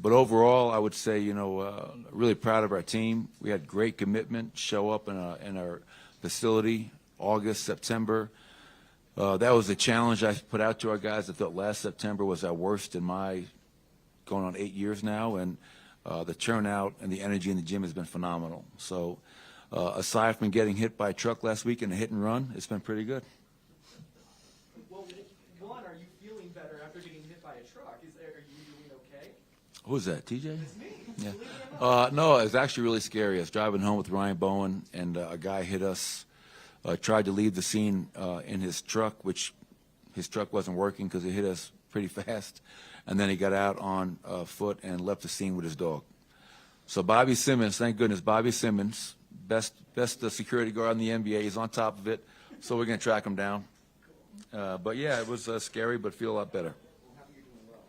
But overall, I would say, really proud of our team. We had great commitment, show up in our facility, August, September. That was a challenge I put out to our guys. I thought last September was our worst in my going on 8 years now, and the turnout and the energy in the gym has been phenomenal. So aside from getting hit by a truck last week in a hit and run, it's been pretty good. Well, one, are you feeling better after getting hit by a truck? Are you doing okay? Who was that, TJ? It's me. Yeah. No, it was actually really scary. I was driving home with Ryan Bowen, and a guy hit us, tried to leave the scene in his truck, which his truck wasn't working because he hit us pretty fast. And then he got out on foot and left the scene with his dog. So Bobby Simmons, thank goodness, Bobby Simmons, best security guard in the NBA. He's on top of it, so we're going to track him down. But, yeah, it was scary, but feel a lot better. Well, happy you're doing well.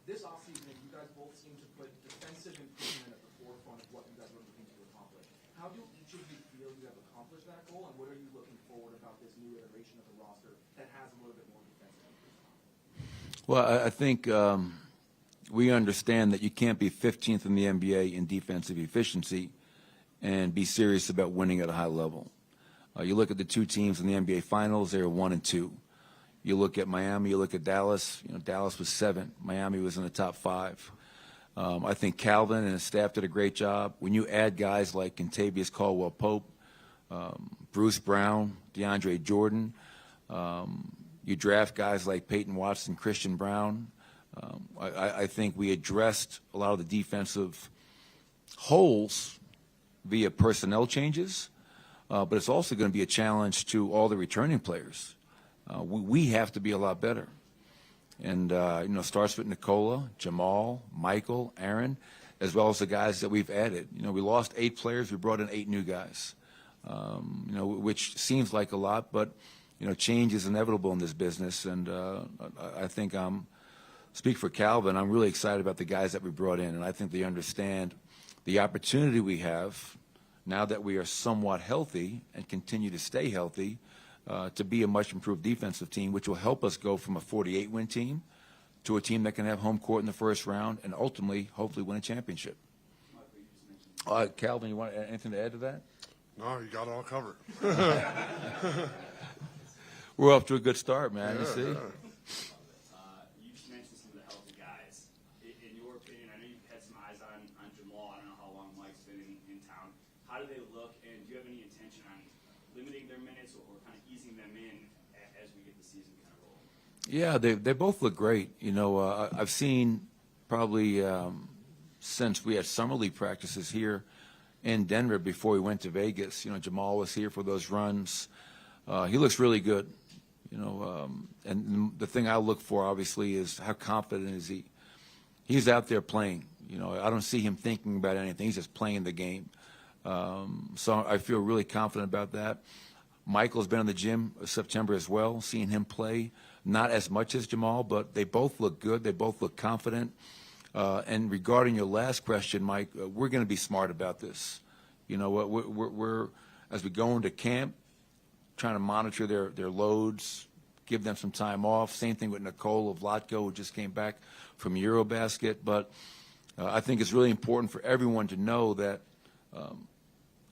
This offseason, you guys both seem to put defensive improvement at the forefront of what you guys are looking to accomplish. How do each of you feel you have accomplished that goal, and what are you looking forward about this new iteration of the roster that has a little bit more defensive improvement? Well, I think we understand that you can't be 15th in the NBA in defensive efficiency and be serious about winning at a high level. You look at the two teams in the NBA Finals, they were 1 and 2. You look at Miami, you look at Dallas, Dallas was 7. Miami was in the top 5. I think Calvin and his staff did a great job. When you add guys like Kentavious Caldwell-Pope, Bruce Brown, DeAndre Jordan, you draft guys like Peyton Watson, Christian Brown. I think we addressed a lot of the defensive holes via personnel changes, but it's also going to be a challenge to all the returning players. We have to be a lot better. And, starts with Nikola, Jamal, Michael, Aaron, as well as the guys that we've added. We lost 8 players. We brought in 8 new guys, which seems like a lot, but change is inevitable in this business, and I think speak for Calvin, I'm really excited about the guys that we brought in, and I think they understand the opportunity we have now that we are somewhat healthy and continue to stay healthy to be a much improved defensive team, which will help us go from a 48-win team to a team that can have home court in the first round and ultimately, hopefully, win a championship. Calvin, you want anything to add to that? No, you got it all covered. We're off to a good start, man. Yeah, you see? Yeah. You just mentioned some of the healthy guys. In your opinion, I know you've had some eyes on Jamal. I don't know how long Mike's been in town. How do they look, and do you have any intention on limiting their minutes or kind of easing them in as we get the season kind of rolling? Yeah, they both look great. I've seen probably since we had summer league practices here in Denver before we went to Vegas. Jamal was here for those runs. He looks really good. And the thing I look for, obviously, is how confident is he. He's out there playing. I don't see him thinking about anything. He's just playing the game. So I feel really confident about that. Michael's been in the gym September as well, seeing him play. Not as much as Jamal, but they both look good. They both look confident. And regarding your last question, Mike, we're going to be smart about this. We're as we go into camp, trying to monitor their loads, give them some time off. Same thing with Nikola Vlatko, who just came back from Eurobasket. But I think it's really important for everyone to know that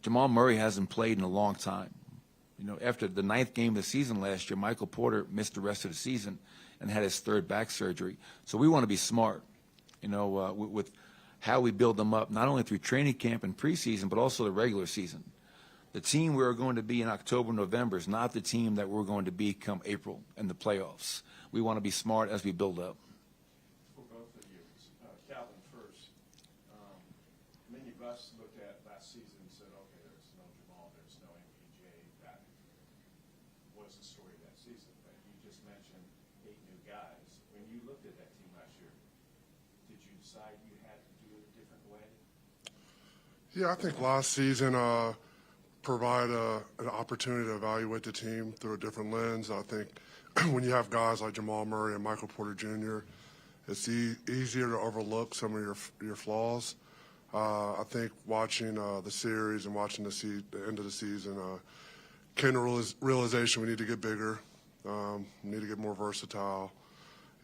Jamal Murray hasn't played in a long time. After the 9th game of the season last year, Michael Porter missed the rest of the season and had his 3rd back surgery. So we want to be smart, with how we build them up, not only through training camp and preseason, but also the regular season. The team we're going to be in October, November is not the team that we're going to be come April in the playoffs. We want to be smart as we build up. For both of you, Calvin first. Many of us looked at last season and said, okay, there's no Jamal, there's no MPJ. That was the story of that season. But you just mentioned 8 new guys. When you looked at that team last year, did you decide you had to do it a different way? Yeah, I think last season provide an opportunity to evaluate the team through a different lens. I think when you have guys like Jamal Murray and Michael Porter Jr., it's easier to overlook some of your flaws. I think watching the series and watching the end of the season came to realization we need to get bigger, we need to get more versatile,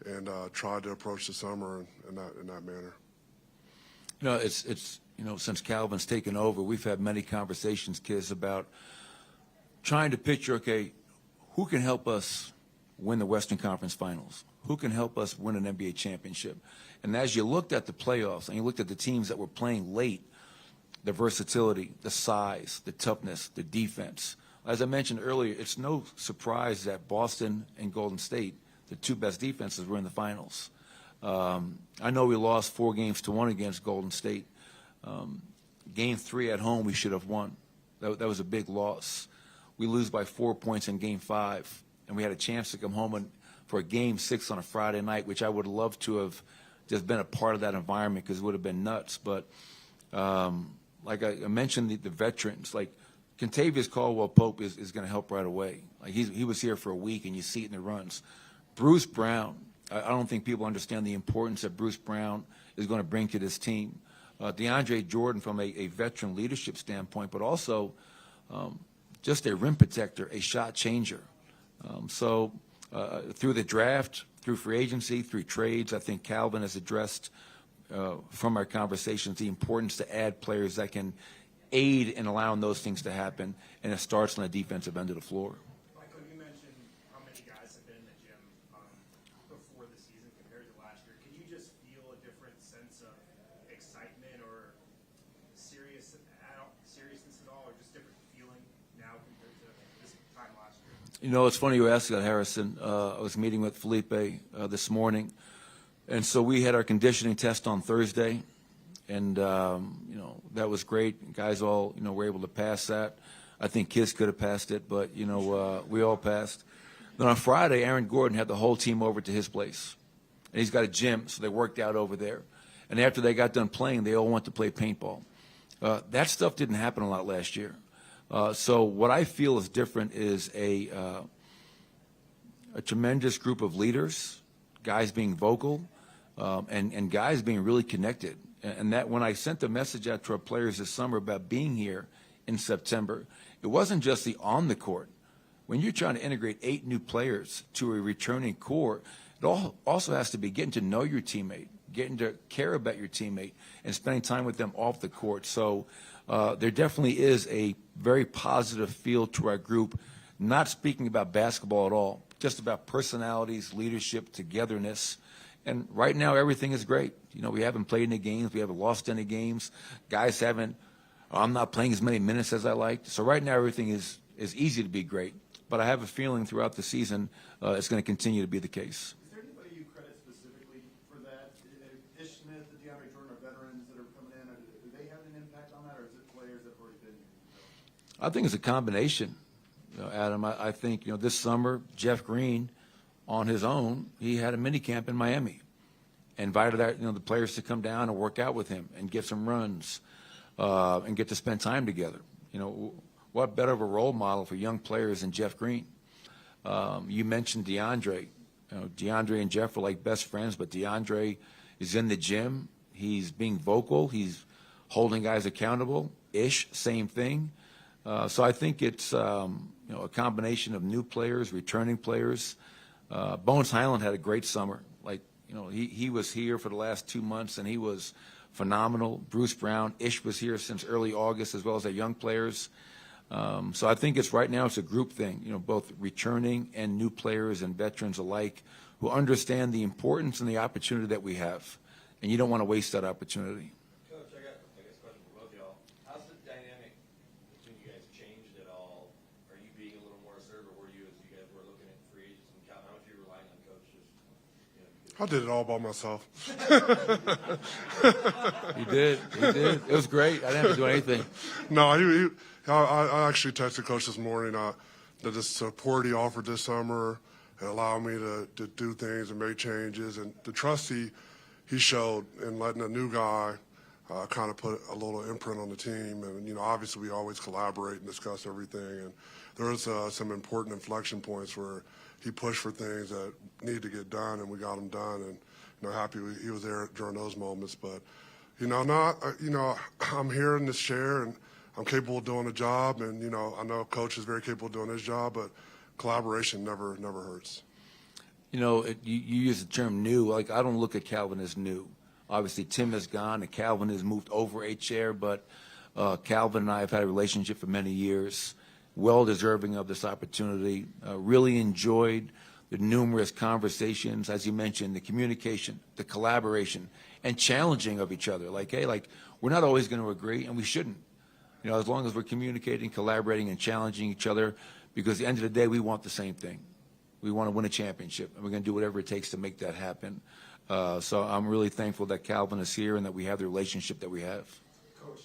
and try to approach the summer in that manner. It's since Calvin's taken over, we've had many conversations, kids, about trying to picture, okay, who can help us win the Western Conference Finals? Who can help us win an NBA championship? And as you looked at the playoffs and you looked at the teams that were playing late, the versatility, the size, the toughness, the defense. As I mentioned earlier, it's no surprise that Boston and Golden State, the two best defenses, were in the finals. I know we lost 4-1 against Golden State. Game 3 at home, we should have won. That was a big loss. We lose by 4 points in Game 5, and we had a chance to come home for a Game 6 on a Friday night, which I would love to have just been a part of that environment because it would have been nuts. But like I mentioned, the veterans, like Kentavious Caldwell-Pope is going to help right away. Like he was here for a week, and you see it in the runs. Bruce Brown, I don't think people understand the importance that Bruce Brown is going to bring to this team. DeAndre Jordan from a veteran leadership standpoint, but also just a rim protector, a shot changer. So through the draft, through free agency, through trades, I think Calvin has addressed from our conversations the importance to add players that can aid in allowing those things to happen, and it starts on the defensive end of the floor. Michael, you mentioned how many guys have been in the gym before the season compared to last year. Can you just feel a different sense of excitement or seriousness at all, or just different feeling now compared to this time last year? It's funny you asked that, Harrison. I was meeting with Felipe this morning, and so we had our conditioning test on Thursday, and that was great. Guys all were able to pass that. I think kids could have passed it, but we all passed. Then on Friday, Aaron Gordon had the whole team over to his place, and he's got a gym, so they worked out over there. And after they got done playing, they all went to play paintball. That stuff didn't happen a lot last year. So what I feel is different is a tremendous group of leaders, guys being vocal, and guys being really connected. And that when I sent the message out to our players this summer about being here in September, it wasn't just the on the court. When you're trying to integrate 8 new players to a returning core, it also has to be getting to know your teammate, getting to care about your teammate, and spending time with them off the court. So there definitely is a very positive feel to our group, not speaking about basketball at all, just about personalities, leadership, togetherness. And right now, everything is great. We haven't played any games. We haven't lost any games. Guys haven't, I'm not playing as many minutes as I like. So right now, everything is easy to be great. But I have a feeling throughout the season it's going to continue to be the case. Is there anybody you credit specifically for that? Ish Smith, the DeAndre Jordan are veterans that are coming in. Do they have an impact on that, or is it players that have already been here? I think it's a combination, Adam. I think, this summer, Jeff Green, on his own, he had a mini camp in Miami. Invited the players to come down and work out with him and get some runs and get to spend time together. What better of a role model for young players than Jeff Green? You mentioned DeAndre. DeAndre and Jeff are like best friends, but DeAndre is in the gym. He's being vocal. He's holding guys accountable. Ish, same thing. So I think it's a combination of new players, returning players. Bones Highland had a great summer. He was here for the last 2 months, and he was phenomenal. Bruce Brown, Ish was here since early August, as well as our young players. So I think right now it's a group thing, both returning and new players and veterans alike who understand the importance and the opportunity that we have. And you don't want to waste that opportunity. Coach, I guess a question for both y'all. How's the dynamic between you guys changed at all? Are you being a little more assertive, or were you, as you guys were looking at free agents and how much you were relying on coaches? I did it all by myself. You did. It was great. I didn't have to do anything. No, I actually texted Coach this morning that the support he offered this summer and allowed me to do things and make changes, and the trust he showed in letting a new guy kind of put a little imprint on the team. And, obviously we always collaborate and discuss everything. And there was some important inflection points where he pushed for things that need to get done, and we got them done. And, happy he was there during those moments. But, I'm here in this chair, and I'm capable of doing the job. And, I know Coach is very capable of doing his job, but collaboration never hurts. You use the term new. I don't look at Calvin as new. Obviously, Tim is gone, and Calvin has moved over a chair, but Calvin and I have had a relationship for many years, well deserving of this opportunity. Really enjoyed the numerous conversations, as you mentioned, the communication, the collaboration, and challenging of each other. Like, hey, like, we're not always going to agree, and we shouldn't. You know, as long as we're communicating, collaborating, and challenging each other, because at the end of the day, we want the same thing. We want to win a championship, and we're going to do whatever it takes to make that happen. So I'm really thankful that Calvin is here and that we have the relationship that we have. Coach,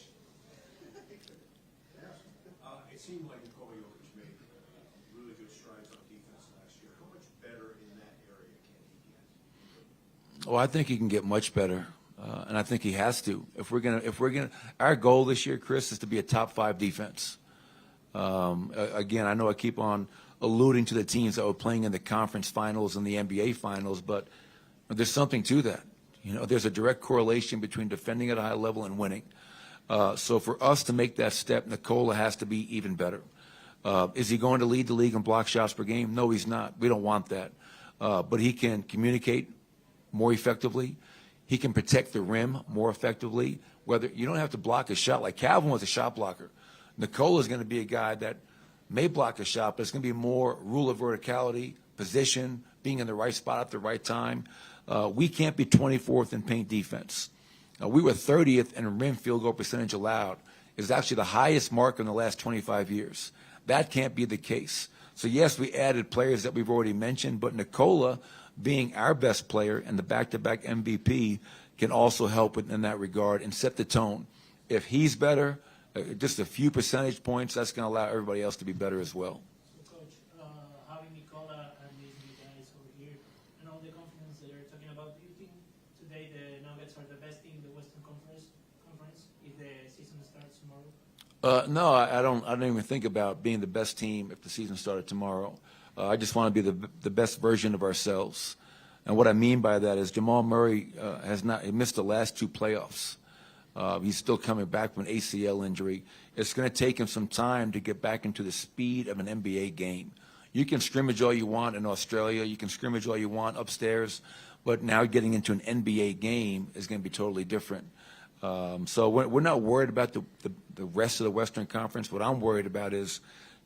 it seemed like Nikola Jokic made really good strides on defense last year. How much better in that area can he get? Oh, I think he can get much better, and I think he has to. If we're gonna, our goal this year, Chris, is to be a top 5 defense. Again, I know I keep on alluding to the teams that were playing in the conference finals and the NBA finals, but there's something to that. You know, there's a direct correlation between defending at a high level and winning. So for us to make that step, Nikola has to be even better. Is he going to lead the league in block shots per game? No, he's not. We don't want that. But he can communicate more effectively. He can protect the rim more effectively. Whether you don't have to block a shot like Calvin was a shot blocker. Nikola is going to be a guy that may block a shot, but it's going to be more rule of verticality, position, being in the right spot at the right time. We can't be 24th in paint defense. We were 30th in rim field goal percentage allowed. It's actually the highest mark in the last 25 years. That can't be the case. So, yes, we added players that we've already mentioned, but Nikola, being our best player and the back-to-back MVP, can also help in that regard and set the tone. If he's better, just a few percentage points, that's going to allow everybody else to be better as well. So, Coach, having Nicola and these new guys over here and all the confidence that you're talking about, do you think today the Nuggets are the best team in the Western Conference if the season starts tomorrow? No, I don't even think about being the best team if the season started tomorrow. I just want to be the best version of ourselves. And what I mean by that is Jamal Murray he missed the last 2 playoffs. He's still coming back from an ACL injury. It's going to take him some time to get back into the speed of an NBA game. You can scrimmage all you want in Australia. You can scrimmage all you want upstairs. But now getting into an NBA game is going to be totally different. So we're not worried about the rest of the Western Conference. What I'm worried about is,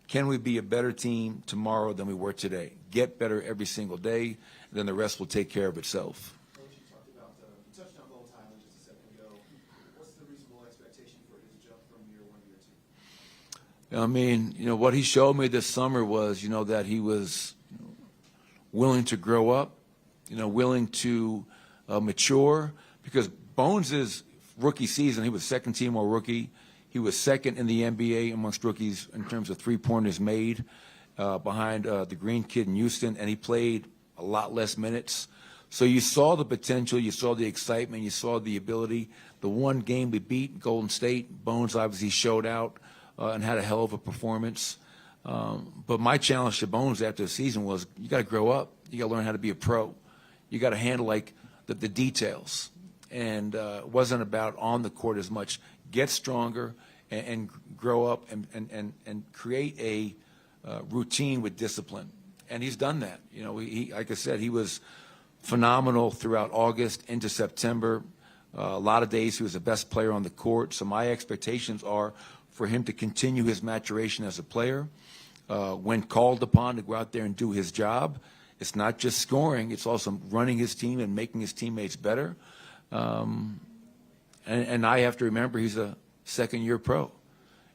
can we be a better team tomorrow than we were today? Get better every single day, and then the rest will take care of itself. Coach, you talked about, you touched on Malone Highland just a second ago. What's the reasonable expectation for his jump from year 1 to year 2? I mean, you know, what he showed me this summer was, you know, that he was willing to grow up, you know, willing to mature, because Bones' rookie season, he was second-team All-Rookie. He was second in the NBA amongst rookies in terms of three-pointers made behind the green kid in Houston, and he played a lot less minutes. So you saw the potential, you saw the excitement, you saw the ability. The one game we beat, Golden State, Bones obviously showed out and had a hell of a performance. But my challenge to Bones after the season was, you got to grow up. You got to learn how to be a pro. You got to handle like the details. And it wasn't about on the court as much. Get stronger and grow up and create a routine with discipline. And he's done that. You know, he like I said, he was phenomenal throughout August into September. A lot of days he was the best player on the court. So my expectations are for him to continue his maturation as a player. When called upon to go out there and do his job, it's not just scoring, it's also running his team and making his teammates better. And I have to remember he's a second-year pro.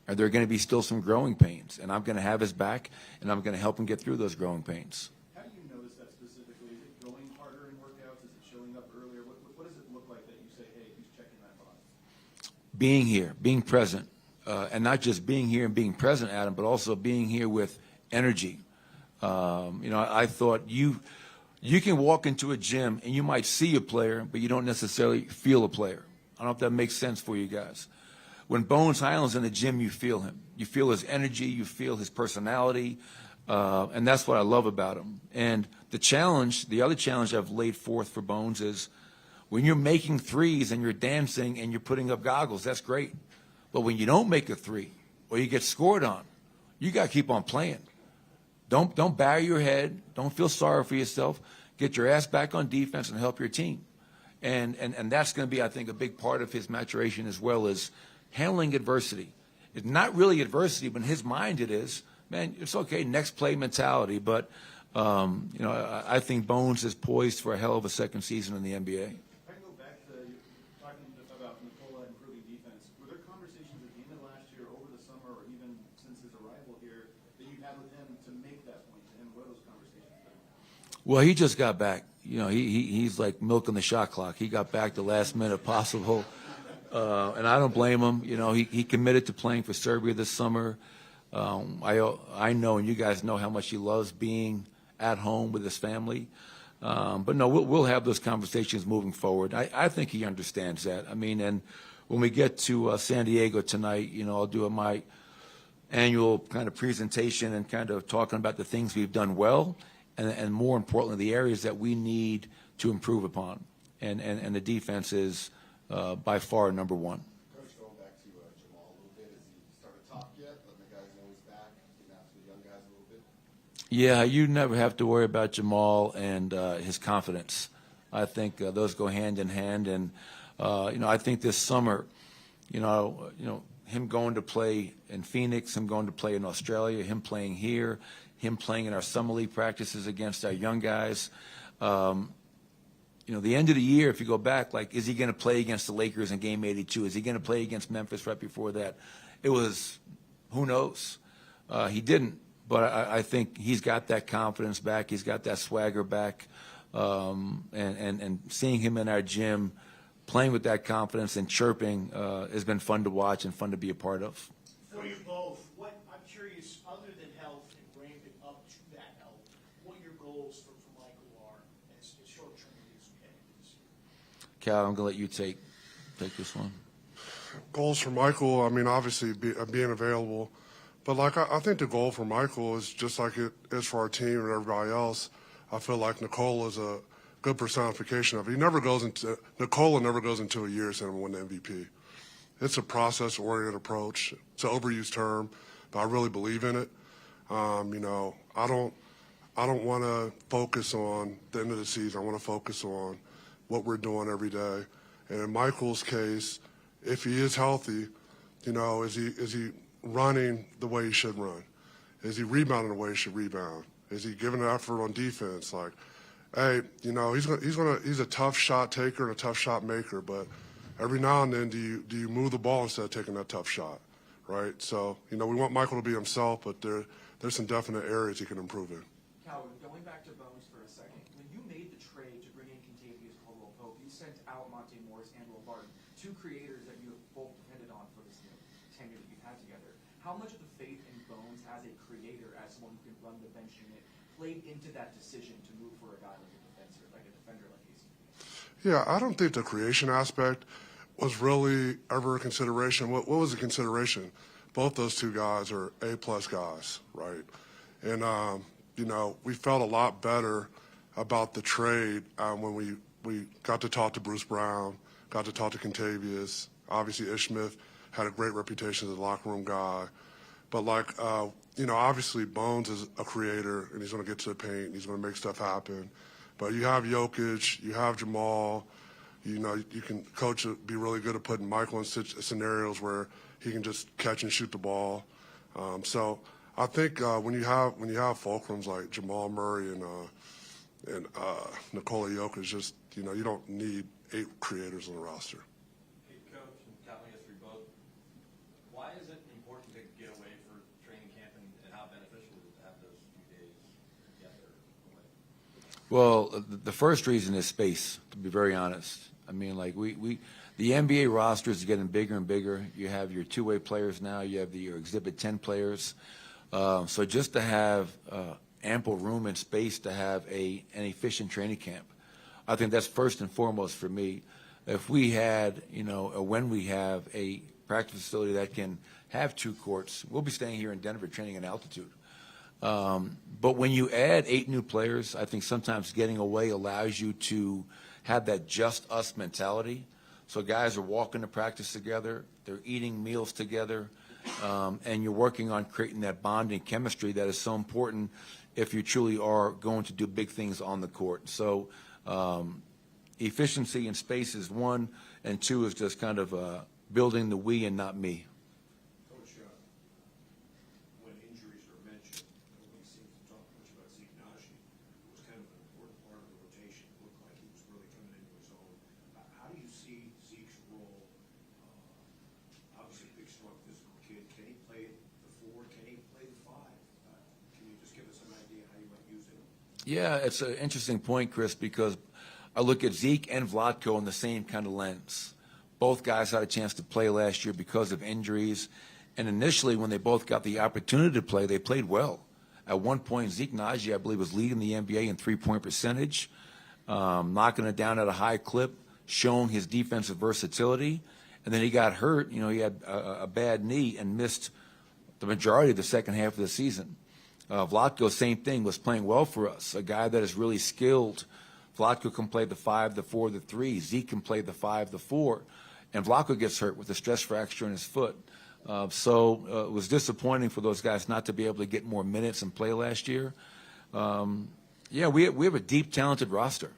And there are going to be still some growing pains. And I'm going to have his back, and I'm going to help him get through those growing pains. How do you notice that specifically? Is it going harder in workouts? Is it showing up earlier? What does it look like that you say, hey, he's checking that box? Being here, being present. And not just being here and being present, Adam, but also being here with energy. You know, I thought you can walk into a gym and you might see a player, but you don't necessarily feel a player. I don't know if that makes sense for you guys. When Bones Highland's in the gym, you feel him. You feel his energy. You feel his personality. And that's what I love about him. And the other challenge I've laid forth for Bones is when you're making threes and you're dancing and you're putting up goggles, that's great. But when you don't make a three or you get scored on, you got to keep on playing. Don't bury your head. Don't feel sorry for yourself. Get your ass back on defense and help your team. And that's going to be, I think, a big part of his maturation as well as handling adversity. It's not really adversity, but in his mind it is. Man, it's okay, next play mentality. But, I think Bones is poised for a hell of a second season in the NBA. I can go back to you talking about Nikola improving defense. Were there conversations at the end of last year, over the summer, or even since his arrival here that you had with him to make that point to him? What are those conversations been? Well, he just got back. He's like milking the shot clock. He got back the last minute possible. And I don't blame him. He committed to playing for Serbia this summer. I know, and you guys know how much he loves being at home with his family. But no, we'll have those conversations moving forward. I think he understands that. I mean, and when we get to San Diego tonight, I'll do my annual kind of presentation and kind of talking about the things we've done well and more importantly, the areas that we need to improve upon. And the defense is by far number one. Coach, going back to Jamal a little bit, has he started to talk yet? Letting the guys know he's back, getting after the young guys a little bit? Yeah, you never have to worry about Jamal and his confidence. I think those go hand in hand. And, I think this summer, him going to play in Phoenix, him going to play in Australia, him playing here, him playing in our summer league practices against our young guys. The end of the year, if you go back, like, is he going to play against the Lakers in Game 82? Is he going to play against Memphis right before that? It was, who knows? He didn't. But I think he's got that confidence back. He's got that swagger back. And seeing him in our gym, playing with that confidence and chirping has been fun to watch and fun to be a part of. For you both, I'm curious, other than health and ramping up to that health, what your goals for Michael are as short-term as we head into this year? Cal, I'm going to let you take this one. Goals for Michael, I mean, obviously being available. But, I think the goal for Michael is just like it is for our team and everybody else. I feel like Nikola is a good personification of it. Nikola never goes into a year saying I'm going to win the MVP. It's a process-oriented approach. It's an overused term, but I really believe in it. I don't want to focus on the end of the season. I want to focus on what we're doing every day. And in Michael's case, if he is healthy, is he running the way he should run? Is he rebounding the way he should rebound? Is he giving an effort on defense? Like, hey, he's a tough shot taker and a tough shot maker, but every now and then do you move the ball instead of taking that tough shot, right? So, we want Michael to be himself, but there's some definite areas he can improve in. Cal, going back to Bones for a second, when you made the trade to bring in Cantavious Caldwell-Pope, you sent out Monte Morris and Will Barton, two creators that you have both depended on for this tenure that you've had together. How much of the faith in Bones as a creator, as someone who can run the bench unit, played into that decision to move for a guy like a defender like he's? Yeah, I don't think the creation aspect was really ever a consideration. What was the consideration? Both those two guys are A-plus guys, right? And, we felt a lot better about the trade when we got to talk to Bruce Brown, got to talk to Cantavious. Obviously, Ish Smith had a great reputation as a locker room guy. But, obviously Bones is a creator, and he's going to get to the paint, and he's going to make stuff happen. But you have Jokic, you have Jamal. You can coach be really good at putting Michael in scenarios where he can just catch and shoot the ball. So I think when you have fulcrums like Jamal Murray and Nikola Jokic, just you don't need 8 creators on the roster. Hey, Coach, and Cal, I guess for you both, why is it important to get away for training camp, and how beneficial is it to have those few days together away? Well, the first reason is space, to be very honest. I mean, the NBA roster is getting bigger and bigger. You have your two-way players now. You have your Exhibit 10 players. So just to have ample room and space to have an efficient training camp, I think that's first and foremost for me. If we had, or when we have a practice facility that can have 2 courts, we'll be staying here in Denver training in altitude. But when you add 8 new players, I think sometimes getting away allows you to have that just us mentality. So guys are walking to practice together, they're eating meals together, and you're working on creating that bonding chemistry that is so important if you truly are going to do big things on the court. So efficiency and space is one, and two is just kind of building the we and not me. Coach, when injuries are mentioned, nobody seems to talk much about Zeke Naji, who was kind of an important part of the rotation. It looked like he was really coming into his own. How do you see Zeke's role? Obviously, a big, strong, physical kid. Can he play the 4? Can he play the 5? Can you just give us an idea how you might use him? Yeah, it's an interesting point, Chris, because I look at Zeke and Vlatko in the same kind of lens. Both guys had a chance to play last year because of injuries. And initially, when they both got the opportunity to play, they played well. At one point, Zeke Naji, I believe, was leading the NBA in three-point percentage, knocking it down at a high clip, showing his defensive versatility. And then he got hurt. You know, he had a bad knee and missed the majority of the second half of the season. Vlatko, same thing, was playing well for us, a guy that is really skilled. Vlatko can play the 5, the 4, the 3. Zeke can play the 5, the 4. And Vlatko gets hurt with a stress fracture in his foot. So it was disappointing for those guys not to be able to get more minutes and play last year. Yeah, we have a deep, talented roster.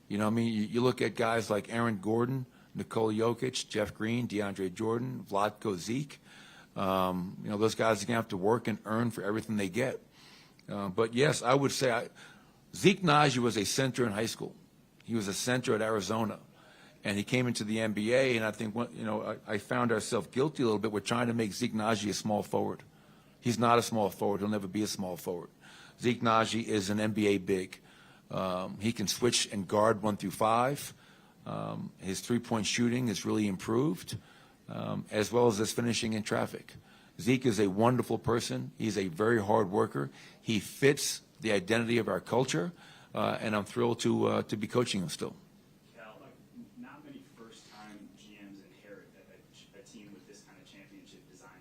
You know, I mean, you look at guys like Aaron Gordon, Nikola Jokic, Jeff Green, DeAndre Jordan, Vlatko, Zeke. You know, those guys are going to have to work and earn for everything they get. But, yes, I would say Zeke Naji was a center in high school. He was a center at Arizona. And he came into the NBA, and I think, you know, I found ourselves guilty a little bit with trying to make Zeke Naji a small forward. He's not a small forward. He'll never be a small forward. Zeke Naji is an NBA big. He can switch and guard 1 through 5. His three-point shooting is really improved, as well as his finishing in traffic. Zeke is a wonderful person. He's a very hard worker. He fits the identity of our culture, and I'm thrilled to be coaching him still. Cal, not many first-time GMs inherit a team with this kind of championship design.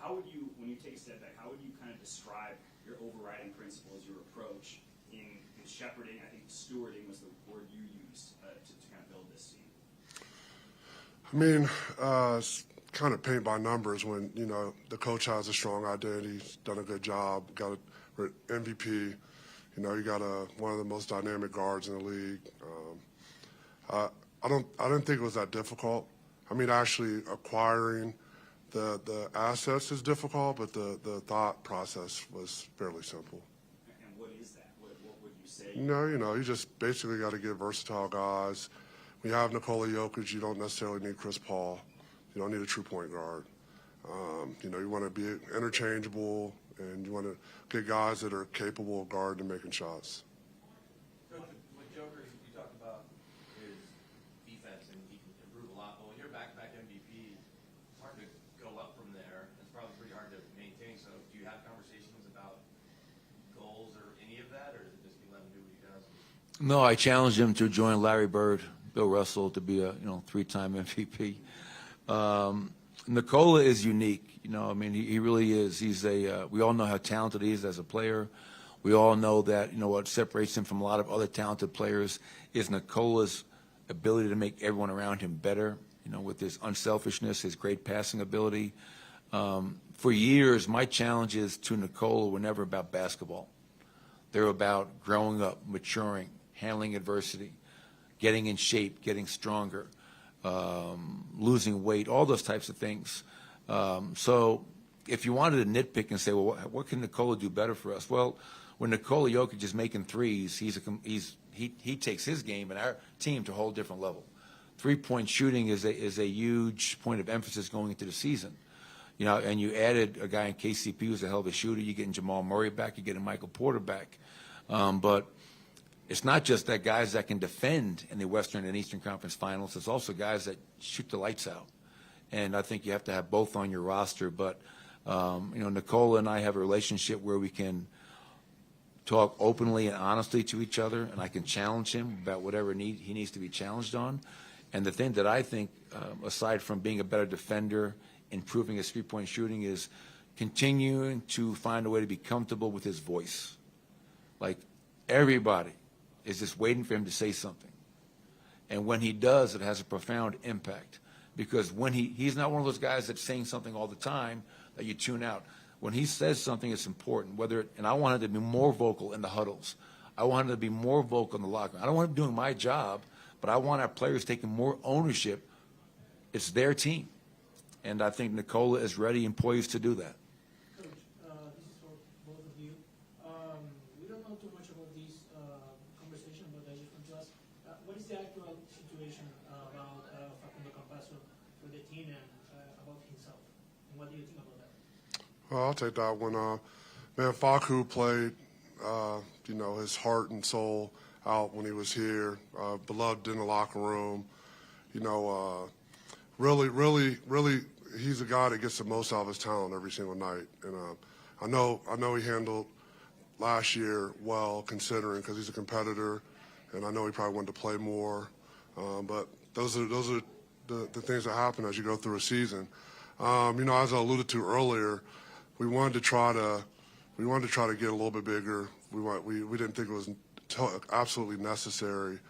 How would you, when you take a step back, how would you kind of describe your overriding principles, your approach in shepherding? I think stewarding was the word you used to kind of build this team. I mean, it's kind of paint by numbers when, you know, the coach has a strong identity, he's done a good job, got an MVP. You know, you got one of the most dynamic guards in the league. I didn't think it was that difficult. I mean, actually acquiring the assets is difficult, but the thought process was fairly simple. And what is that? What would you say? You know, you just basically got to get versatile guys. When you have Nikola Jokic, you don't necessarily need Chris Paul. You don't need a true point guard. You know, you want to be interchangeable, and you want to get guys that are capable of guarding and making shots. Coach, with Joker, you talked about his defense, and he can improve a lot. But when you're back-to-back MVP, it's hard to go up from there. It's probably pretty hard to maintain. So do you have conversations about goals or any of that, or is it just you let him do what he does? No, I challenged him to join Larry Bird, Bill Russell, to be a 3-time MVP. Nikola is unique. You know, I mean, he really is. He's we all know how talented he is as a player. We all know that, you know, what separates him from a lot of other talented players is Nikola's ability to make everyone around him better, you know, with his unselfishness, his great passing ability. For years, my challenges to Nikola were never about basketball. They were about growing up, maturing, handling adversity, getting in shape, getting stronger, losing weight, all those types of things. So if you wanted to nitpick and say, well, what can Nikola do better for us? Well, when Nikola Jokic is making threes, he takes his game and our team to a whole different level. Three-point shooting is a huge point of emphasis going into the season. You know, and you added a guy in KCP who's a hell of a shooter. You're getting Jamal Murray back. You're getting Michael Porter back. But it's not just that guys that can defend in the Western and Eastern Conference Finals. It's also guys that shoot the lights out. And I think you have to have both on your roster. But, you know, Nikola and I have a relationship where we can talk openly and honestly to each other, and I can challenge him about whatever he needs to be challenged on. And the thing that I think, aside from being a better defender, improving his three-point shooting, is continuing to find a way to be comfortable with his voice. Like, everybody is just waiting for him to say something. And when he does, it has a profound impact. Because when he's not one of those guys that's saying something all the time that you tune out. When he says something, it's important. And I want him to be more vocal in the huddles. I want him to be more vocal in the locker room. I don't want him doing my job, but I want our players taking more ownership. It's their team. And I think Nikola is ready and poised to do that. Coach, this is for both of you. We don't know too much about this conversation, but I just want to ask, what is the actual situation about Facundo Campazzo for the team and about himself? And what do you think about that? Well, I'll take that one. Man, Facu played, his heart and soul out when he was here. Beloved in the locker room. Really, he's a guy that gets the most out of his talent every single night. And I know he handled last year well, considering, because he's a competitor, and I know he probably wanted to play more. But those are the things that happen as you go through a season. As I alluded to earlier, we wanted to try to get a little bit bigger. We didn't think it was absolutely necessary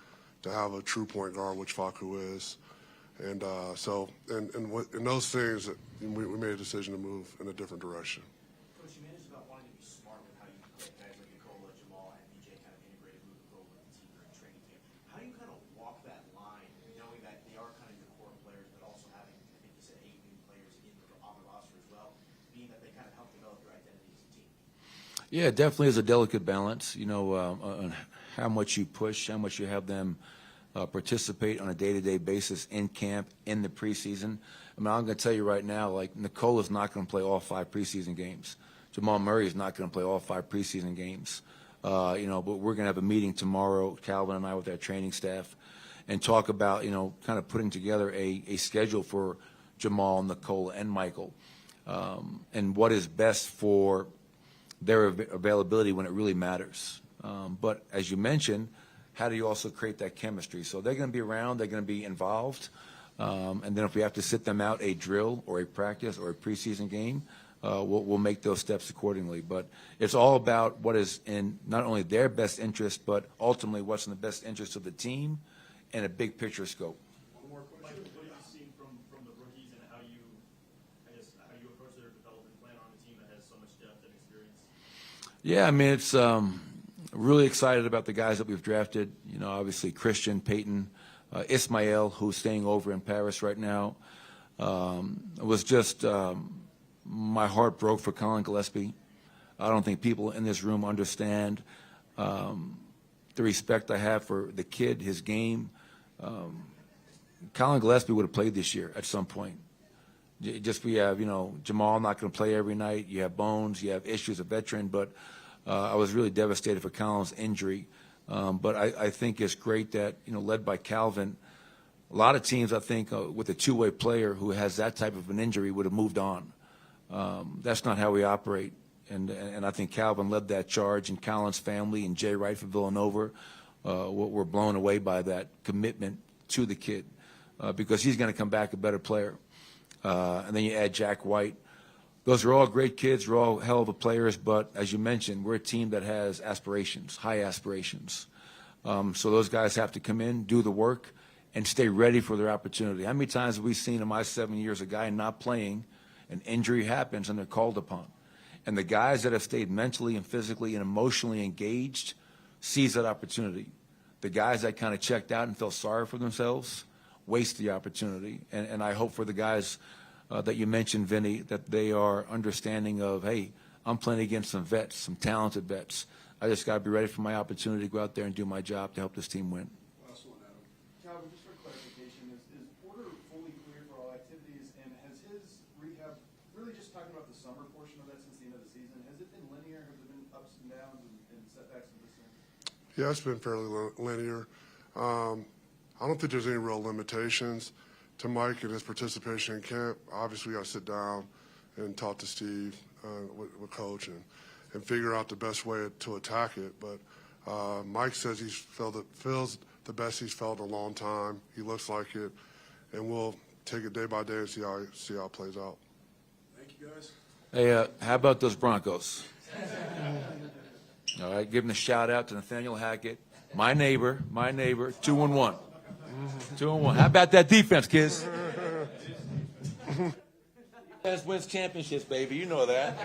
to have a true point guard, which Facu is. And in those things, we made a decision to move in a different direction. Coach, you managed about wanting to be smart with how you put guys like Nikola, Jamal, and BJ kind of integrated moving forward with the team during training camp. How do you kind of walk that line, knowing that they are kind of your core players, but also having, I think you said, 8 new players on the roster as well, being that they kind of help develop your identity as a team? Yeah, it definitely is a delicate balance, on how much you push, how much you have them participate on a day-to-day basis in camp, in the preseason. I mean, I'm going to tell you right now, like, Nikola's not going to play all 5 preseason games. Jamal Murray is not going to play all 5 preseason games. But we're going to have a meeting tomorrow, Calvin and I, with our training staff, and talk about, kind of putting together a schedule for Jamal, Nikola, and Michael, and what is best for their availability when it really matters. But as you mentioned, how do you also create that chemistry? So they're going to be around, they're going to be involved, and then if we have to sit them out a drill or a practice or a preseason game, we'll make those steps accordingly. But it's all about what is in not only their best interest, but ultimately what's in the best interest of the team and a big picture scope. One more question. What have you seen from the rookies and how you approach their development plan on a team that has so much depth and experience? Yeah, I mean, it's really excited about the guys that we've drafted. Obviously Christian, Peyton, Ismael, who's staying over in Paris right now. It was just my heart broke for Colin Gillespie. I don't think people in this room understand the respect I have for the kid, his game. Colin Gillespie would have played this year at some point. Just we have, Jamal not going to play every night. You have Bones, you have issues, a veteran, but I was really devastated for Colin's injury. But I think it's great that, led by Calvin, a lot of teams, I think, with a two-way player who has that type of an injury would have moved on. That's not how we operate. And I think Calvin led that charge, and Colin's family and Jay Wright from Villanova were blown away by that commitment to the kid because he's going to come back a better player. And then you add Jack White. Those are all great kids. We're all hell of a players. But as you mentioned, we're a team that has aspirations, high aspirations. So those guys have to come in, do the work, and stay ready for their opportunity. How many times have we seen in my 7 years a guy not playing, an injury happens, and they're called upon? And the guys that have stayed mentally and physically and emotionally engaged seize that opportunity. The guys that kind of checked out and felt sorry for themselves waste the opportunity. And I hope for the guys that you mentioned, Vinny, that they are understanding of, hey, I'm playing against some vets, some talented vets. I just got to be ready for my opportunity to go out there and do my job to help this team win. Last one, Adam. Calvin, just for clarification, is Porter fully cleared for all activities, and has his rehab, really just talking about the summer portion of that since the end of the season, has it been linear? Has there been ups and downs and setbacks in this thing? Yeah, it's been fairly linear. I don't think there's any real limitations to Mike and his participation in camp. Obviously, we got to sit down and talk to Steve, with Coach, and figure out the best way to attack it. But Mike says feels the best he's felt in a long time. He looks like it, and we'll take it day by day and see how it plays out. Thank you, guys. Hey, how about those Broncos? All right, giving a shout out to Nathaniel Hackett, my neighbor, 2-1. 2-1. How about that defense, kids? Defense wins championships, baby. You know that.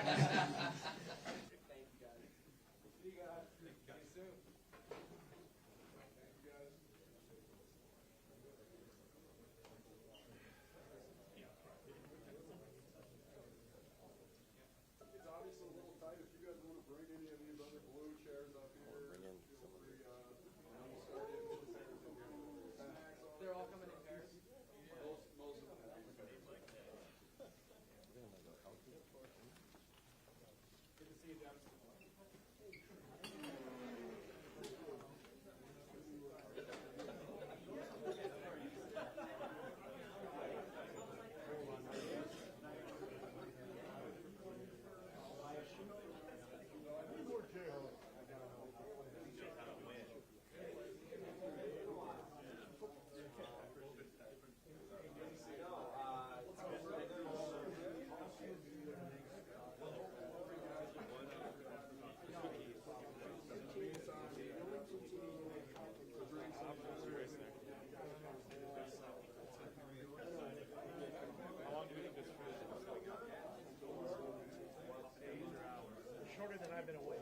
Shorter than I've been awake.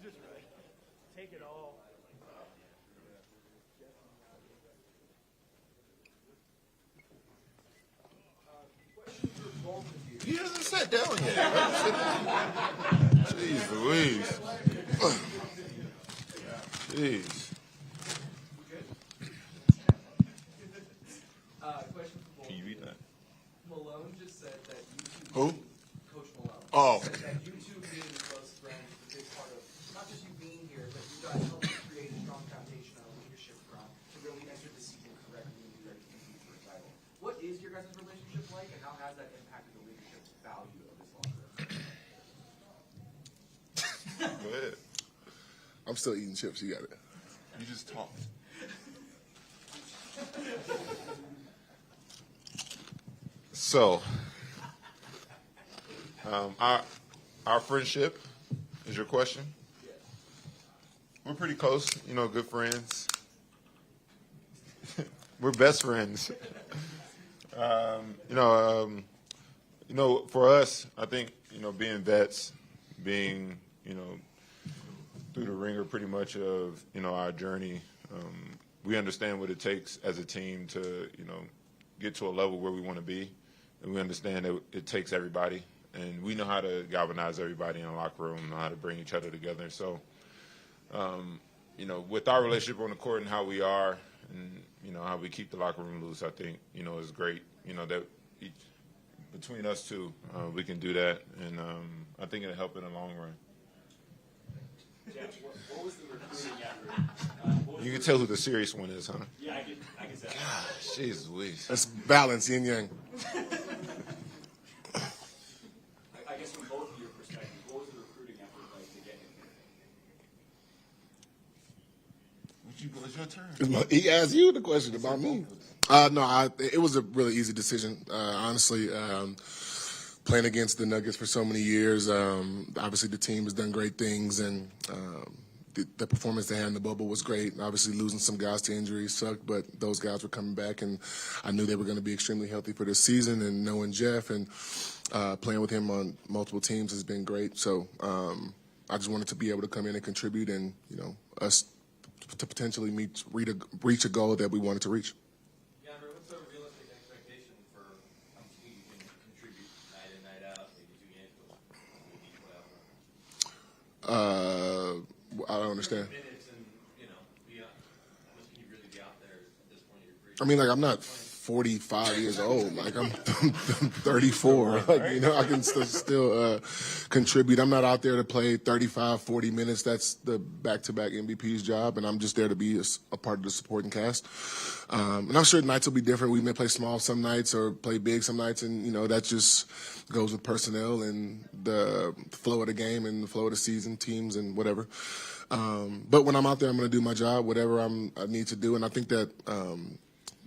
Just take it all. He hasn't sat down yet. Jeez Louise. Jeez. Question for Can you read that? Malone just said that you two, Who? Coach Malone, Oh. said that you two being close friends is a big part of not just you being here, but you guys helping create a strong foundation on a leadership front to really enter the season correctly and be ready to compete for a title. What is your guys' relationship like, and how has that impacted the leadership value of this locker room? Go ahead. I'm still eating chips. You got it. You just talk. So, our friendship is your question. We're pretty close, good friends. We're best friends. For us, I think, being vets, being, through the ringer pretty much of, our journey, we understand what it takes as a team to, get to a level where we want to be. And we understand that it takes everybody. And we know how to galvanize everybody in the locker room, know how to bring each other together. So, with our relationship on the court and how we are and, how we keep the locker room loose, I think, is great. That between us two, we can do that. And I think it'll help in the long run. Jeff, what was the recruiting effort? You can tell who the serious one is, huh? Yeah, I can tell. Gosh, jeez Louise. That's balance, yin yang. I guess from both of your perspectives, what was the recruiting effort like to get him here? What It's your turn. He asked you the question about me. No, it was a really easy decision. Honestly, playing against the Nuggets for so many years, obviously the team has done great things, and the performance they had in the bubble was great. Obviously, losing some guys to injuries sucked, but those guys were coming back, and I knew they were going to be extremely healthy for this season. And knowing Jeff and playing with him on multiple teams has been great. So I just wanted to be able to come in and contribute, and us to potentially reach a goal that we wanted to reach. DeAndre, what's a realistic expectation for how much you can contribute night in, night out, maybe 2 games with each playoff run? I don't understand. Minutes and, how much can you really be out there at this point of your career? I mean, I'm not 45 years old. I'm 34. I can still contribute. I'm not out there to play 35, 40 minutes. That's the back-to-back MVP's job, and I'm just there to be a part of the supporting cast. And I'm sure nights will be different. We may play small some nights or play big some nights, and, that just goes with personnel and the flow of the game and the flow of the season, teams and whatever. But when I'm out there, I'm going to do my job, whatever I need to do, and I think that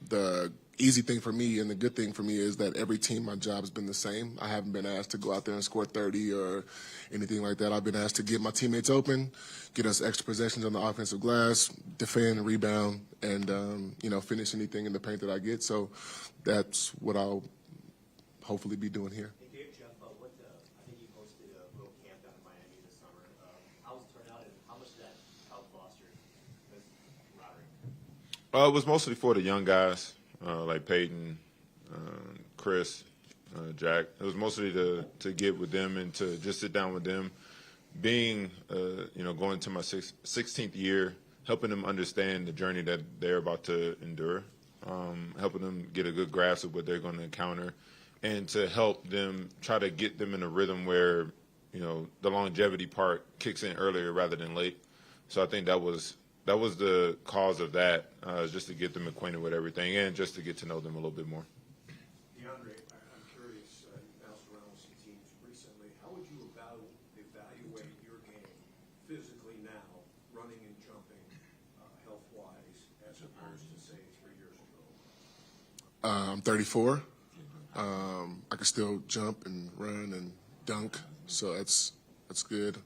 the easy thing for me and the good thing for me is that every team, my job has been the same. I haven't been asked to go out there and score 30 or anything like that. I've been asked to get my teammates open, get us extra possessions on the offensive glass, defend, rebound, and, finish anything in the paint that I get. So that's what I'll hopefully be doing here. Hey, Jeff, I think you hosted a little camp down in Miami this summer. How was the turnout, and how much did that help foster this camaraderie? It was mostly for the young guys, like Peyton, Chris, Jack. It was mostly to get with them and to just sit down with them. Being, going to my 16th year, helping them understand the journey that they're about to endure, helping them get a good grasp of what they're going to encounter, and to help them try to get them in a rhythm where, the longevity part kicks in earlier rather than late. So I think that was the cause of that, just to get them acquainted with everything and just to get to know them a little bit more. DeAndre, I'm curious, you bounced around with some teams recently. How would you evaluate your game physically now, running and jumping, health-wise, as opposed to, say, 3 years ago? I'm 34. I can still jump and run and dunk, so that's good.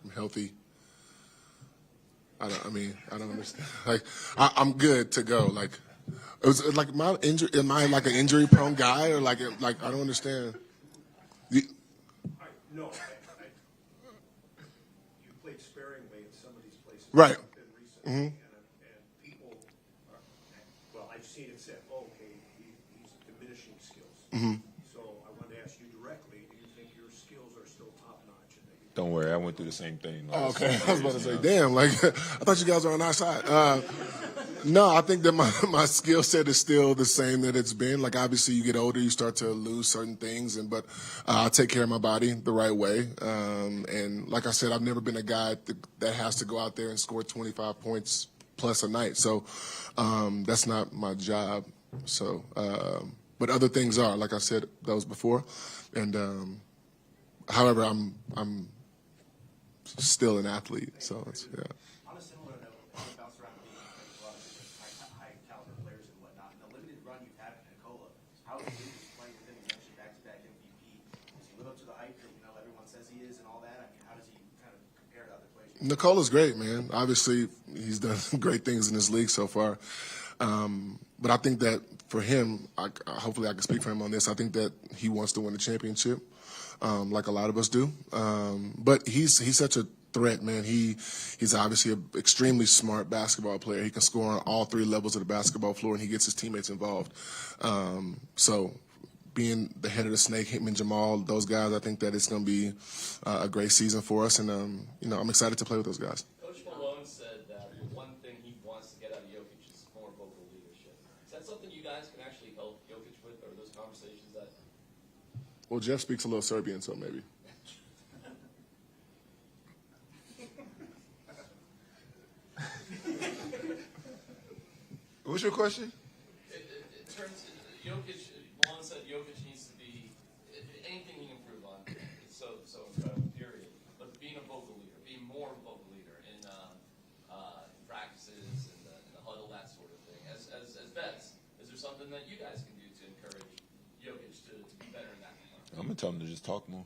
I'm healthy. I don't understand. I'm good to go. It was like my injury. Am I like an injury-prone guy, or like I don't understand? You played sparingly in some of these places. Right. Recently, and people I've seen it said, okay, he's diminishing skills. So I wanted to ask you directly, do you think your skills are still top-notch? Don't worry, I went through the same thing. Oh, okay. I was about to say, damn, I thought you guys were on our side. No, I think that my skill set is still the same that it's been. Obviously, you get older, you start to lose certain things, but I take care of my body the right way. And like I said, I've never been a guy that has to go out there and score 25 points plus a night. So that's not my job. So, but other things are, like I said, those before. And however, I'm still an athlete. So it's, yeah. On a similar note, I bounce around the league and play with a lot of different high-caliber players and whatnot. In the limited run you've had at Nicola, how is he playing with him? You mentioned back-to-back MVP. Does he live up to the hype that everyone says he is and all that? How does he kind of compare to other players? Nicola's great, man. Obviously, he's done great things in this league so far. But I think that for him, hopefully I can speak for him on this, I think that he wants to win the championship. Like a lot of us do. But he's such a threat, man. He's obviously an extremely smart basketball player. He can score on all 3 levels of the basketball floor, and he gets his teammates involved. So being the head of the snake, him and Jamal, those guys, I think that it's going to be a great season for us. And, I'm excited to play with those guys. Coach Malone said that the one thing he wants to get out of Jokic is more vocal leadership. Is that something you guys can actually help Jokic with, or those conversations that... Well, Jeff speaks a little Serbian, so maybe. What's your question? In terms of Jokic, Malone said Jokic needs to be anything he can improve on. It's so incredible, period. But being a vocal leader, being more of a vocal leader in practices and I'm gonna tell them to just talk more.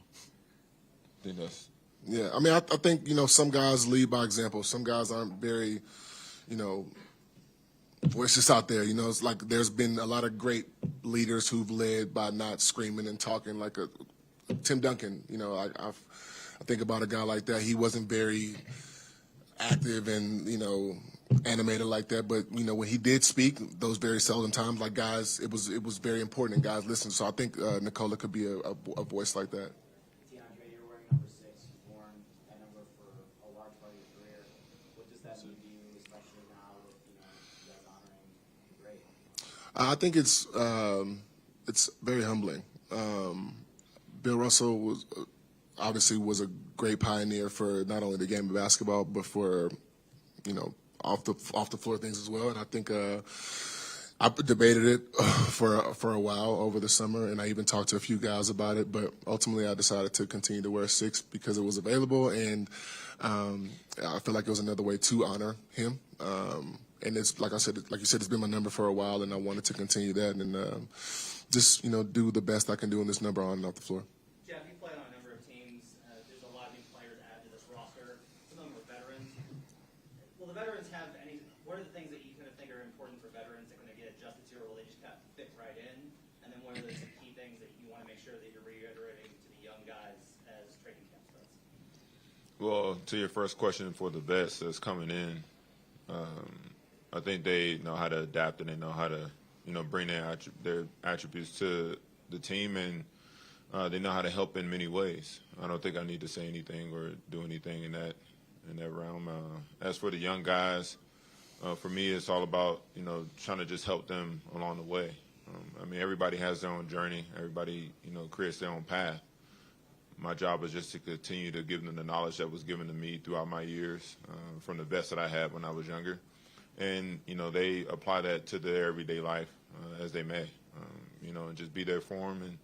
I think that's. Yeah, I mean, I think, some guys lead by example. Some guys aren't very, voices out there. It's like there's been a lot of great leaders who've led by not screaming and talking like a Tim Duncan. I think about a guy like that. He wasn't very active and, animated like that. But, when he did speak, those very seldom times, like guys, it was very important and guys listened. So I think Nikola could be a voice like that. DeAndre, you're wearing number 6. You've worn that number for a large part of your career. What does that mean to you, especially now with you guys honoring the great? I think it's very humbling. Bill Russell was a great pioneer for not only the game of basketball but for off the floor things as well. And I think I debated it for a while over the summer, and I even talked to a few guys about it. But ultimately, I decided to continue to wear 6 because it was available, and I feel like it was another way to honor him. And it's like you said, it's been my number for a while, and I wanted to continue that and just do the best I can do in this number on and off the floor. Jeff, you played on a number of teams. There's a lot of new players added to this roster. Some of them are veterans. Will the veterans have any? What are the things that you kind of think are important for veterans that are going to get adjusted to, or will they just kind of fit right in? And then what are the key things that you want to make sure that you're reiterating to the young guys as training camp starts? Well, to your first question for the vets that's coming in, I think they know how to adapt and they know how to, bring their attributes to the team, and they know how to help in many ways. I don't think I need to say anything or do anything in that realm. As for the young guys, for me, it's all about trying to just help them along the way. I mean, everybody has their own journey. Everybody creates their own path. My job is just to continue to give them the knowledge that was given to me throughout my years from the vets that I had when I was younger. And, they apply that to their everyday life as they may, and just be there for them and,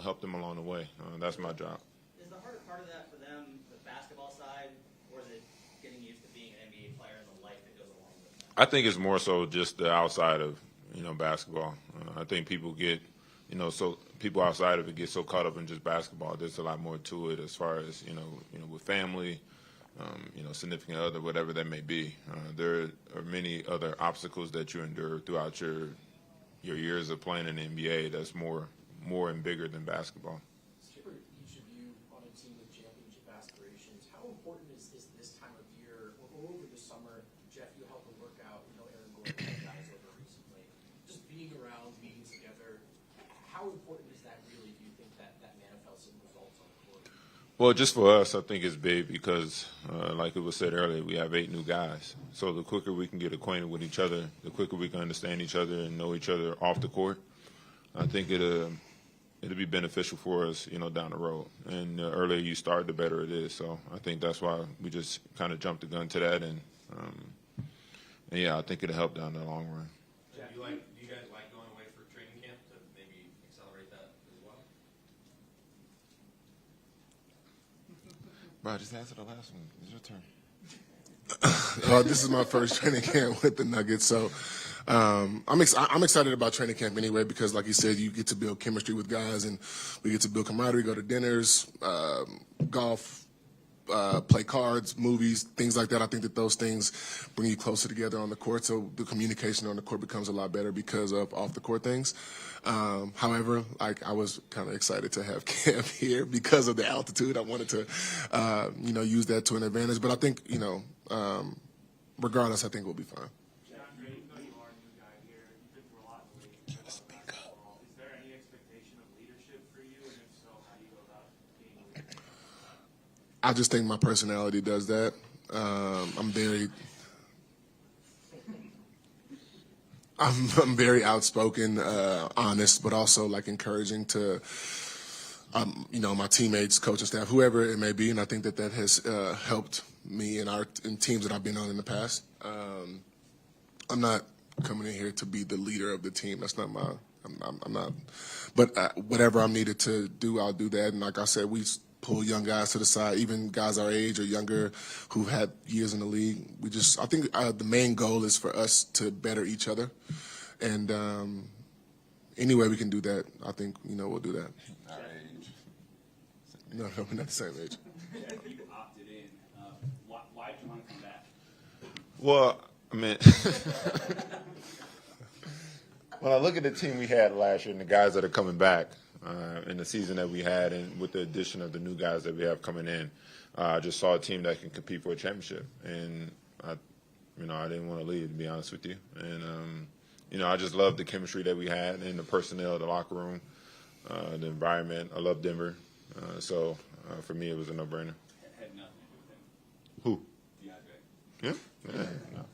help them along the way. That's my job. Is the harder part of that for them the basketball side, or is it getting used to being an NBA player and the life that goes along with that? I think it's more so just the outside of, basketball. I think people get, so people outside of it get so caught up in just basketball. There's a lot more to it as far as, with family, significant other, whatever that may be. There are many other obstacles that you endure throughout your years of playing in the NBA that's more and bigger than basketball. For each of you on a team with championship aspirations, how important is this time of year or over the summer? Jeff, you helped them work out, Aaron Gordon and guys over recently. Just being around, meeting together, how important is that really? Do you think that manifests in results on the court? Well, just for us, I think it's big because, like it was said earlier, we have 8 new guys. So the quicker we can get acquainted with each other, the quicker we can understand each other and know each other off the court, I think it'll be beneficial for us, down the road. And the earlier you start, the better it is. So I think that's why we just kind of jumped the gun to that. And yeah, I think it'll help down the long run. Do you guys like going away for training camp to maybe accelerate that as well? Bro, just answer the last one. It's your turn. This is my first training camp with the Nuggets, so I'm excited about training camp anyway because, like you said, you get to build chemistry with guys, and we get to build camaraderie, go to dinners, golf, play cards, movies, things like that. I think that those things bring you closer together on the court, so the communication on the court becomes a lot better because of off-the-court things. However, I was kind of excited to have camp here because of the altitude. I wanted to, use that to an advantage. But I think, regardless, I think we'll be fine. DeAndre, even though you are a new guy here, you've been through a lot lately. Is there any expectation of leadership for you? And if so, how do you go about being a leader? I just think my personality does that. I'm very outspoken, honest, but also encouraging to, my teammates, coaching staff, whoever it may be. And I think that has helped me in teams that I've been on in the past. I'm not coming in here to be the leader of the team. That's not I'm not. But whatever I'm needed to do, I'll do that. And like I said, we pull young guys to the side, even guys our age or younger who've had years in the league. I think the main goal is for us to better each other. And, any way we can do that, I think, we'll do that. No, we're not the same age. Jeff, you opted in. Why did you want to come back? Well, I mean, when I look at the team we had last year and the guys that are coming back in the season that we had, and with the addition of the new guys that we have coming in, I just saw a team that can compete for a championship. And, I didn't want to leave, to be honest with you. And, I just love the chemistry that we had and the personnel, the locker room, the environment. I love Denver. So for me, it was a no-brainer. Had nothing to do with him. Who? DeAndre. Yeah? No.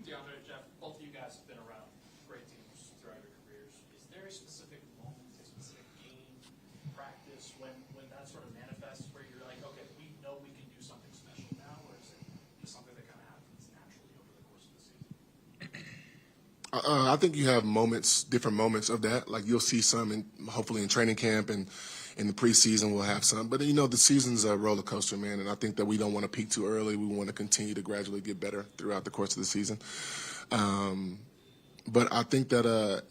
DeAndre, Jeff, both of you guys have been around great teams throughout your careers. Is there a specific moment, a specific game, practice, when that sort of manifests where you're like, okay, we know we can do something special now, or is it just something that kind of happens naturally over the course of the season? I think you have different moments of that. Like you'll see some, hopefully in training camp and in the preseason we'll have some. But, the season's a roller coaster, man, and I think that we don't want to peak too early. We want to continue to gradually get better throughout the course of the season. But I think that,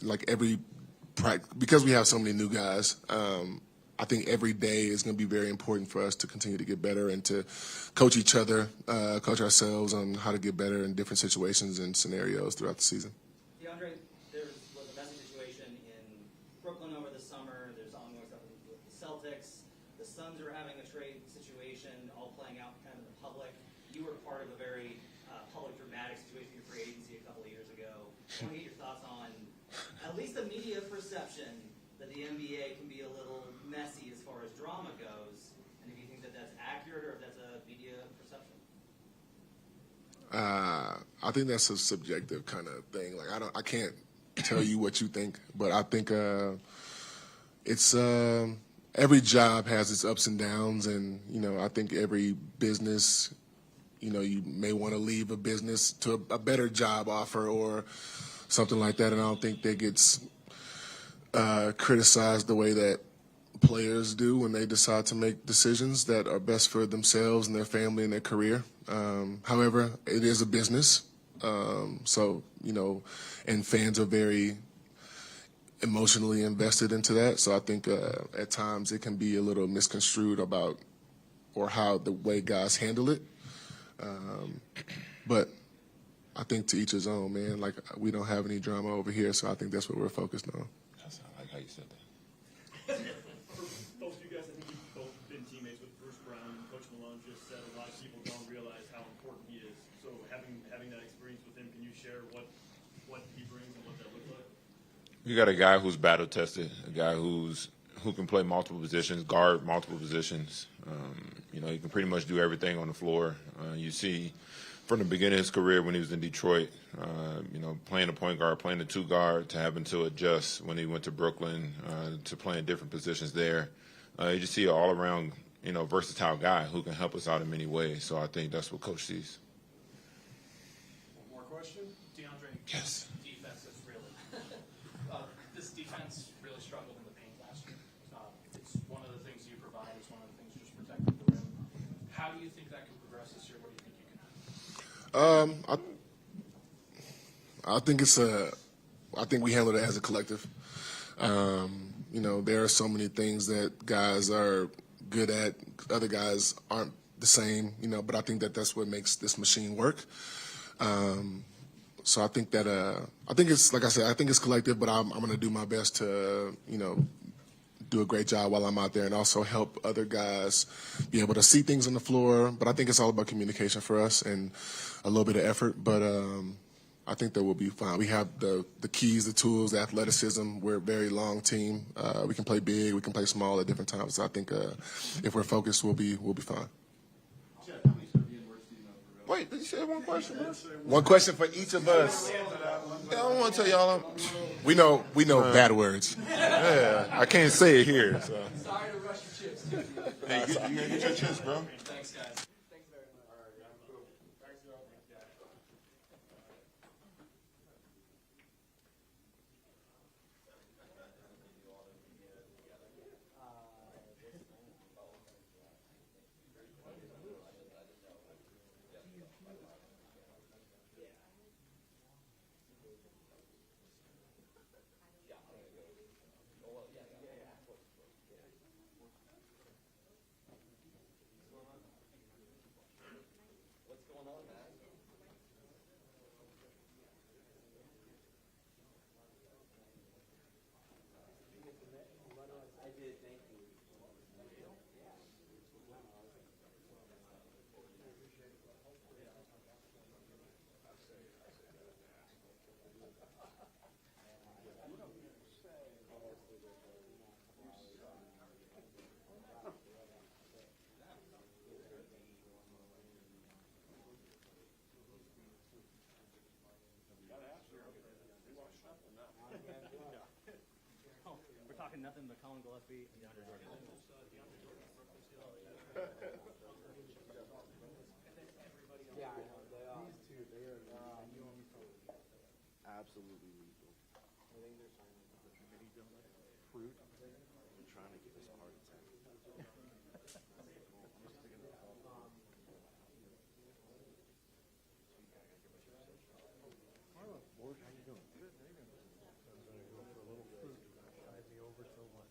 because we have so many new guys, I think every day is going to be very important for us to continue to get better and to coach each other, coach ourselves on how to get better in different situations and scenarios throughout the season. DeAndre, there was a messy situation in Brooklyn over the summer. There's ongoing stuff with the Celtics. The Suns are having a trade situation, all playing out kind of in the public. You were part of a very public, dramatic situation in free agency a couple of years ago. I want to get your thoughts on at least the media perception that the NBA can be a little messy as far as drama goes, and if you think that that's accurate or if that's a media perception. I think that's a subjective kind of thing. Like I can't tell you what you think, but I think it's every job has its ups and downs, and I think every business, you may want to leave a business to a better job offer or something like that, and I don't think that gets criticized the way that players do when they decide to make decisions that are best for themselves and their family and their career. However, it is a business, so and fans are very emotionally invested into that. So I think at times it can be a little misconstrued about or how the way guys handle it. But I think to each his own, man. Like we don't have any drama over here, so I think that's what we're focused on. I like how you said that. For both of you guys, I think you've both been teammates with Bruce Brown, and Coach Malone just said a lot of people don't realize how important he is. So having that experience with him, can you share what he brings and what that looks like? You got a guy who's battle tested, a guy who can play multiple positions, guard multiple positions. He can pretty much do everything on the floor. You see from the beginning of his career when he was in Detroit, playing a point guard, playing a two guard, to having to adjust when he went to Brooklyn, to playing different positions there. You just see an all-around, versatile guy who can help us out in many ways. So I think that's what Coach sees. One more question? DeAndre, Yes. defense is really this defense really struggled in the paint last year. It's one of the things you provide. It's one of the things just protecting the rim. How do you think that can progress this year? What do you think you can have? I think we handled it as a collective. There are so many things that guys are good at, other guys aren't the same, but I think that's what makes this machine work. So I think that I think it's, like I said, I think it's collective, but I'm going to do my best to, do a great job while I'm out there and also help other guys be able to see things on the floor. But I think it's all about communication for us and a little bit of effort. But I think that we'll be fine. We have the keys, the tools, the athleticism. We're a very long team. We can play big, we can play small at different times. So I think if we're focused, we'll be fine. Jeff, how many Serbian words do you know for real? Wait, did you say one question, bro? One question for each of us. I don't want to tell y'all. We know bad words. Yeah, I can't say it here. So. Sorry to rush your chips. Hey, you gotta get your chips, bro. Thanks, guys. nothing but Colin Gillespie and DeAndre Jordan. Yeah, I know. These two, they are absolutely lethal. I think they're signing fruit. They're trying to give us a heart attack. Ward, how you doing? Good. How you doing? I'm going to go for a little fruit. Shied me over so much.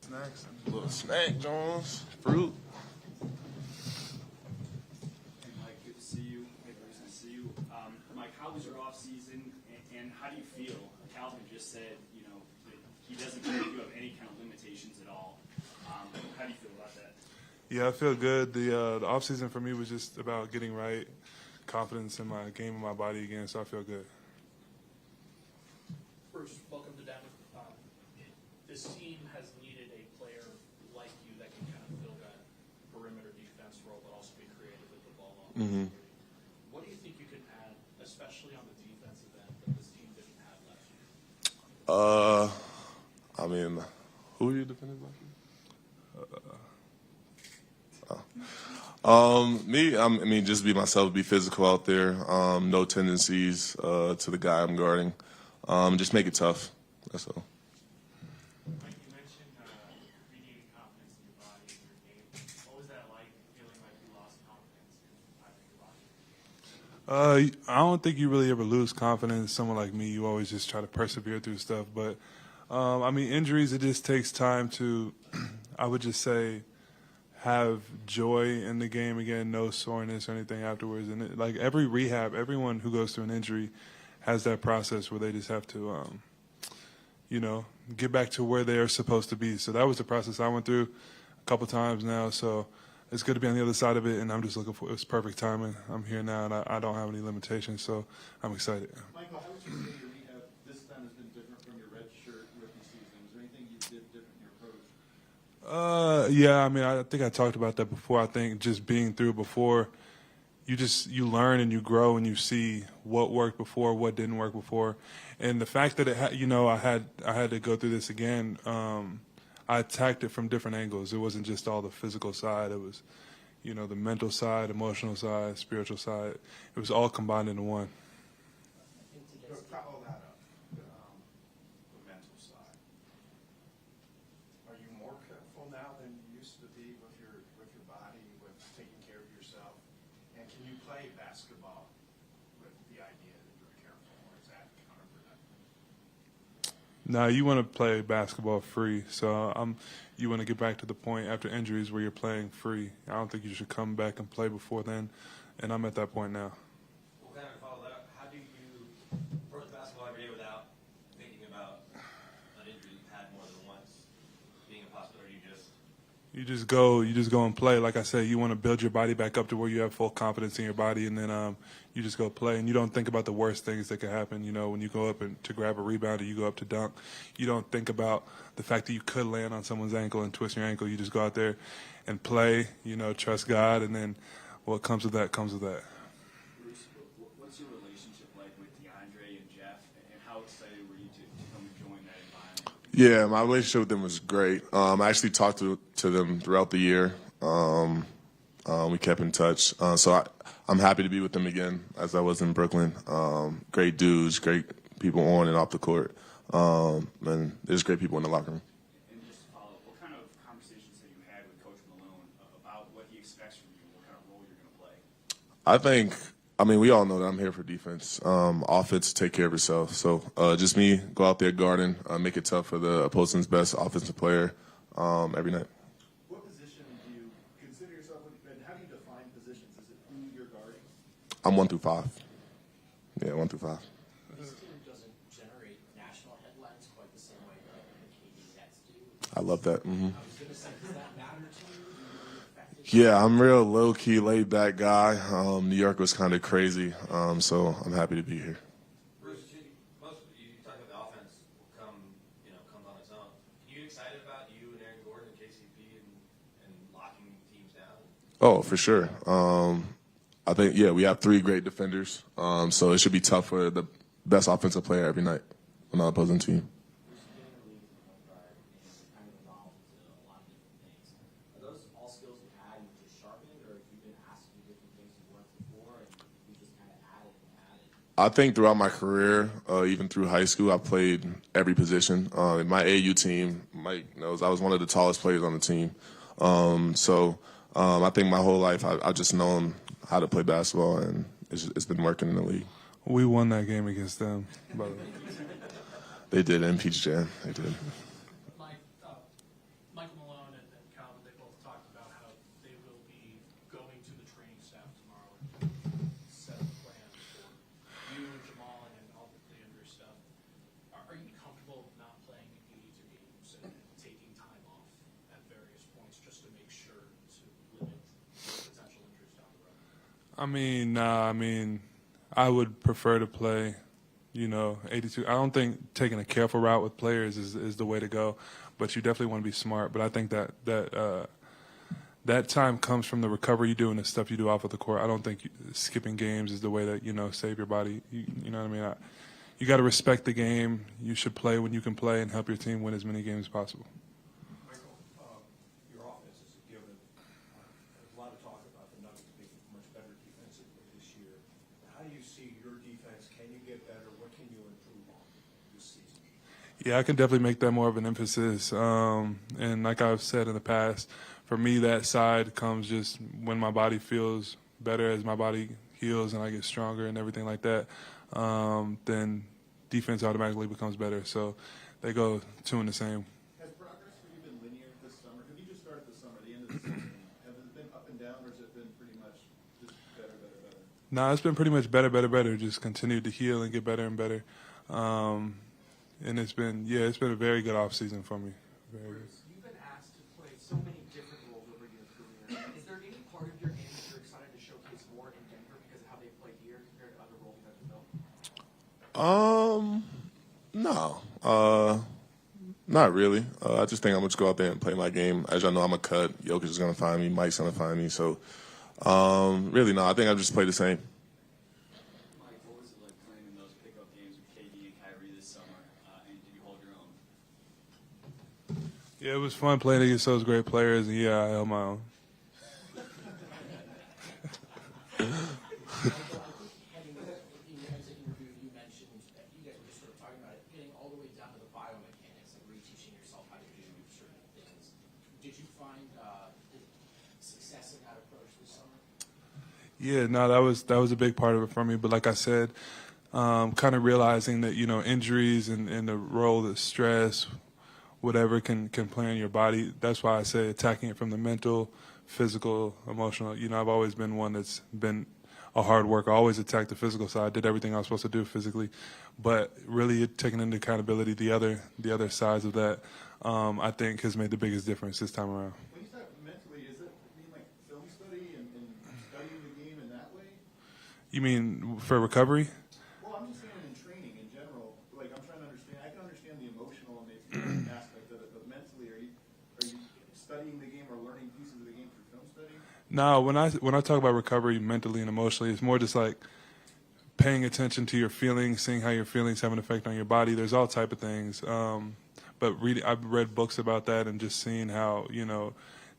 Snacks, little snack, Jones, fruit. Hey, Mike, good to see you. Hey, Bruce, nice to see you. Mike, how was your offseason, and how do you feel? Calvin just said, you know, that he doesn't feel like you have any kind of limitations at all. How do you feel about that? Yeah, I feel good. The offseason for me was just about getting right, confidence in my game and my body again, so I feel good. Bruce, welcome to Denver. This team has needed a player like you that can kind of fill that perimeter defense role, but also be creative with the ball. Mm-hmm. What do you think you can add, especially on the defensive end, that this team didn't have last year? I mean, who are you defending last year? Me, I mean, just be myself, be physical out there. No tendencies to the guy I'm guarding. Just make it tough. That's all. Mike, you mentioned regaining confidence in your body and your game. What was that like, feeling like you lost confidence in your body? I don't think you really ever lose confidence. Someone like me, you always just try to persevere through stuff. But, I mean, injuries, it just takes time to, I would just say, have joy in the game again, no soreness or anything afterwards. And like every rehab, everyone who goes through an injury has that process where they just have to, you know, get back to where they are supposed to be. So that was the process I went through a couple times now. So it's good to be on the other side of it, and I'm just looking for it's perfect timing. I'm here now, and I don't have any limitations, so I'm excited. Michael, how would you say your rehab this time has been different from your redshirt rookie season? Is there anything you did different in your approach? Yeah, I mean, I think I talked about that before. I think just being through before, you learn and you grow and you see what worked before, what didn't work before, and the fact that I had to go through this again. I attacked it from different angles. It wasn't just all the physical side. It was, you know, the mental side, emotional side, spiritual side. It was all combined into one. Follow that up. The mental side. Are you more careful now than you used to be with your body, with taking care of yourself? And can you play basketball with the idea that you're careful, or is that counterproductive? No, you want to play basketball free. So you want to get back to the point after injuries where you're playing free. I don't think you should come back and play before then, and I'm at that point now. Well, kind of follow that up. How do you approach basketball every day without thinking about an injury you've had more than once being a possibility? You just go and play. Like I said, you want to build your body back up to where you have full confidence in your body, and then you just go play. And you don't think about the worst things that could happen. You know, when you go up to grab a rebound or you go up to dunk, you don't think about the fact that you could land on someone's ankle and twist your ankle. You just go out there and play, you know, trust God, and then what comes with that comes with that. Bruce, what's your relationship like with DeAndre and Jeff, and how excited were you to come join that environment? Yeah, my relationship with them was great. I actually talked to them throughout the year. We kept in touch. So I'm happy to be with them again, as I was in Brooklyn. Great dudes, great people on and off the court. And there's great people in the locker room. And just to follow up, what kind of conversations have you had with Coach Malone about what he expects from you, what kind of role you're going to play? I mean, we all know that I'm here for defense. Offense, take care of yourself. So just me, go out there guarding, make it tough for the opposing's best offensive player every night. What position do you consider yourself, and how do you define positions? Is it who you're guarding? I'm 1 through 5. Yeah, 1 through 5. This team doesn't generate national headlines quite the same way that the KD Nets do. I love that. Yeah, I'm real low-key, laid-back guy. New York was kind of crazy, so I'm happy to be here. Bruce, most of you talk about the offense comes on its own. Are you excited about you and Aaron Gordon and KCP and locking teams down? Oh, for sure. I think, we have 3 great defenders, so it should be tough for the best offensive player every night on the opposing team. Are those all skills you had and you just sharpened, or have you been asked to do different things you weren't before and you just kind of added and added? I think throughout my career, even through high school, I played every position. In my AU team, Mike knows I was one of the tallest players on the team. I think my whole life I just known how to play basketball, and it's been working in the league. We won that game against them, by the way. They did in Peach Jam. They did. Michael Malone and Calvin, they both talked about how they will be going to the training staff tomorrow and set a plan for you, Jamal, and all the Andrew stuff. Are you comfortable not playing 82 games and taking time off at various points just to make sure to limit potential injuries down the road? I would prefer to play 82. I don't think taking a careful route with players is the way to go, but you definitely want to be smart. But I think that time comes from the recovery you do and the stuff you do off of the court. I don't think skipping games is the way that save your body. You know what I mean? You got to respect the game. You should play when you can play and help your team win as many games as possible. Michael, your offense is a given. There's a lot of talk about the Nuggets being much better defensively this year. How do you see your defense? Can you get better? What can you improve on this season? Yeah, I can definitely make that more of an emphasis. And like I've said in the past, for me, that side comes just when my body feels better, as my body heals and I get stronger and everything like that, then defense automatically becomes better. So they go two in the same. Has progress for you been linear this summer? Have you just started the summer, the end of the season? Have it been up and down, or has it been pretty much just better? No, it's been pretty much better. Just continued to heal and get better and better. And it's been a very good off season for me. Very good. You've been asked to play so many different roles over your career. Is there any part of your game that you're excited to showcase more in Denver because of how they played here compared to other roles you've had to fill? No. Not really. I just think I'm going to go out there and play my game. As y'all know, I'm a cut. Jokic is going to find me. Mike's going to find me. So, really, no. I think I just play the same. Mike, what was it like playing in those pickup games with KD and Kyrie this summer? And did you hold your own? Yeah, it was fun playing against those great players, and I held my own. Yeah, no, that was a big part of it for me. But like I said, kind of realizing that injuries and the role that stress, whatever can play on your body. That's why I say attacking it from the mental, physical, emotional. I've always been one that's been a hard worker. I always attacked the physical side, did everything I was supposed to do physically, but really taking into accountability the other sides of that, I think has made the biggest difference this time around. When you talk mentally, is it like film study and studying the game in that way? You mean for recovery? Well, I'm just saying in training in general. Like I'm trying to understand. I can understand the emotional and the experience aspect of it, but mentally, are you studying the game or learning pieces of the game through film study? No, when I talk about recovery mentally and emotionally, it's more just like paying attention to your feelings, seeing how your feelings have an effect on your body. There's all type of things. But I've read books about that and just seeing how,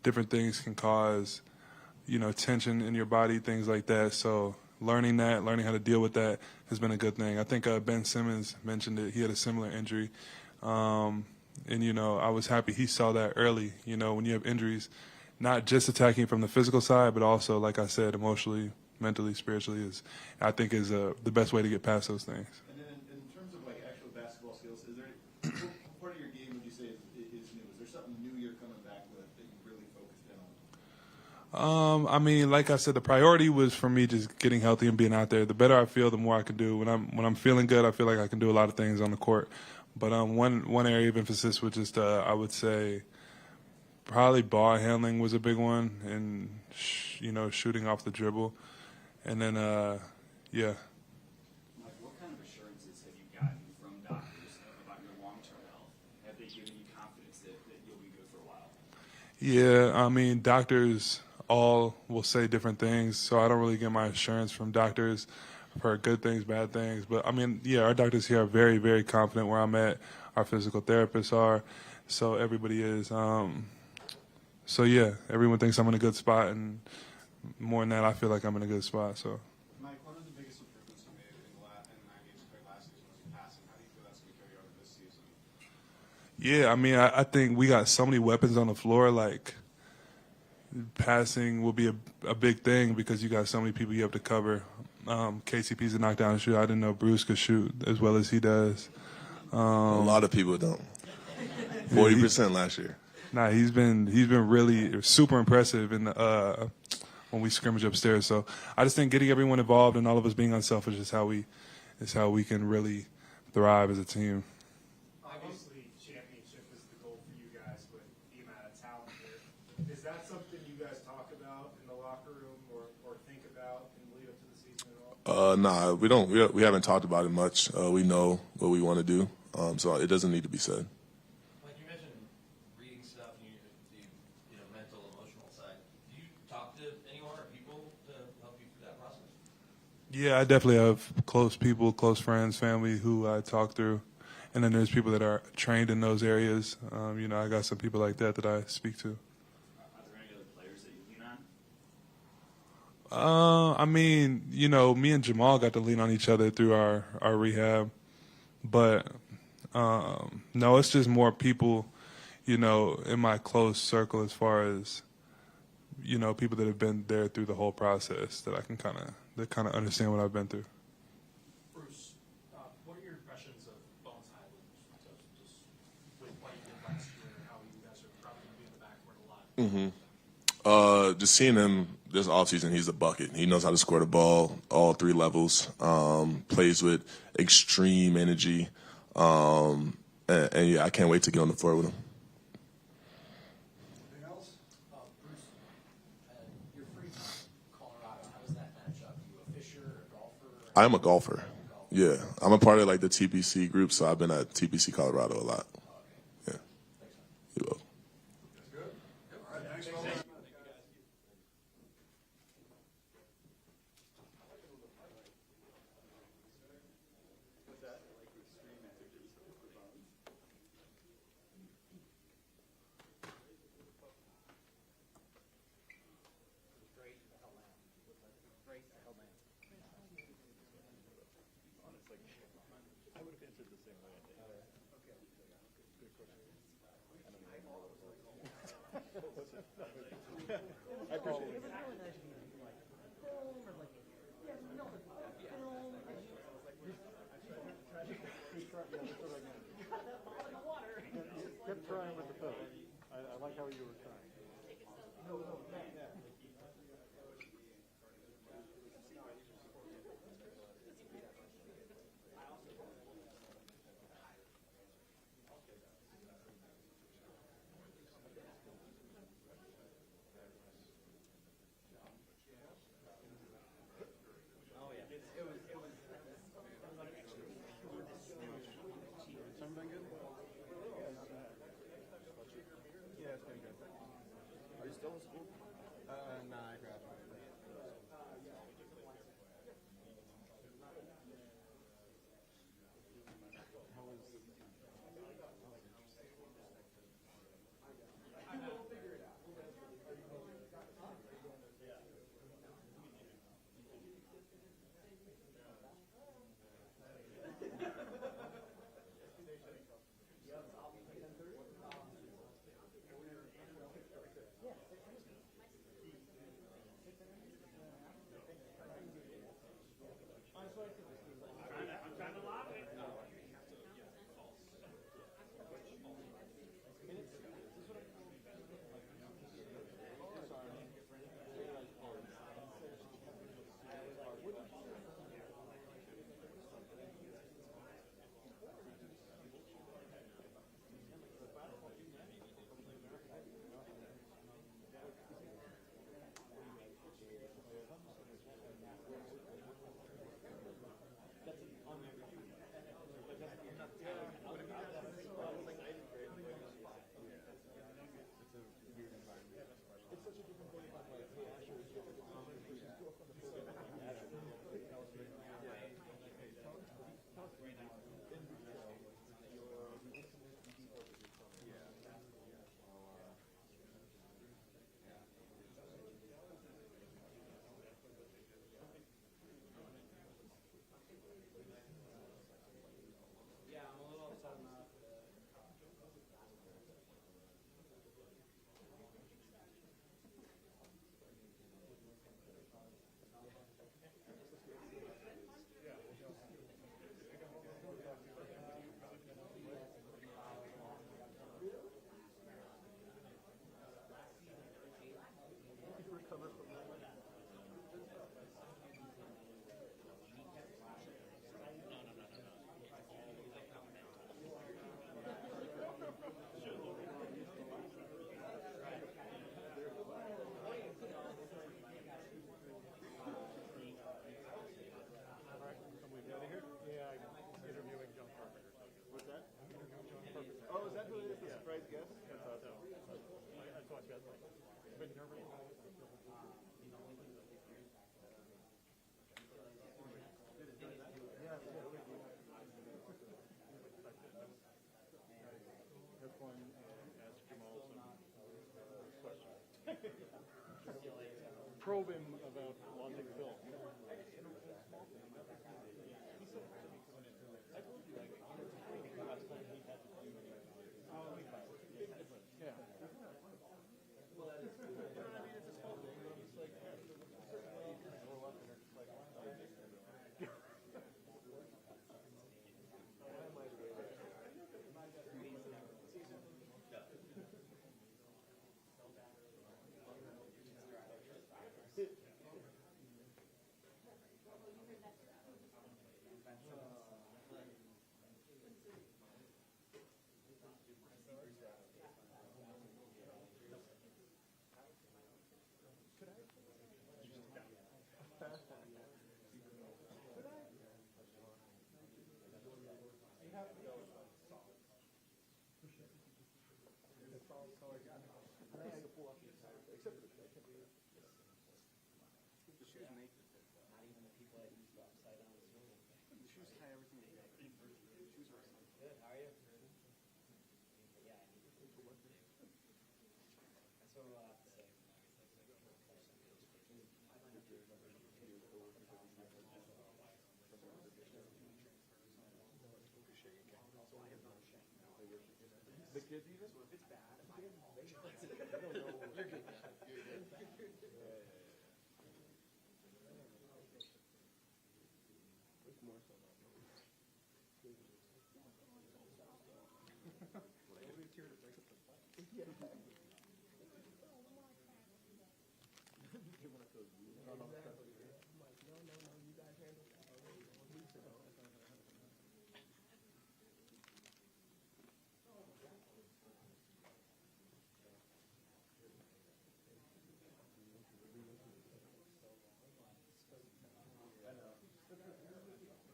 different things can cause, tension in your body, things like that. So learning how to deal with that has been a good thing. I think Ben Simmons mentioned it. He had a similar injury. And, I was happy he saw that early, when you have injuries, not just attacking from the physical side, but also, like I said, emotionally, mentally, spiritually is the best way to get past those things. And then in terms of like actual basketball skills, is there what part of your game would you say is new? Is there something new you're coming back with that you really focused in on? Like I said, the priority was for me just getting healthy and being out there. The better I feel, the more I can do. When I'm feeling good, I feel like I can do a lot of things on the court. But one area of emphasis was just I would say probably ball handling was a big one, and shooting off the dribble, and then yeah. Mike, what kind of assurances have you gotten from doctors about your long-term health? Have they given you confidence that you'll be good for a while? Yeah, I mean, doctors all will say different things, so I don't really get my assurance from doctors. I've heard good things, bad things, but I mean, yeah, our doctors here are very, very confident where I'm at. Our physical therapists are, so everybody is. So yeah, everyone thinks I'm in a good spot, and more than that, I feel like I'm in a good spot. So. Mike, one of the biggest improvements you made in 9 games played last season was passing. How do you feel that's going to carry over this season? Yeah, I mean, I think we got so many weapons on the floor. Like, passing will be a big thing because you got so many people you have to cover. KCP's a knockdown shooter. I didn't know Bruce could shoot as well as he does. A lot of people don't. 40% last year. Nah, he's been really super impressive in the when we scrimmage upstairs. So I just think getting everyone involved and all of us being unselfish is how we can really thrive as a team. Obviously, championship is the goal for you guys with the amount of talent here. Is that something you guys talk about in the locker room or think about in the lead up to the season at all? Nah, we don't. We haven't talked about it much. We know what we want to do, so it doesn't need to be said. Like you mentioned, reading stuff and the mental, emotional side. Do you talk to anyone or people to help you through that process? Yeah, I definitely have close people, close friends, family who I talk through. And then there's people that are trained in those areas. I got some people like that I speak to. Are there any other players that you lean on? I mean, me and Jamal got to lean on each other through our rehab. But, no, it's just more people, in my close circle as far as, people that have been there through the whole process that I can kind of understand what I've been through. Bruce, what are your impressions of Bones Highland? Just with what he did last year, how you guys are probably going to be in the backcourt a lot? Just seeing him this offseason, he's a bucket. He knows how to score the ball, all 3 levels. Plays with extreme energy, and yeah, I can't wait to get on the floor with him. Anything else? Bruce, your free time, Colorado, how does that match up? Are you a fisher, a golfer? I'm a golfer. Yeah, I'm a part of the TPC group, so I've been at TPC Colorado a lot. Yeah. You will. Kept trying with the phone. I like how you were trying. Something good? Yeah, it's been good. Are you still in school? Nah, I graduated. Probe him about wanting film. The kids even? So if it's bad, they don't know. You're good. It's more so about maybe it's here to break up the fight. Yeah. No, you guys handled that already weeks ago. This is legit. This is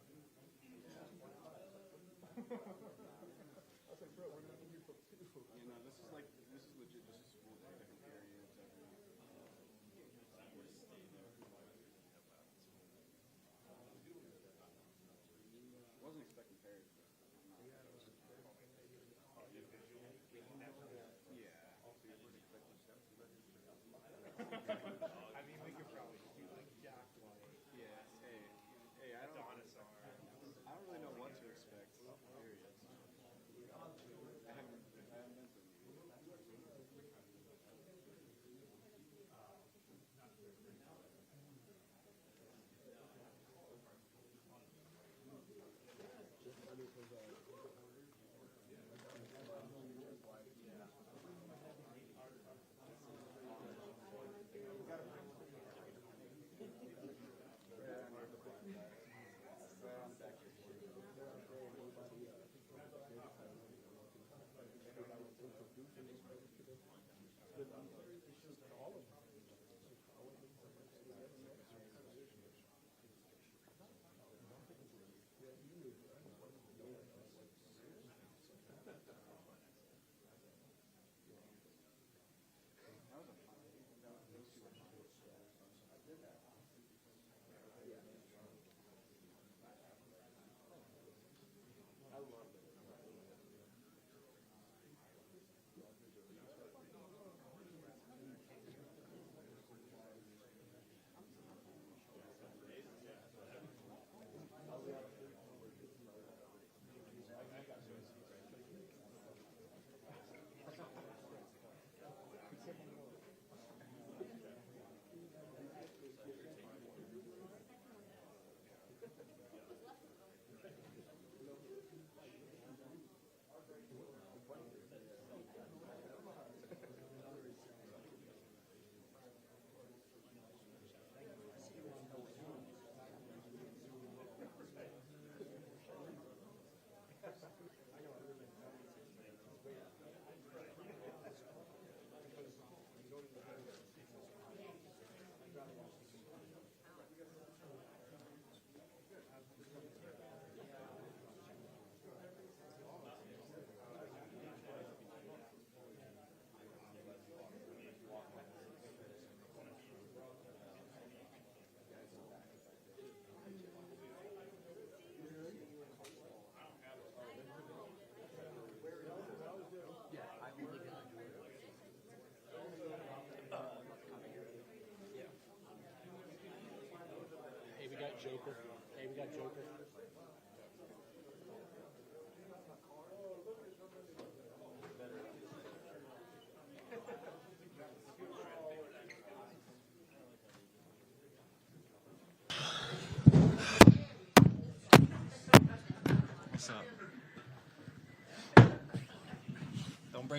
school day, different periods. Wasn't expecting periods, but I'm not. I mean, we could probably do like Doc like. Yeah. Hey, I don't really know what to expect. Periods. I haven't been to.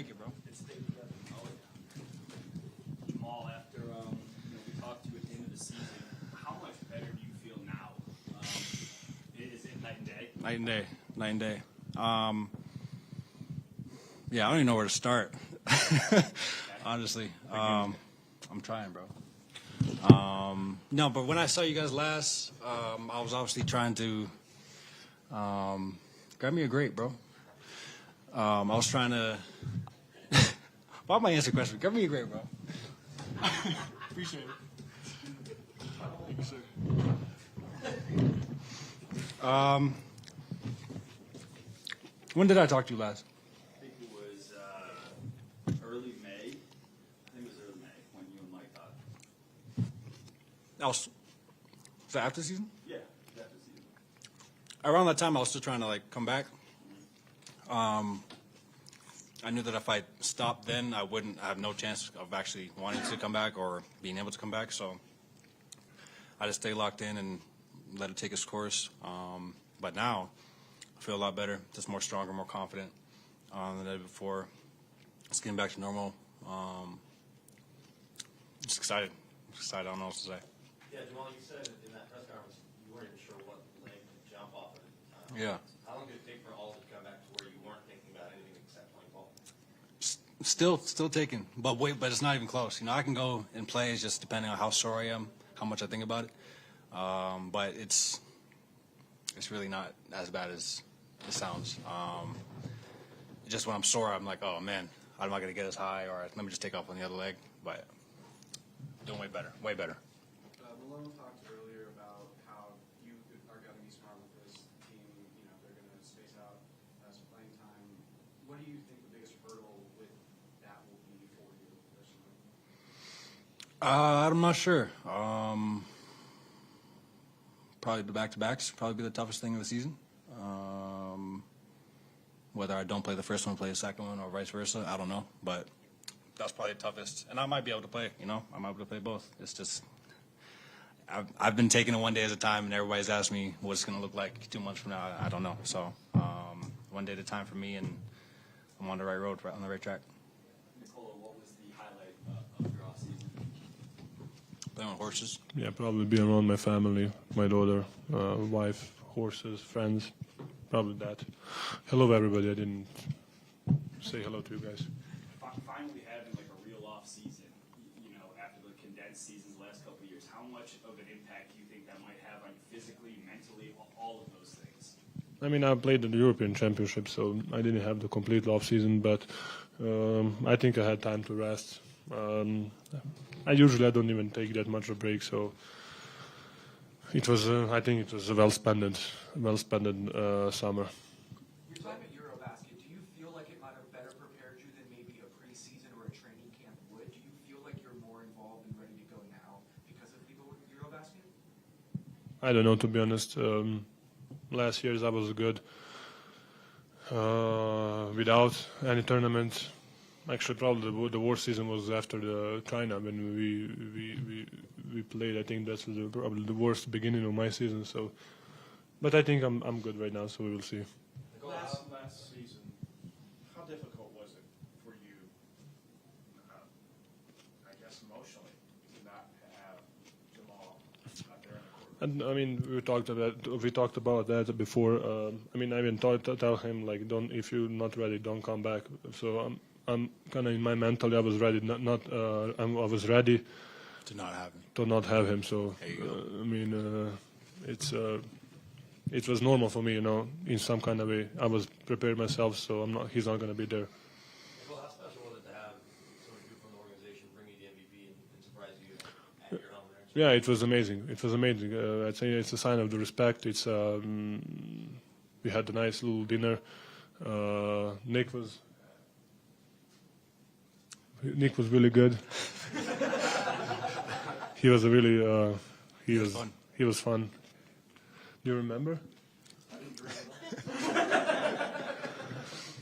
break it, bro. Jamal, after we talked to you at the end of the season, how much better do you feel now? Is it night and day? Night and day. Night and day. Yeah, I don't even know where to start. Honestly, I'm trying, bro. No, but when I saw you guys last, I was obviously trying to grab me a grape, bro. I was trying to. Why am I answering questions? Grab me a grape, bro. Appreciate it. Thank you, sir. When did I talk to you last? I think it was early May. I think it was early May when you and Mike talked. Was that after the season? Yeah, after the season. Around that time, I was still trying to come back. I knew that if I stopped then, I wouldn't have no chance of actually wanting to come back or being able to come back. So I just stayed locked in and let it take its course. But now I feel a lot better, just more stronger, more confident than I did before. Just getting back to normal. Just excited. I don't know what to say. Yeah, Jamal, you said in that press conference you weren't even sure what leg to jump off of. Yeah. How long did it take for all of it to come back to where you weren't thinking about anything except playing ball? Still taking, but it's not even close. I can go and play. It's just depending on how sore I am, how much I think about it. But it's really not as bad as it sounds. Just when I'm sore, I'm like, oh man, I'm not gonna get as high, or let me just take off on the other leg. But doing way better. Malone talked earlier about how you are going to be smart with this team. They're going to space out some playing time. What do you think the biggest hurdle with that will be for you personally? I'm not sure. Probably the back-to-backs. Probably be the toughest thing of the season. Whether I don't play the first one, play the second one, or vice versa, I don't know. But that's probably the toughest. And I might be able to play. I might be able to play both. It's just I've been taking it one day at a time, and everybody's asked me what it's going to look like 2 months from now. I don't know. So one day at a time for me, and I'm on the right road, on the right track. Nicola, what was the highlight of your offseason? Playing with horses. Yeah, probably being around my family, my daughter, wife, horses, friends. Probably that. Hello, everybody. I didn't say hello to you guys. Finally having a real off season, after the condensed seasons the last couple of years, how much of an impact do you think that might have on you physically, mentally, all of those things? I mean, I played in the European Championship, so I didn't have the complete off season, but I think I had time to rest. I don't even take that much of a break, so it was. I think it was a well spent summer. Your time at Eurobasket, do you feel like it might have better prepared you than maybe a preseason or a training camp would? Do you feel like you're more involved and ready to go now because of the Eurobasket? I don't know, to be honest. Last years I was good without any tournament. Actually, probably the worst season was after the China when we played. I think that's probably the worst beginning of my season. So, but I think I'm good right now. So we will see. Last season, how difficult was it for you? I guess emotionally, to not have Jamal out there on the court. And I mean, we talked about that before. I mean, I even tell him if you're not ready, don't come back. So I'm kind of in my mentality. I was ready. I was ready to not have him. To not have him. So I mean, it was normal for me, in some kind of way. I was prepared myself, so he's not going to be there. Well, how special was it to have so many people from the organization bring you the MVP and surprise you at your home there? Yeah, it was amazing. I'd say it's a sign of the respect. It's we had a nice little dinner. Nick was really good. He was he was fun. Do you remember?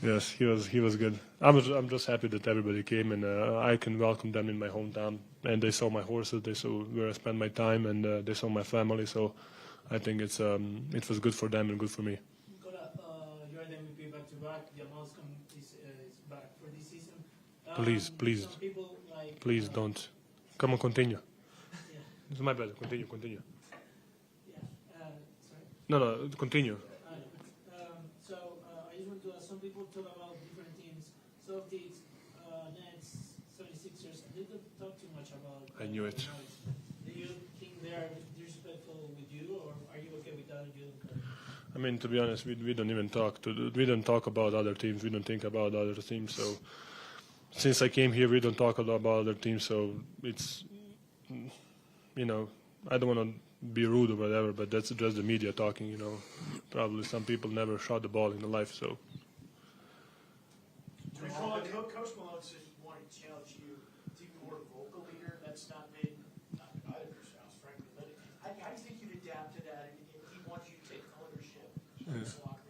Yes, he was good. I'm just happy that everybody came, and I can welcome them in my hometown. And they saw my horses, they saw where I spend my time, and they saw my family. So I think it was good for them and good for me. Nicola, you're the MVP back to back. Jamal is back for this season. Please, Some people like. please don't. Come on, continue. Yeah. It's my bad. Continue. Yeah. Sorry. No, continue. So I just want to ask, some people talk about different teams, Celtics, Nets, 76ers. They don't talk too much about. I knew it. Do you think they are disrespectful with you, or are you okay with that? You don't care? I mean, to be honest, we don't even talk. We don't talk about other teams. We don't think about other teams. So since I came here, we don't talk a lot about other teams. So it's, you know, I don't want to be rude or whatever, but that's just the media talking. You know, probably some people never shot the ball in their life. So. Coach Malone said he wanted to challenge you to be more vocal leader. That's not made either of yourselves, frankly. But how do you think you'd adapt to that? And he wants you to take ownership.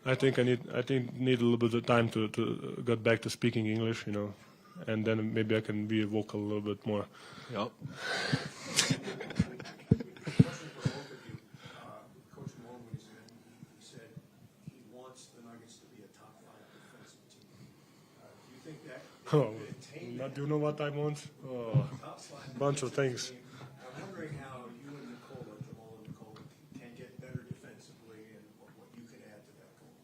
I think need a little bit of time to get back to speaking English, you know, and then maybe I can be vocal a little bit more. Yep. Coach Malone, when he said he wants the Nuggets to be a top 5 defensive team. Do you think that Oh, do you know what I want? Oh, bunch of things. I'm wondering how you and Nikola, Jamal and Nikola, can get better defensively and what you can add to that goal.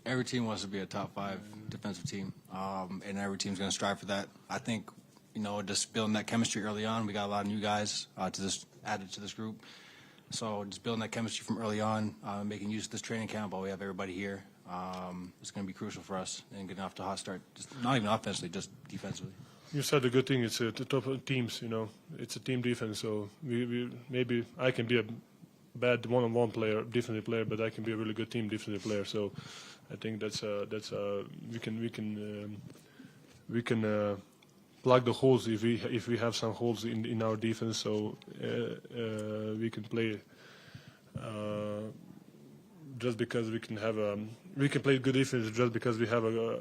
Every team wants to be a top 5 defensive team, and every team's going to strive for that. I think, you know, just building that chemistry early on. We got a lot of new guys added to this group, so just building that chemistry from early on, making use of this training camp while we have everybody here. It's going to be crucial for us and getting off to a hot start. Just not even offensively, just defensively. You said the good thing. It's the top teams. You know, it's a team defense. So we maybe I can be a bad one-on-one player, defensive player, but I can be a really good team defensive player. So I think we can plug the holes if we have some holes in our defense. So we can play. Just because we can play good defense just because we have a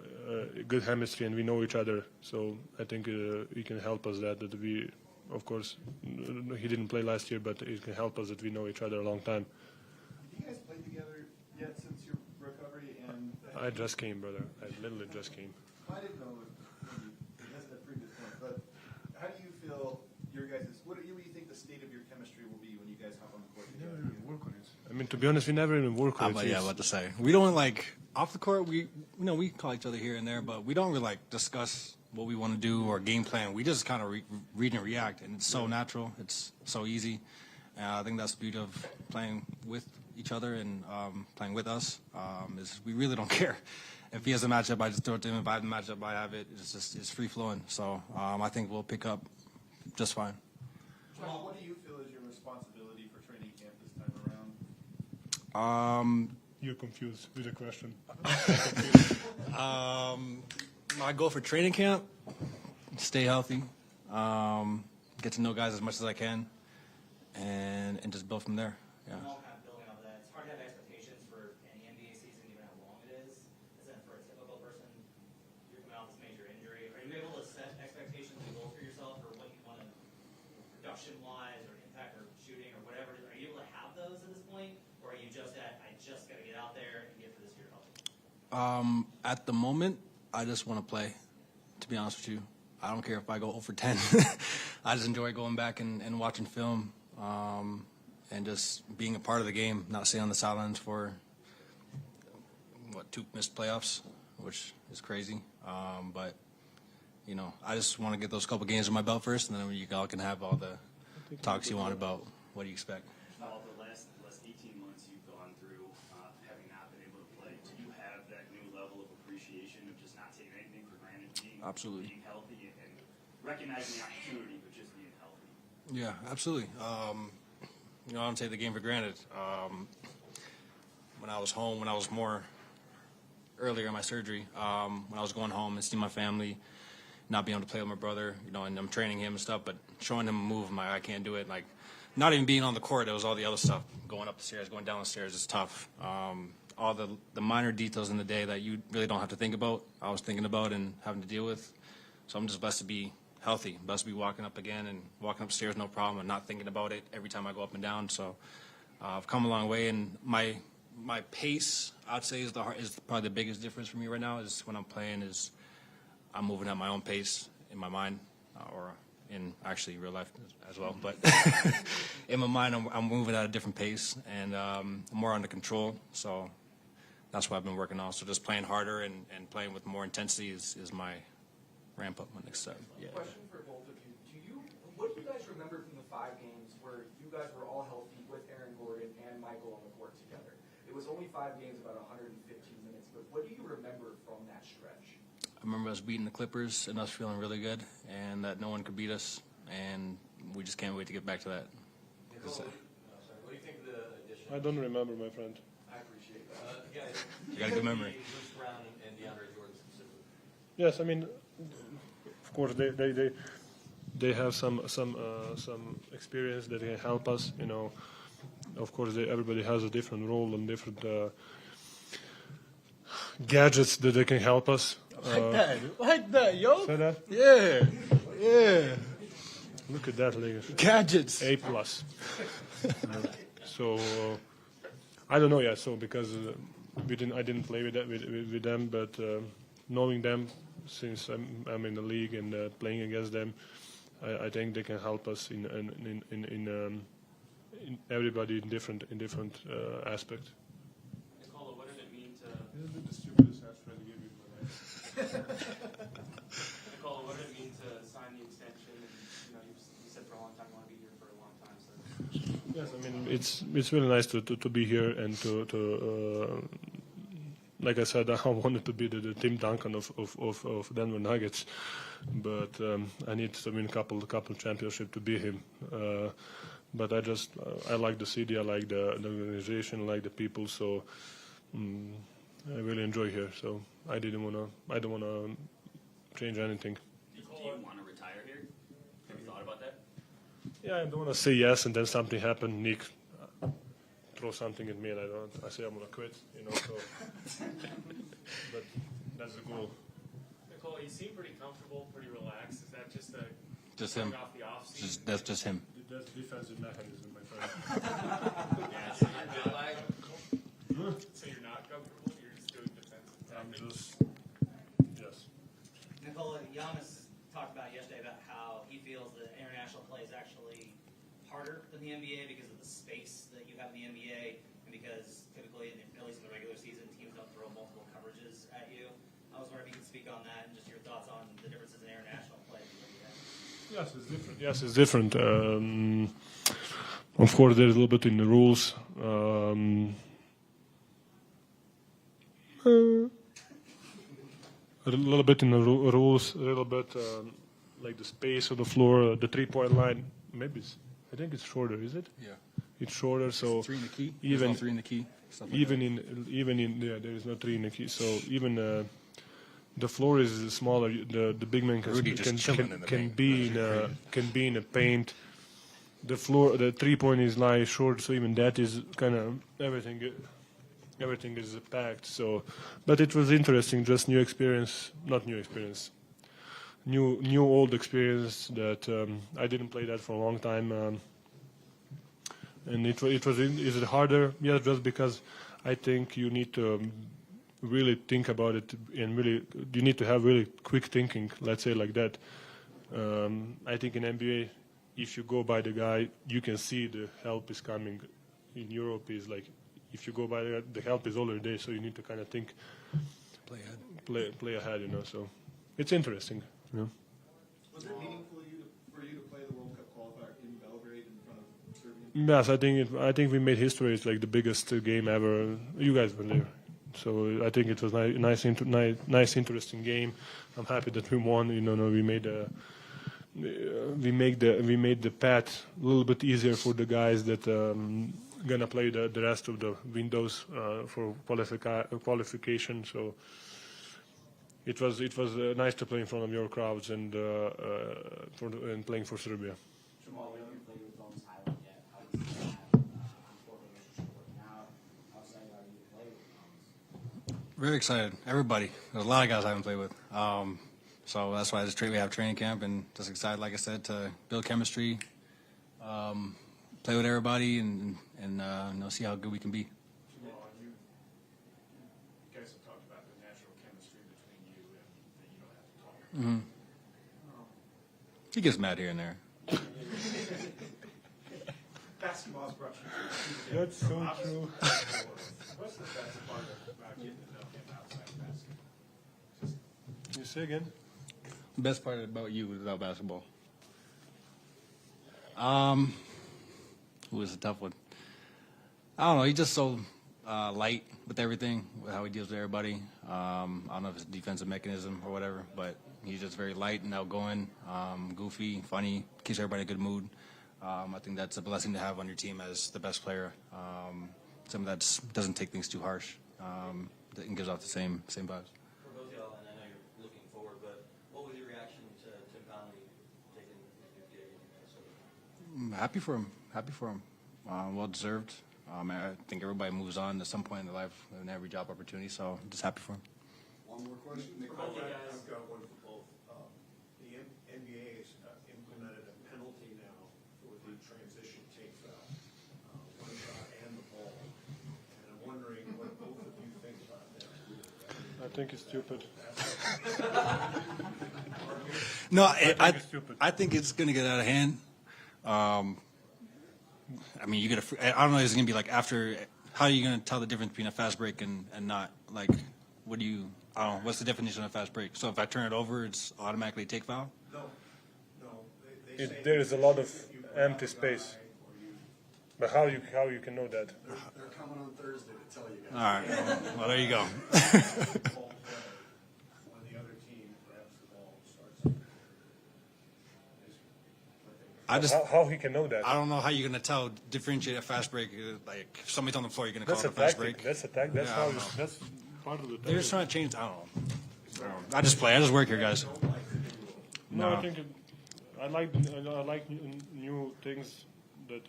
good chemistry and we know each other. So I think it can help us that we, of course, he didn't play last year, but it can help us that we know each other a long time. Have you guys played together yet since your recovery? And I just came, brother. I literally just came. I didn't know that's a previous point, but how do you feel your guys' what do you think the state of your chemistry will be when you guys hop on the court together? Work on it. I mean, to be honest, we never even work on it. Yeah, about to say we don't off the court. We call each other here and there, but we don't really discuss what we want to do or game plan. We just kind of read and react, and it's so natural. It's so easy. I think that's the beauty of playing with each other and playing with us. Is we really don't care. If he has a matchup, I just throw it to him. If I have a matchup, I have it. It's free flowing. So I think we'll pick up just fine. Joel, what do you feel is your responsibility for training camp this time around? You're confused with the question. My goal for training camp: stay healthy, get to know guys as much as I can, and just build from there. Yeah. All kind of building off of that. It's hard to have expectations for any NBA season, even how long it is. Is that for a typical person, you're coming off this major injury? Are you able to set expectations and goals for yourself, or what you want to, production-wise, or impact, or shooting, or whatever? Are you able to have those at this point, or are you just at, I just got to get out there and get for this year healthy? At the moment, I just want to play. To be honest with you, I don't care if I go 0 for 10. I just enjoy going back and watching film. And just being a part of the game, not sitting on the sidelines for 2 missed playoffs, which is crazy. But I just want to get those couple games on my belt first, and then you all can have all the talks you want about what do you expect. All the last 18 months you've gone through, having not been able to play, do you have that new level of appreciation of just not taking anything for granted, Absolutely. being healthy and recognizing the opportunity, but just being healthy? Yeah, absolutely. I don't take the game for granted. When I was home, when I was more earlier in my surgery, when I was going home and seeing my family, not being able to play with my brother, and I'm training him and stuff, but showing him a move, I can't do it. Not even being on the court, it was all the other stuff, going up the stairs, going down the stairs, it's tough. All the minor details in the day that you really don't have to think about, I was thinking about and having to deal with. So I'm just blessed to be healthy, blessed to be walking up again and walking upstairs no problem and not thinking about it every time I go up and down. So I've come a long way, and my my pace, I'd say, is probably the biggest difference for me right now. Is when I'm playing, is I'm moving at my own pace in my mind, or in actually real life as well. But in my mind, I'm moving at a different pace and more under control. So that's what I've been working on. So just playing harder and playing with more intensity is my ramp up my next step. Yeah. Question for both of you. What do you guys remember from the 5 games where you guys were all healthy with Aaron Gordon and Michael on the court together? It was only 5 games, about 115 minutes, but what do you remember from that stretch? I remember us beating the Clippers and us feeling really good, and that no one could beat us, and we just can't wait to get back to that. What do you think of the addition? I don't remember, my friend. I appreciate that. You got a good memory. Bruce Brown and DeAndre Jordan specifically. Yes, I mean, of course they have some experience that can help us. You know, of course everybody has a different role and different gadgets that they can help us. Like that, yo. Say that? Yeah. Look at that, Lakers. Gadgets. A+. So I don't know yet. So because I didn't play with them, but knowing them since I'm in the league and playing against them, I think they can help us in everybody in different aspects. Nicola, what did it mean to? The stupidest answer I gave you in my life. Nicola, what did it mean to sign the extension? And you said for a long time you want to be here for a long time. So. Yes, I mean it's really nice to be here and to like I said, I wanted to be the Tim Duncan of Denver Nuggets, but I need to win a couple championships to be him. But I like the city, I like the organization, I like the people, so I really enjoy here. So I don't wanna change anything. Do you want to retire here? Have you thought about that? Yeah, I don't want to say yes and then something happened. Nick throw something at me and I say I'm gonna quit. You know, so but that's the goal. Nicola, you seem pretty comfortable, pretty relaxed. Is that just him? Off the off-season? That's just him. That's defensive mechanism, my friend. Yeah, so you feel like. So you're not comfortable. You're just doing defensive tactics. Yes. Nicola, Giannis talked about yesterday about how he feels that international play is actually harder than the NBA because of the space that you have in the NBA, and because typically, at least in the regular season, teams don't throw multiple coverages at you. I was wondering if you could speak on that and just your thoughts on the differences in international play. Yes, it's different. Yes, it's different. Of course, there's a little bit in the rules. A little bit in the rules, a little bit like the space of the floor, the 3-point line. I think it's shorter, is it? Yeah. It's shorter, so 3 in the key. Even no 3 in the key. There is no 3 in the key. So even the floor is smaller. The big man can be in a paint. The floor, the 3-point is lie short, so even that is kind of everything is packed. So, but it was interesting, just new experience, not new experience, new old experience that I didn't play that for a long time, and is it harder? Yes, just because I think you need to really think about it and really you need to have really quick thinking. Let's say like that. I think in NBA, if you go by the guy, you can see the help is coming. In Europe, is like if you go by the help is already there, so you need to kind of think, play ahead, you know. So it's interesting. You know? Was it meaningful for you to play the World Cup qualifier in Belgrade in front of Serbia? Yes, I think we made history. It's like the biggest game ever. You guys were there, so I think it was nice, interesting game. I'm happy that we won. You know, we made the path a little bit easier for the guys that gonna play the rest of the windows for qualification. So it was nice to play in front of your crowds and playing for Serbia. Jamal, we haven't played with Bones Highland yet. How does that on-court relationship working out? How excited are you to play with Bones? Very excited. Everybody. There's a lot of guys I haven't played with. So that's why we have training camp and just excited, like I said, to build chemistry, play with everybody, and see how good we can be. Jamal, you Mm-hmm. He gets mad here and there. Basketball's brought you That's so true. What's the best part about getting to know him outside of basketball? You say again? The best part about you is about basketball. Who is a tough one? I don't know. He's just so light with everything, with how he deals with everybody. I don't know if it's a defensive mechanism or whatever, but he's just very light and outgoing, goofy, funny, keeps everybody in a good mood. I think that's a blessing to have on your team as the best player. Someone that doesn't take things too harsh and gives off the same vibes. For both of y'all, and I know you're looking forward, but what was your reaction to Tim Connolly taking the gig in Minnesota? Happy for him. Happy for him. Well deserved. I think everybody moves on at some point in their life in every job opportunity, so I'm just happy for him. One more question. I've got one for both. The NBA has implemented a penalty now for the transition take foul, one shot and the ball. And I'm wondering what both of you think about that. I think it's stupid. No, I think it's going to get out of hand. I mean, I don't know. Is it going to be like after? How are you going to tell the difference between a fast break and not? Like, what do you? I don't know. What's the definition of a fast break? So if I turn it over, it's automatically take foul? No. They say There is a lot of empty space. But how you can know that? they're coming on Thursday to tell you guys. All right. Well, there you go. When the other team grabs the ball and starts. How he can know that? I don't know how you're going to differentiate a fast break. Like, if somebody's on the floor, you're going to call That's it a a fast tactic. break. That's a tactic. That's Yeah, how. I don't know. That's part of the. They're just trying to change. I don't know. I just play. I just work here, guys. No, I think I like new things that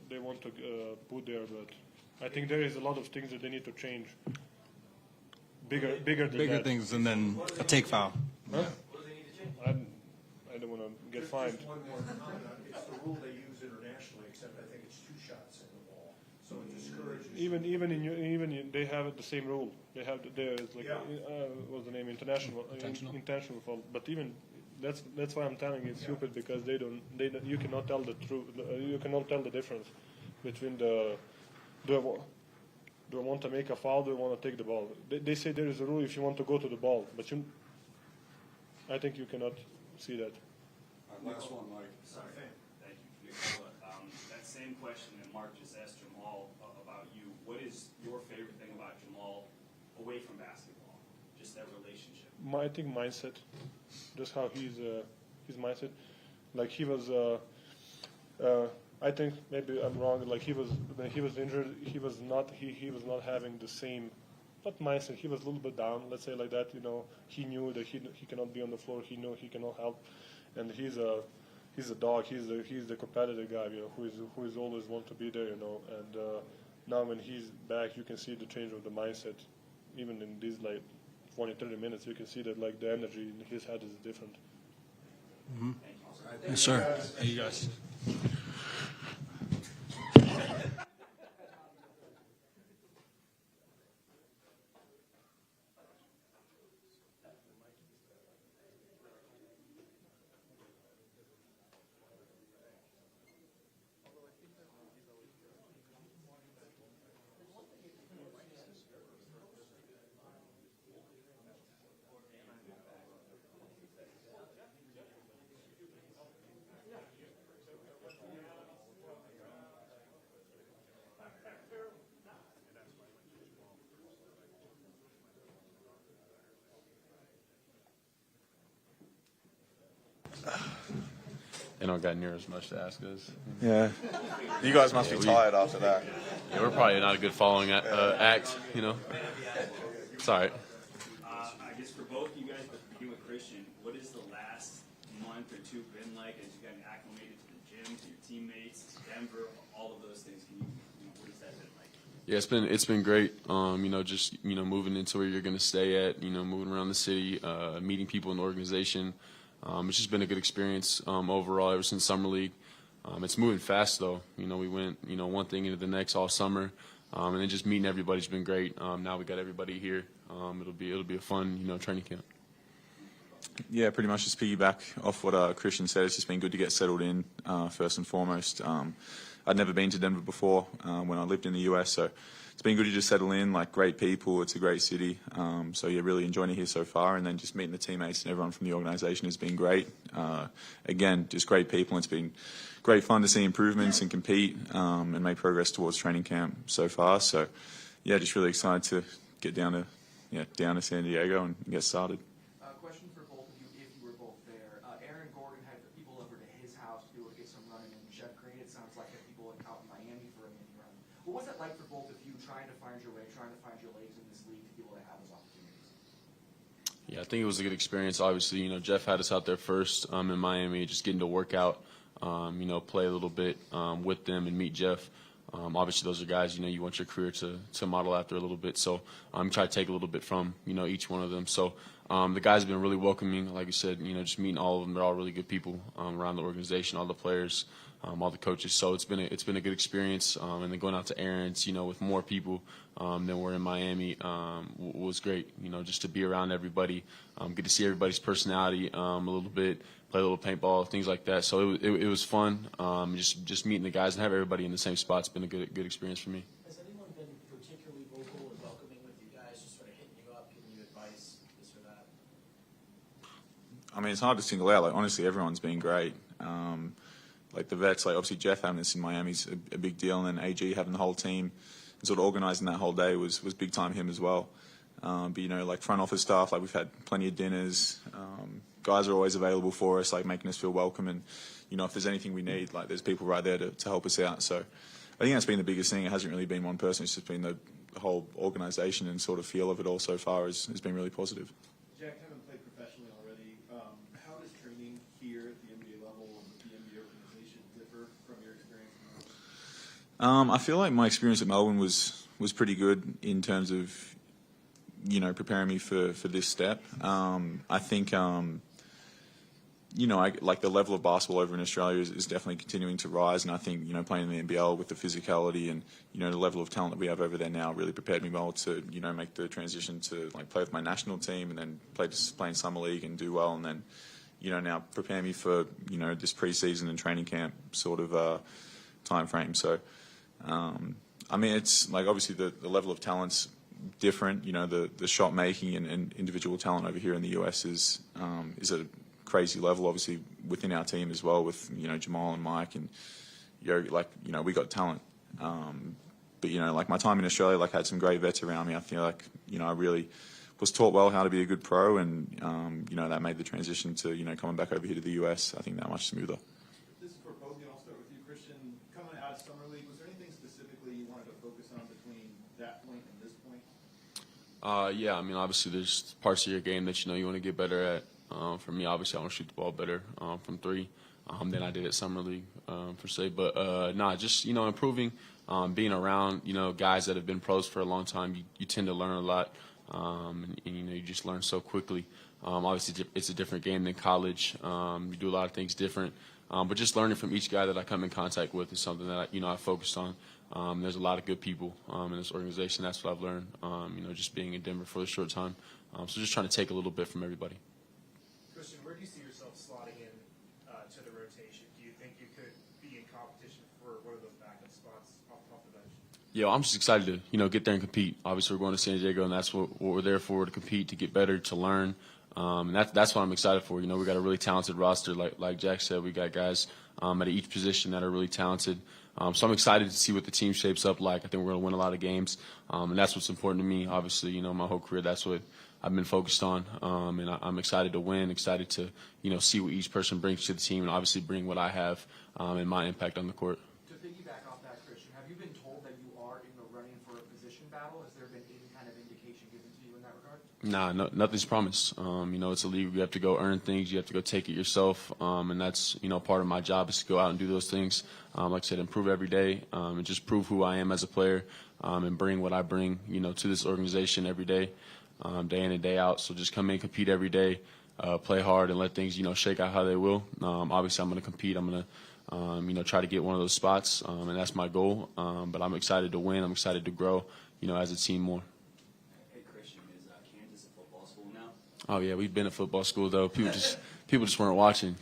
they want to put there, but I think there is a lot of things that they need to change. Bigger than that. things, and then a take foul. Huh? I don't want to get fined. Just one more comment. It's the rule they use internationally, except I think it's 2 shots in the ball, so it discourages. Even they have the same rule. They have there's like what's the name intentional foul. But even that's why I'm telling you it's stupid because they don't you cannot tell the truth. You cannot tell the difference between do I want to make a foul? Do I want to take the ball? They say there is a rule if you want to go to the ball, but I think you cannot see that. Last one, Mike. Sorry. Thank you. Nicola. That same question that Mark just asked Jamal about you. What is your favorite thing about Jamal away from basketball? Just that relationship. I think mindset, just how his mindset. Like he was, I think maybe I'm wrong. Like when he was injured, he was not having the same, not mindset. He was a little bit down. Let's say like that. He knew that he cannot be on the floor. He knew he cannot help, and he's a dog. He's the competitive guy. Who is always want to be there. And now when he's back, you can see the change of the mindset. Even in these like 20-30 minutes, you can see that like the energy in his head is different. Mm-hmm. Yes, sir. Hey, you guys. They don't got near as much to ask us. Yeah. You guys must be tired after that. Yeah, we're probably not a good following act, It's all right. I guess for both you guys, but to begin with Christian, what has the last month or two been like as you've gotten acclimated to the gym, to your teammates, to Denver, all of those things? What has that been like? Yeah, it's been great. Just moving into where you're going to stay at. Moving around the city, meeting people in the organization. It's just been a good experience overall ever since summer league. It's moving fast though. We went one thing into the next all summer, and then just meeting everybody's been great. Now we got everybody here. It'll be a fun training camp. Yeah, pretty much just piggyback off what Christian said. It's just been good to get settled in, first and foremost. I'd never been to Denver before when I lived in the US, so it's been good to just settle in, like great people. It's a great city. So yeah, really enjoying it here so far. And then just meeting the teammates and everyone from the organization has been great. Again, just great people. And it's been great fun to see improvements and compete and make progress towards training camp so far. So yeah, just really excited to get down to San Diego and get started. Question for both of you, if you were both there. Aaron Gordon had people over to his house to be able to get some running, and Jeff Green, it sounds like, had people out in Miami for a mini run. What was it like for both of you trying to find your way, trying to find your legs in this league to be able to have those opportunities? Yeah, I think it was a good experience. Obviously, Jeff had us out there first in Miami, just getting to work out, play a little bit with them and meet Jeff. Obviously, those are guys, you want your career to model after a little bit. So try to take a little bit from, each one of them. So the guys have been really welcoming. Like you said, just meeting all of them. They're all really good people around the organization, all the players, all the coaches. So it's been a good experience. And then going out to Aaron's, with more people than we're in Miami was great. Just to be around everybody, get to see everybody's personality a little bit, play a little paintball, things like that. So it was fun. Just meeting the guys and have everybody in the same spot's been a good experience for me. Has anyone been particularly vocal and welcoming with you guys, just sort of hitting you up, giving you advice, this or that? I mean, it's hard to single out. Like, honestly, everyone's been great. Like the vets, like obviously Jeff having us in Miami's a big deal, and then AG having the whole team and sort of organising that whole day was big time him as well. But like front office staff, like we've had plenty of dinners. Guys are always available for us, like making us feel welcome, and if there's anything we need, like there's people right there to help us out. So I think that's been the biggest thing. It hasn't really been one person; it's just been the whole organisation and sort of feel of it all so far has been really positive. Jack, having played professionally already, how does training here at the NBA level and with the NBA organization differ from your experience in Melbourne? I feel like my experience at Melbourne was pretty good in terms of preparing me for this step. I think like the level of basketball over in Australia is definitely continuing to rise, and I think playing in the NBL with the physicality and the level of talent that we have over there now really prepared me well to make the transition to like play with my national team and then play in summer league and do well, and then now prepare me for this preseason and training camp sort of time frame. So I mean, it's like obviously the level of talent's different. The shot making and individual talent over here in the US is at a crazy level, obviously within our team as well, with Jamal and Mike and Yogi. Like we got talent, but like my time in Australia, like I had some great vets around me. I feel like I really was taught well how to be a good pro, and that made the transition to coming back over here to the US, I think, that much smoother. This is for both of you. I'll start with you, Christian. Coming out of summer league, was there anything specifically you wanted to focus on between that point and this point? Yeah, I mean, obviously there's parts of your game that you want to get better at. For me, obviously, I want to shoot the ball better from three than I did at summer league per se. But just improving, being around guys that have been pros for a long time. You tend to learn a lot, and you just learn so quickly. Obviously, it's a different game than college. You do a lot of things different, but just learning from each guy that I come in contact with is something that I focused on. There's a lot of good people in this organization. That's what I've learned. Just being in Denver for a short time. So just trying to take a little bit from everybody. Christian, where do you see yourself slotting in to the rotation? Do you think you could be in competition for one of those backup spots off the bench? Yeah, I'm just excited to get there and compete. Obviously, we're going to San Diego, and that's what we're there for, to compete, to get better, to learn. And that's what I'm excited for. We got a really talented roster, like Jack said. We got guys at each position that are really talented. So I'm excited to see what the team shapes up like. I think we're going to win a lot of games, and that's what's important to me. Obviously, my whole career, that's what I've been focused on, and I'm excited to win, excited to see what each person brings to the team, and obviously bring what I have and my impact on the court. To piggyback off that, Christian, have you been told that you are in the running for a position battle? Has there been any kind of indication given to you in that regard? Nah, nothing's promised. It's a league. You have to go earn things. You have to go take it yourself, and that's part of my job is to go out and do those things. Like I said, improve every day, and just prove who I am as a player, and bring what I bring, to this organization every day. Day in and day out. So just come in, compete every day, play hard, and let things, shake out how they will. Obviously, I'm going to compete. I'm going to, try to get one of those spots, and that's my goal. But I'm excited to win. I'm excited to grow, as a team more. Hey, Christian, is Kansas a football school now? Oh yeah, we've been at football school though. People just weren't watching.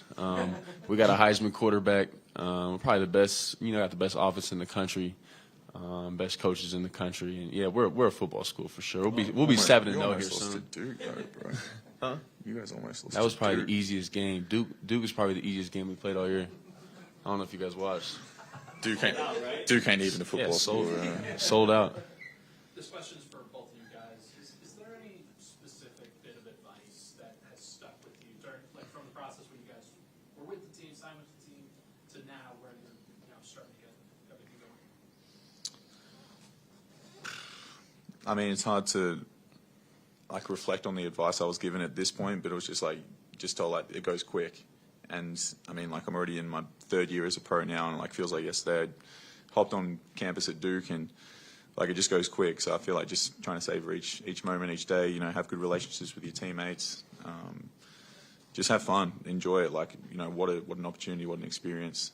We got a Heisman quarterback. We're probably the best. Got the best offense in the country, best coaches in the country, and yeah, we're a football school for sure. We'll be 7-0 here soon. Duke, bro. Huh? You guys almost lost. That was to probably Duke. the easiest game. Duke was probably the easiest game we played all year. I don't know if you guys watched. Duke ain't even a football school. Sold out. This question is for both of you guys. Is there any specific bit of advice that has stuck with you during, like, from the process when you guys were with the team, signed with the team, to now where you're starting to get everything going? I mean, it's hard to reflect on the advice I was given at this point, but it was just told it goes quick. And I mean, I'm already in my 3rd year as a pro now, and feels like yesterday I hopped on campus at Duke, and it just goes quick. So I feel like just trying to savor each moment, each day. Have good relationships with your teammates. Just have fun, enjoy it. What an opportunity, what an experience.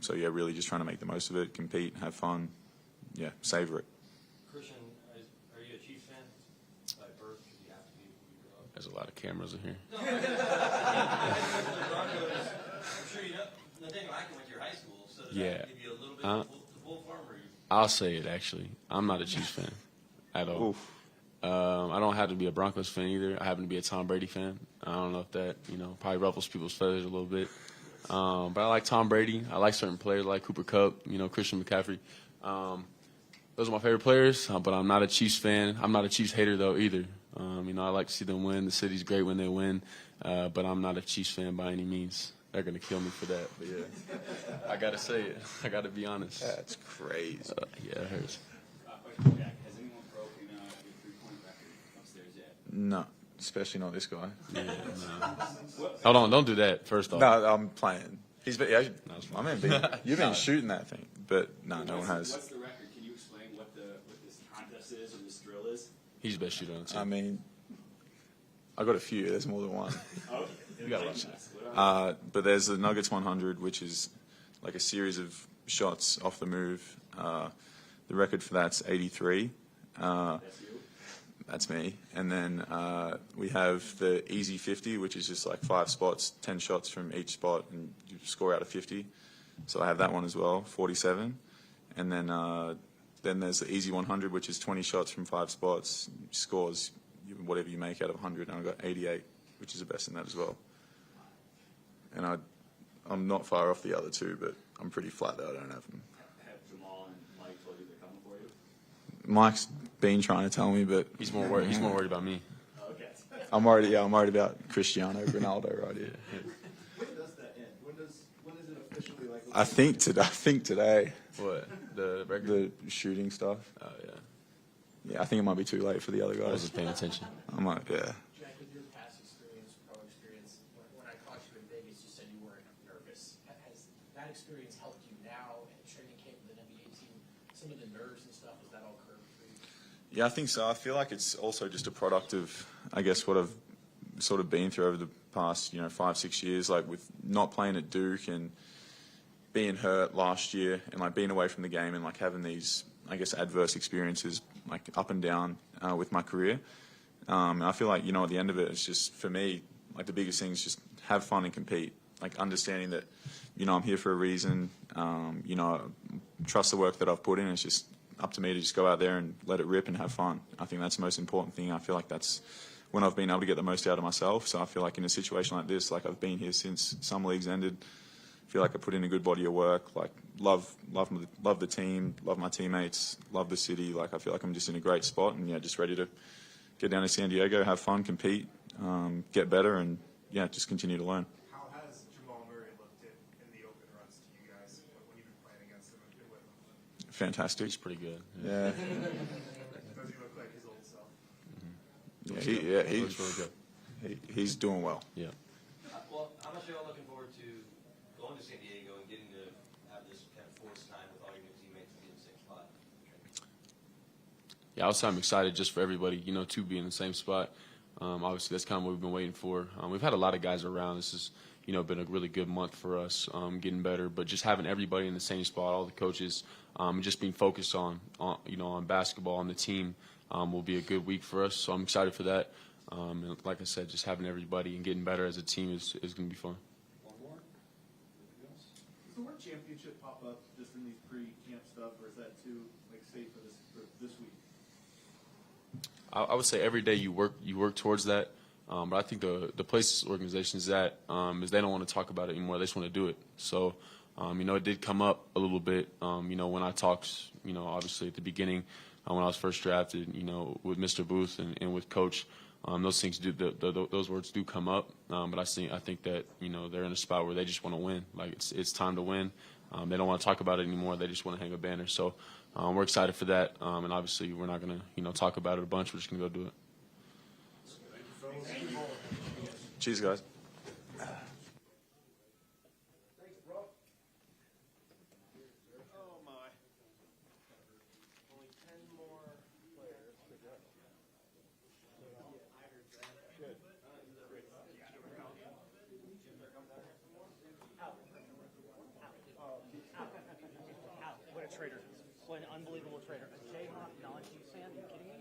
So yeah, really just trying to make the most of it, compete, have fun. Yeah, savor it. Christian, are you a Chiefs fan by birth? Because you have to be when you grow up. There's a lot of cameras in here. No, I'm sure you know. Nathaniel Hackett went to your high school, so does that give you a little bit to pull from? I'll say it actually. I'm not a Chiefs fan at all. I don't have to be a Broncos fan either. I happen to be a Tom Brady fan. I don't know if that probably ruffles people's feathers a little bit. But I like Tom Brady. I like certain players like Cooper Kupp, Christian McCaffrey. Those are my favorite players, but I'm not a Chiefs fan. I'm not a Chiefs hater, though, either. I like to see them win. The city's great when they win, but I'm not a Chiefs fan by any means. They're going to kill me for that, but yeah. I got to say it. I got to be honest. That's crazy. Yeah, it hurts. Question, Jack. Has anyone broken your 3-point record upstairs yet? No, especially not this guy. Yeah, no. Hold on, don't do that, first off. No, I'm playing. You've been shooting that thing, but no one has. What's the record? Can you explain what this contest is or this drill is? He's the best shooter on the team. I mean, I got a few. There's more than one. Okay. You got a lot. But there's the Nuggets 100, which is a series of shots off the move. The record for that's 83. That's you? That's me. And then we have the Easy 50, which is just 5 spots, 10 shots from each spot, and you score out of 50. So I have that one as well, 47. And then there's the Easy 100, which is 20 shots from 5 spots, scores whatever you make out of 100. And I got 88, which is the best in that as well. And I'm not far off the other two, but I'm pretty flat that I don't have them. Have Jamal and Mike told you they're coming for you? Mike's been trying to tell me, but He's more worried about me. Okay. I'm worried about Cristiano Ronaldo right here. When does that end? When is it officially I think today. What? The record? The shooting stuff. Oh, yeah. Yeah, I think it might be too late for the other I guys. wasn't paying attention. I might, yeah. Jack, with your past experience, pro experience, when I caught you in Vegas, you said you weren't nervous. Has that experience helped you now at training camp with an NBA team? Some of the nerves and stuff, is that all curbed for you? Yeah, I think so. I feel like it's also just a product of, I guess, what I've sort of been through over the past, 5-6 years, with not playing at Duke and being hurt last year and being away from the game and having these, I guess, adverse experiences up and down with my career. And I feel like, at the end of it, it's just, for me, the biggest thing is just have fun and compete. Understanding that, I'm here for a reason. Trust the work that I've put in. It's just up to me to just go out there and let it rip and have fun. I think that's the most important thing. I feel like that's when I've been able to get the most out of myself. So I feel like in a situation like this, I've been here since summer leagues ended. I feel like I put in a good body of work. Love the team, love my teammates, love the city. I feel like I'm just in a great spot and just ready to get down to San Diego, have fun, compete, get better, and just continue to learn. How has Jamal Murray looked in the open runs to you guys when you've been playing against him and been with him? Fantastic. He's pretty good. Yeah. Does he look like his old self? He looks really good. He's doing well. Yeah. Well, how much are y'all looking forward to going to San Diego and getting to have this kind of forced time with all your new teammates and get in the same spot? Yeah, I'm excited just for everybody, to be in the same spot. Obviously, that's kind of what we've been waiting for. We've had a lot of guys around. This has, been a really good month for us, getting better. But just having everybody in the same spot, all the coaches, and just being focused on basketball, on the team, will be a good week for us. So I'm excited for that. And like I said, just having everybody and getting better as a team is going to be fun. One more? Does the word championship pop up just in these pre-camp stuff, or is that too safe for this week? I would say every day you work towards that. But I think the place organization is at is they don't want to talk about it anymore. They just want to do it. So, it did come up a little bit, when I talked, obviously at the beginning when I was first drafted, with Mr. Booth and with Coach. Those things those words do come up. But I think that, they're in a spot where they just want to win. Like it's time to win. They don't want to talk about it anymore. They just want to hang a banner. So we're excited for that. And obviously we're not going to, talk about it a bunch. We're just going to go do it. Cheers, guys. Thanks, bro. Oh, my. Only 10 more players to go. Good. What a traitor. What an unbelievable traitor. A Jayhawk, Naji fan? Are you kidding me?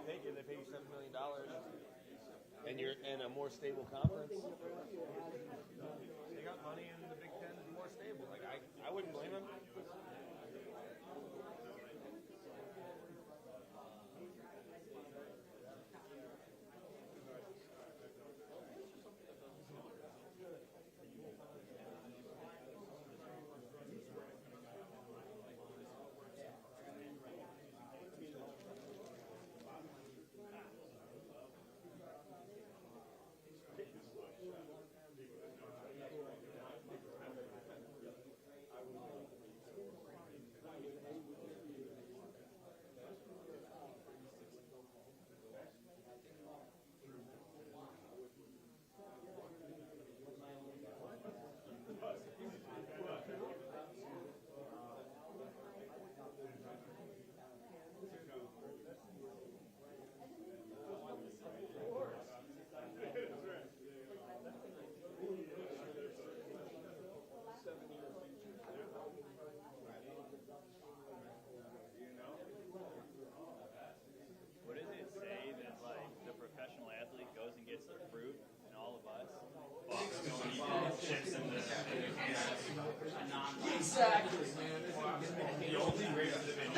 take it. They pay you $7 million, and you're in a more stable conference. They got money, and the Big Ten is more stable. Like I wouldn't blame them. What does it say that like the professional athlete goes and gets the fruit, and all of us chips in the Exactly, man. the only race that have been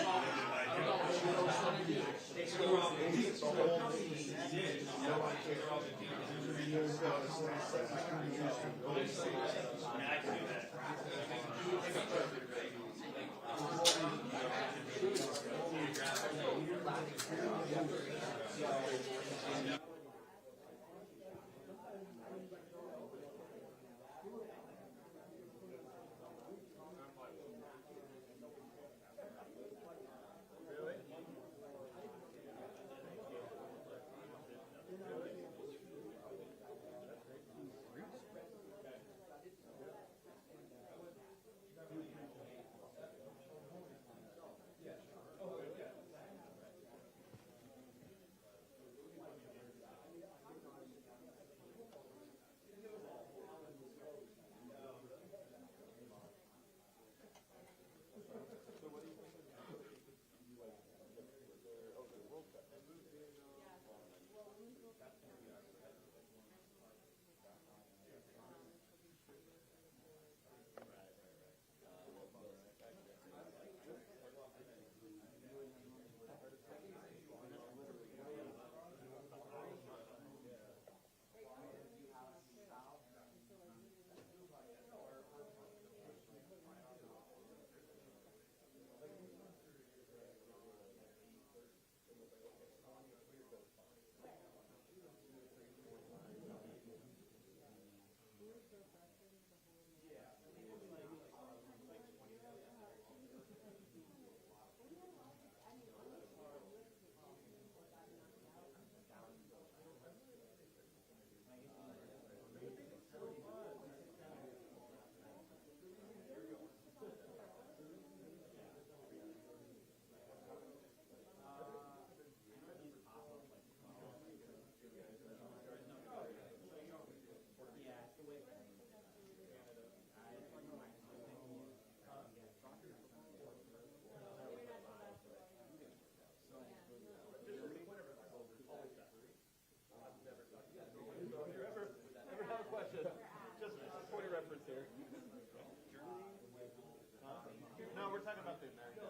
No, we're talking about the American.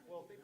Well, they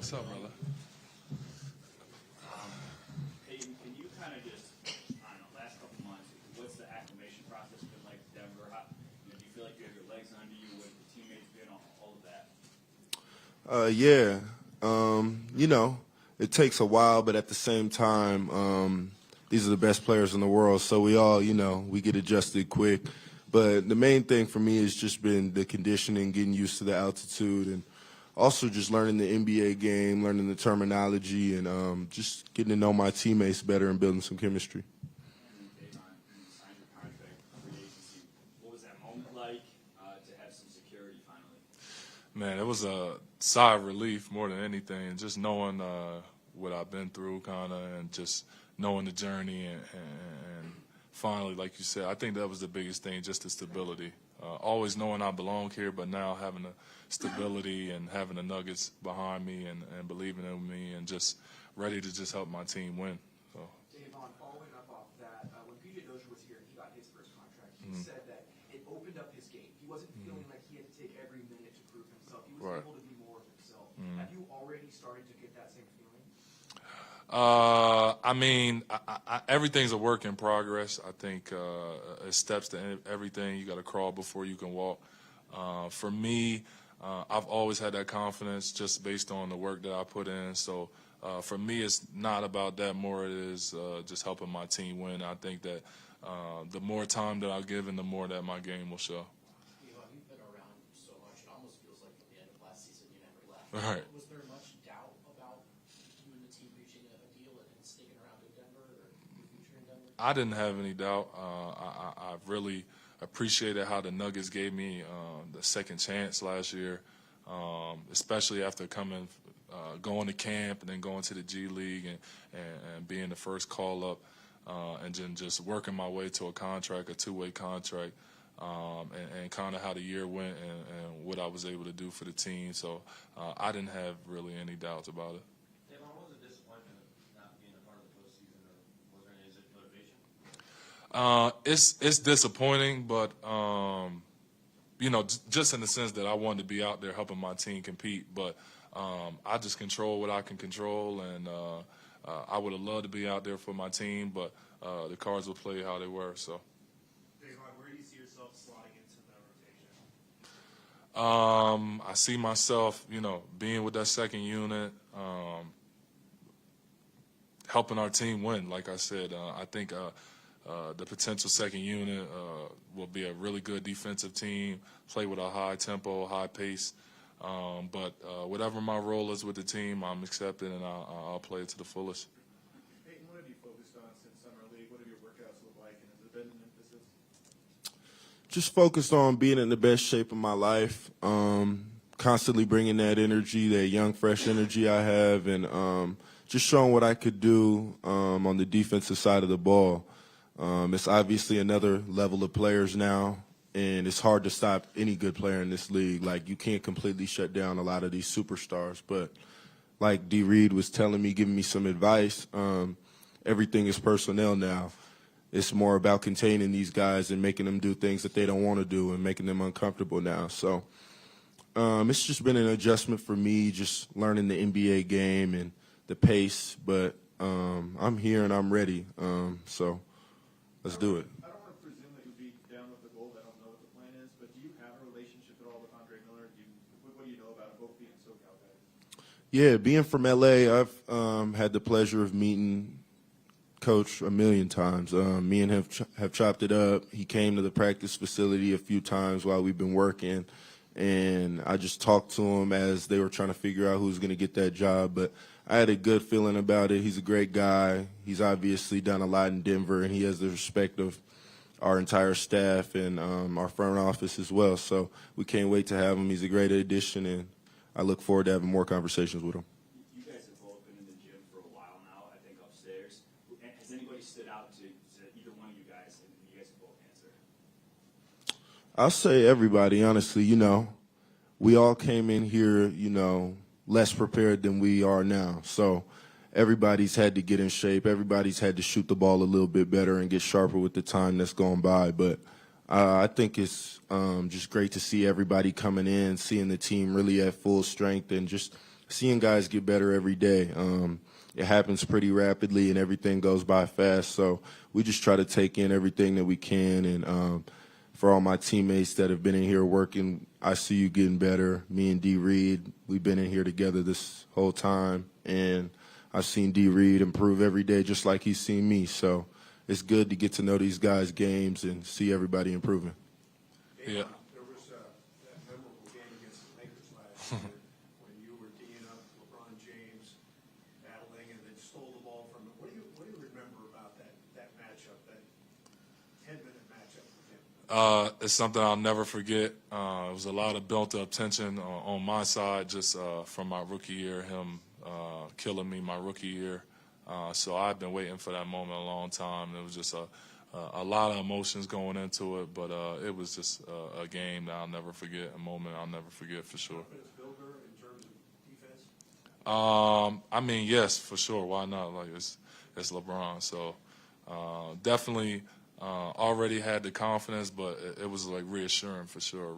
What's up, brother? Peyton, can you kind of just, I don't know, last couple months, what's the acclimation process been like in Denver? How, do you feel like you have your legs under you? What have the teammates been, all of that? Yeah. It takes a while, but at the same time, these are the best players in the world, so we all, we get adjusted quick. But the main thing for me has just been the conditioning, getting used to the altitude, and also just learning the NBA game, learning the terminology, and just getting to know my teammates better and building some chemistry. And Davon, you signed your contract for free agency. What was that moment like to have some security finally? Man, it was a sigh of relief more than anything, just knowing what I've been through, kind of, and just knowing the journey, and finally, like you said, I think that was the biggest thing, just the stability. Always knowing I belong here, but now having the stability and having the Nuggets behind me and believing in me and just ready to just help my team win. So. Davon, following up off that, when PJ Dozier was here and he got his first contract, he said that it opened up his game. He wasn't feeling like he had to take every minute to prove himself. He was able to be more of himself. Have you already started to get that same feeling? Everything's a work in progress. I think it steps to everything. You got to crawl before you can walk. For me, I've always had that confidence just based on the work that I put in. So for me, it's not about that. More it is just helping my team win. I think that the more time that I give and the more that my game will show. You've been around so much, it almost feels like at the end of last season you never left. Right. Was there much doubt about you and the team reaching a deal and sticking around in Denver or your future in Denver? I didn't have any doubt. I really appreciated how the Nuggets gave me the second chance last year, especially after going to camp and then going to the G League and being the first call-up and then just working my way to a contract, a two-way contract, and kind of how the year went and what I was able to do for the team. So I didn't have really any doubts about it. Davon, what was the disappointment of not being a part of the postseason, or was there any motivation? It's disappointing, but just in the sense that I wanted to be out there helping my team compete. But I just control what I can control, and I would have loved to be out there for my team, but the cards will play how they were. So. Davon, where do you see yourself slotting into the rotation? I see myself, being with that second unit, helping our team win. Like I said, I think the potential second unit will be a really good defensive team, play with a high tempo, high pace. But whatever my role is with the team, I'm accepting, and I'll play it to the fullest. Peyton, what have you focused on since Summer League? What have your workouts looked like, and has it been an emphasis? Just focused on being in the best shape of my life, constantly bringing that energy, that young, fresh energy I have, and just showing what I could do on the defensive side of the ball. It's obviously another level of players now, and it's hard to stop any good player in this league. Like, you can't completely shut down a lot of these superstars. But like D. Reed was telling me, giving me some advice, everything is personnel now. It's more about containing these guys and making them do things that they don't want to do and making them uncomfortable now. So it's just been an adjustment for me, just learning the NBA game and the pace. But I'm here and I'm ready. So let's do it. I don't want to presume that you'll be down with the gold. I don't know what the plan is. But do you have a relationship at all with Andre Miller? What do you know about them both being SoCal guys? Yeah, being from LA, I've had the pleasure of meeting Coach a million times. Me and him have chopped it up. He came to the practice facility a few times while we've been working, and I just talked to him as they were trying to figure out who's going to get that job. But I had a good feeling about it. He's a great guy. He's obviously done a lot in Denver, and he has the respect of our entire staff and our front office as well. So we can't wait to have him. He's a great addition, and I look forward to having more conversations with him. You guys have both been in the gym for a while now, I think upstairs. Has anybody stood out to either one of you guys, and you guys can both answer? I'll say everybody, honestly. We all came in here, less prepared than we are now. So everybody's had to get in shape. Everybody's had to shoot the ball a little bit better and get sharper with the time that's gone by. But I think it's just great to see everybody coming in, seeing the team really at full strength, and just seeing guys get better every day. It happens pretty rapidly, and everything goes by fast. So we just try to take in everything that we can. And for all my teammates that have been in here working, I see you getting better. Me and D. Reed, we've been in here together this whole time, and I've seen D. Reed improve every day just like he's seen me. So it's good to get to know these guys' games and see everybody improving. Yeah. There was that memorable game against the Lakers last year when you were teeing up LeBron James, battling, and then stole the ball from him. What do you remember about that matchup, that 10-minute matchup with him? It's something I'll never forget. It was a lot of built-up tension on my side just from my rookie year, him killing me my rookie year. So I've been waiting for that moment a long time. It was just a lot of emotions going into it, but it was just a game that I'll never forget, a moment I'll never forget for sure. I mean, yes, for sure. Why not? Like, it's LeBron. So definitely already had the confidence, but it was like reassuring for sure, a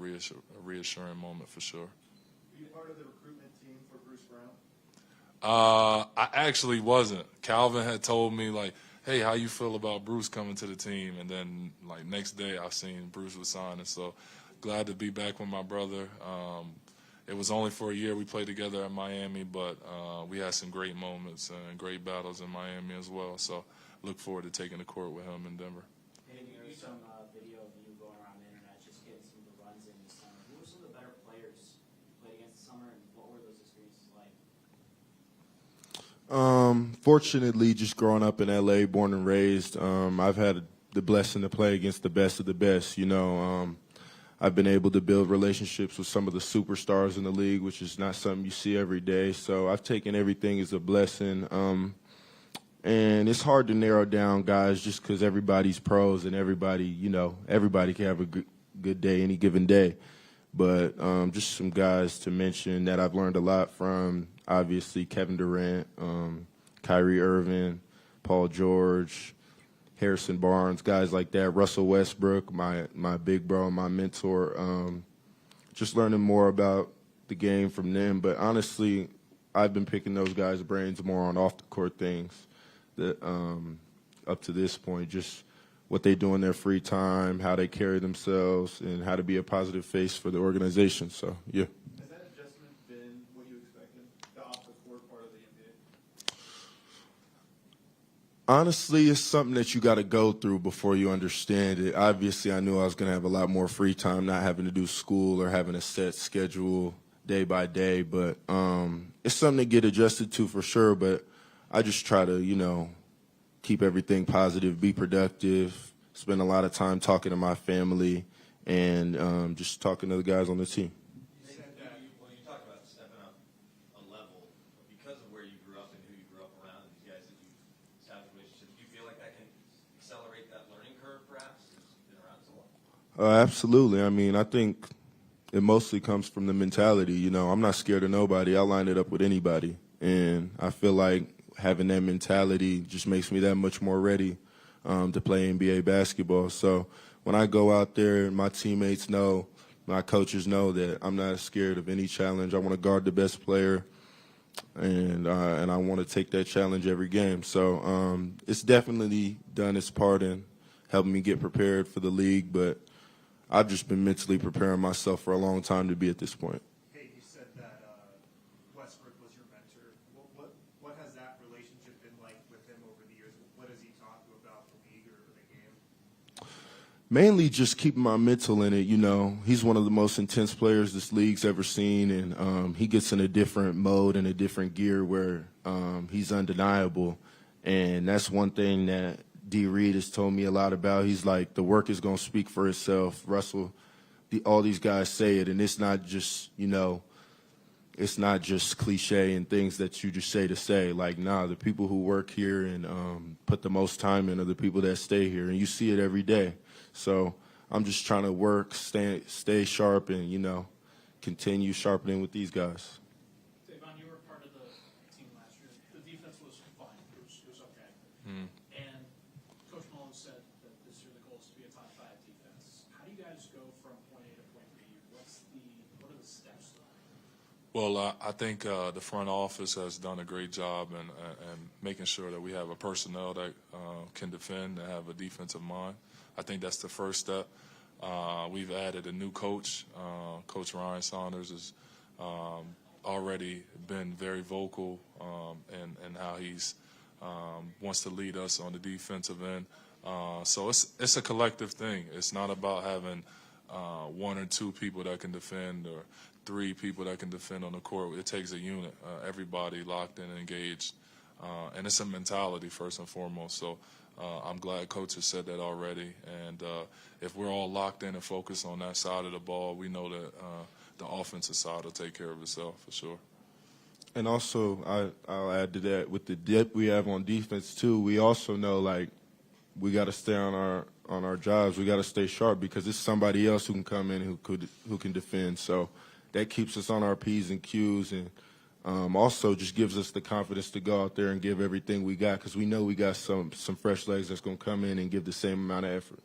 reassuring moment for sure. Were you part of the recruitment team for Bruce Brown? I actually wasn't. Calvin had told me, like, hey, how you feel about Bruce coming to the team? And then, like, next day I seen Bruce was signing. So glad to be back with my brother. It was only for a year. We played together at Miami, but we had some great moments and great battles in Miami as well. So look forward to taking the court with him in Denver. And there's some video of you going around the internet just getting some of the runs in this summer. Who were some of the better players you played against this summer, and what were those experiences like? Fortunately, just growing up in LA, born and raised, I've had the blessing to play against the best of the best. I've been able to build relationships with some of the superstars in the league, which is not something you see every day. So I've taken everything as a blessing. And it's hard to narrow down guys just because everybody's pros and everybody can have a good day any given day. But just some guys to mention that I've learned a lot from, obviously Kevin Durant, Kyrie Irving, Paul George, Harrison Barnes, guys like that, Russell Westbrook, my big bro, my mentor. Just learning more about the game from them. But honestly, I've been picking those guys' brains more on off-the-court things that up to this point, just what they do in their free time, how they carry themselves, and how to be a positive face for the organization. So, yeah. Has that adjustment been what you expected, the off-the-court part of the NBA? Honestly, it's something that you got to go through before you understand it. Obviously, I knew I was going to have a lot more free time, not having to do school or having a set schedule day by day. But it's something to get adjusted to for sure. But I just try to, keep everything positive, be productive, spend a lot of time talking to my family, and just talking to the guys on the team. You talked about stepping up a level because of where you grew up and who you grew up Absolutely. I mean, I think it mostly comes from the mentality. You know, I'm not scared of nobody. I'll line it up with anybody. And I feel like having that mentality just makes me that much more ready to play NBA basketball. So when I go out there, my teammates know, my coaches know that I'm not scared of any challenge. I want to guard the best player, and I want to take that challenge every game. So it's definitely done its part in helping me get prepared for the league, but I've just been mentally preparing myself for a long time to be at this point. Hey, you said that Westbrook was your mentor. What has that relationship been like with him over the years? What has he taught you about the league or the game? Mainly just keeping my mental in it. You know, he's one of the most intense players this league's ever seen, and he gets in a different mode and a different gear where he's undeniable. And that's one thing that D. Reed has told me a lot about. He's like, the work is going to speak for itself. Russell, all these guys say it, and it's not just, you know, it's not just cliche and things that you just say to say. Like, nah, the people who work here and put the most time in are the people that stay here, and you see it every day. So I'm just trying to work, stay sharp, and, you know, continue sharpening with these guys. Davon, you were part of the team last year. The defense was fine. It was okay. Mm. And Coach Malone said that this year the goal is to be a top 5 defense. How do you guys go from point A to point B? What are the steps? Well, I think the front office has done a great job in making sure that we have a personnel that can defend and have a defensive mind. I think that's the first step. We've added a new coach. Coach Ryan Saunders has already been very vocal in how he's wants to lead us on the defensive end. So it's a collective thing. It's not about having 1 or 2 people that can defend or 3 people that can defend on the court. It takes a unit, everybody locked in and engaged. And it's a mentality first and foremost. So I'm glad Coach has said that already. And if we're all locked in and focused on that side of the ball, we know that the offensive side will take care of itself for sure. And also, I'll add to that, with the depth we have on defense too, we also know, like, we got to stay on our jobs. We got to stay sharp because it's somebody else who can come in who can defend. So that keeps us on our P's and Q's, and also just gives us the confidence to go out there and give everything we got, because we know we got some fresh legs that's going to come in and give the same amount of effort.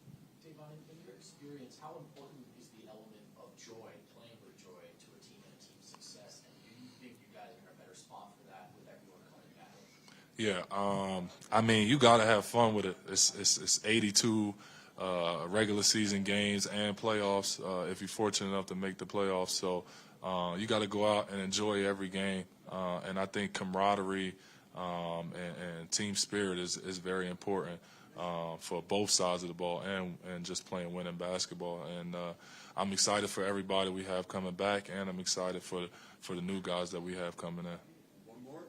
Davon, in your experience, how important is the element of joy, playing with joy, to a team and a team's success? And do you think you guys are in a better spot for that with everyone coming back? Yeah, I mean, you got to have fun with it. It's 82 regular season games and playoffs if you're fortunate enough to make the playoffs. So you got to go out and enjoy every game. And I think camaraderie and team spirit is very important for both sides of the ball and just playing winning basketball. And I'm excited for everybody we have coming back, and I'm excited for the new guys that we have coming in. One more.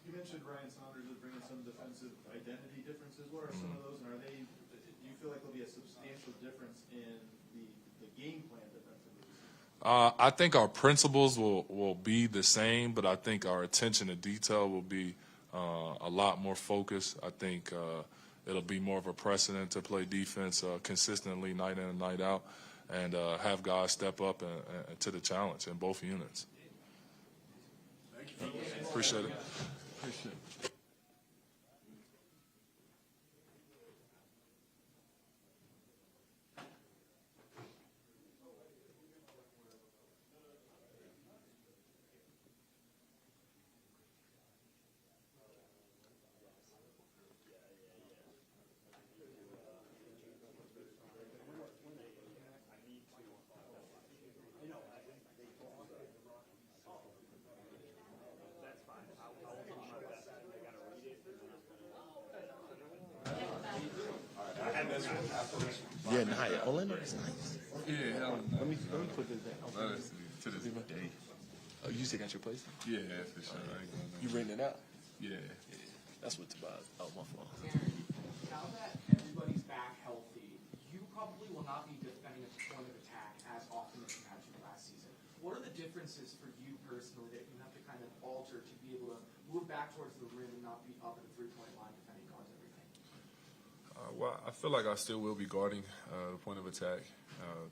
You mentioned Ryan Saunders is bringing some defensive identity differences. What are some of those, and do you feel like there'll be a substantial difference in the game plan defensively? I think our principles will be the same, but I think our attention to detail will be a lot more focused. I think it'll be more of a precedent to play defense consistently night in and night out, and have guys step up to the challenge in both units. Thank you. Appreciate it. Yeah, nice. Orlando is nice. Yeah, hell no. Let me put this down. Honestly, to this day. Oh, you still got your place? Yeah, for sure. You renting it out? Yeah. That's what's about. Oh, my fault. Now that everybody's back healthy, you probably will not be defending at the point of attack as often as you had to last season. What are the differences for you personally that you have to kind of alter to be able to move back towards the rim and not be up at the three-point line defending guards everything? Well, I feel like I still will be guarding the point of attack.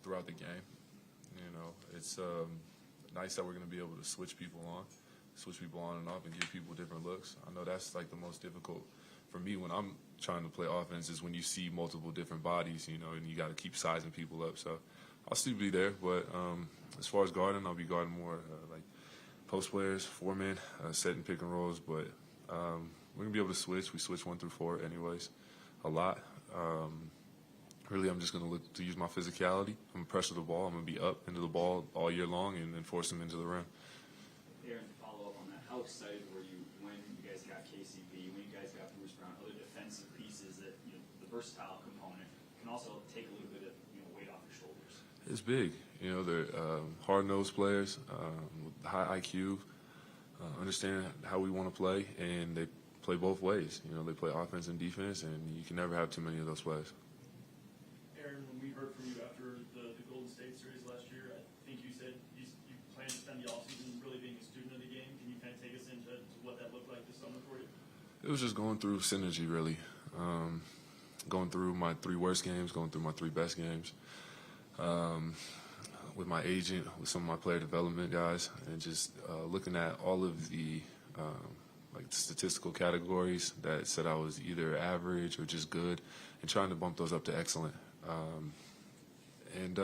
throughout the game. You know, it's nice that we're going to be able to switch people on and off, and give people different looks. I know that's like the most difficult for me when I'm trying to play offense, is when you see multiple different bodies, you know, and you got to keep sizing people up. So I'll still be there, but as far as guarding, I'll be guarding more like post players, 4-man, setting pick and rolls. But we're going to be able to switch. We switch 1 through 4 anyways a lot. Really, I'm just going to look to use my physicality. I'm going to pressure the ball. I'm going to be up into the ball all year long and then force them into the rim. Aaron, to follow up on that, how excited were you when you guys got KCP, when you guys got Bruce Brown, other defensive pieces that, you know, the versatile component can also take a little bit of, you know, weight off your shoulders? It's big. You know, they're hard-nosed players with high IQ, understand how we want to play, and they play both ways. You know, they play offense and defense, and you can never have too many of those players. Aaron, when we heard from you after the Golden State series last year, I think you said you plan to spend the offseason really being a student of the game. Can you kind of take us into what that looked like this summer for you? It was just going through synergy, really. Going through my 3 worst games, going through my 3 best games. With my agent, with some of my player development guys, and just looking at all of the like statistical categories that said I was either average or just good, and trying to bump those up to excellent. And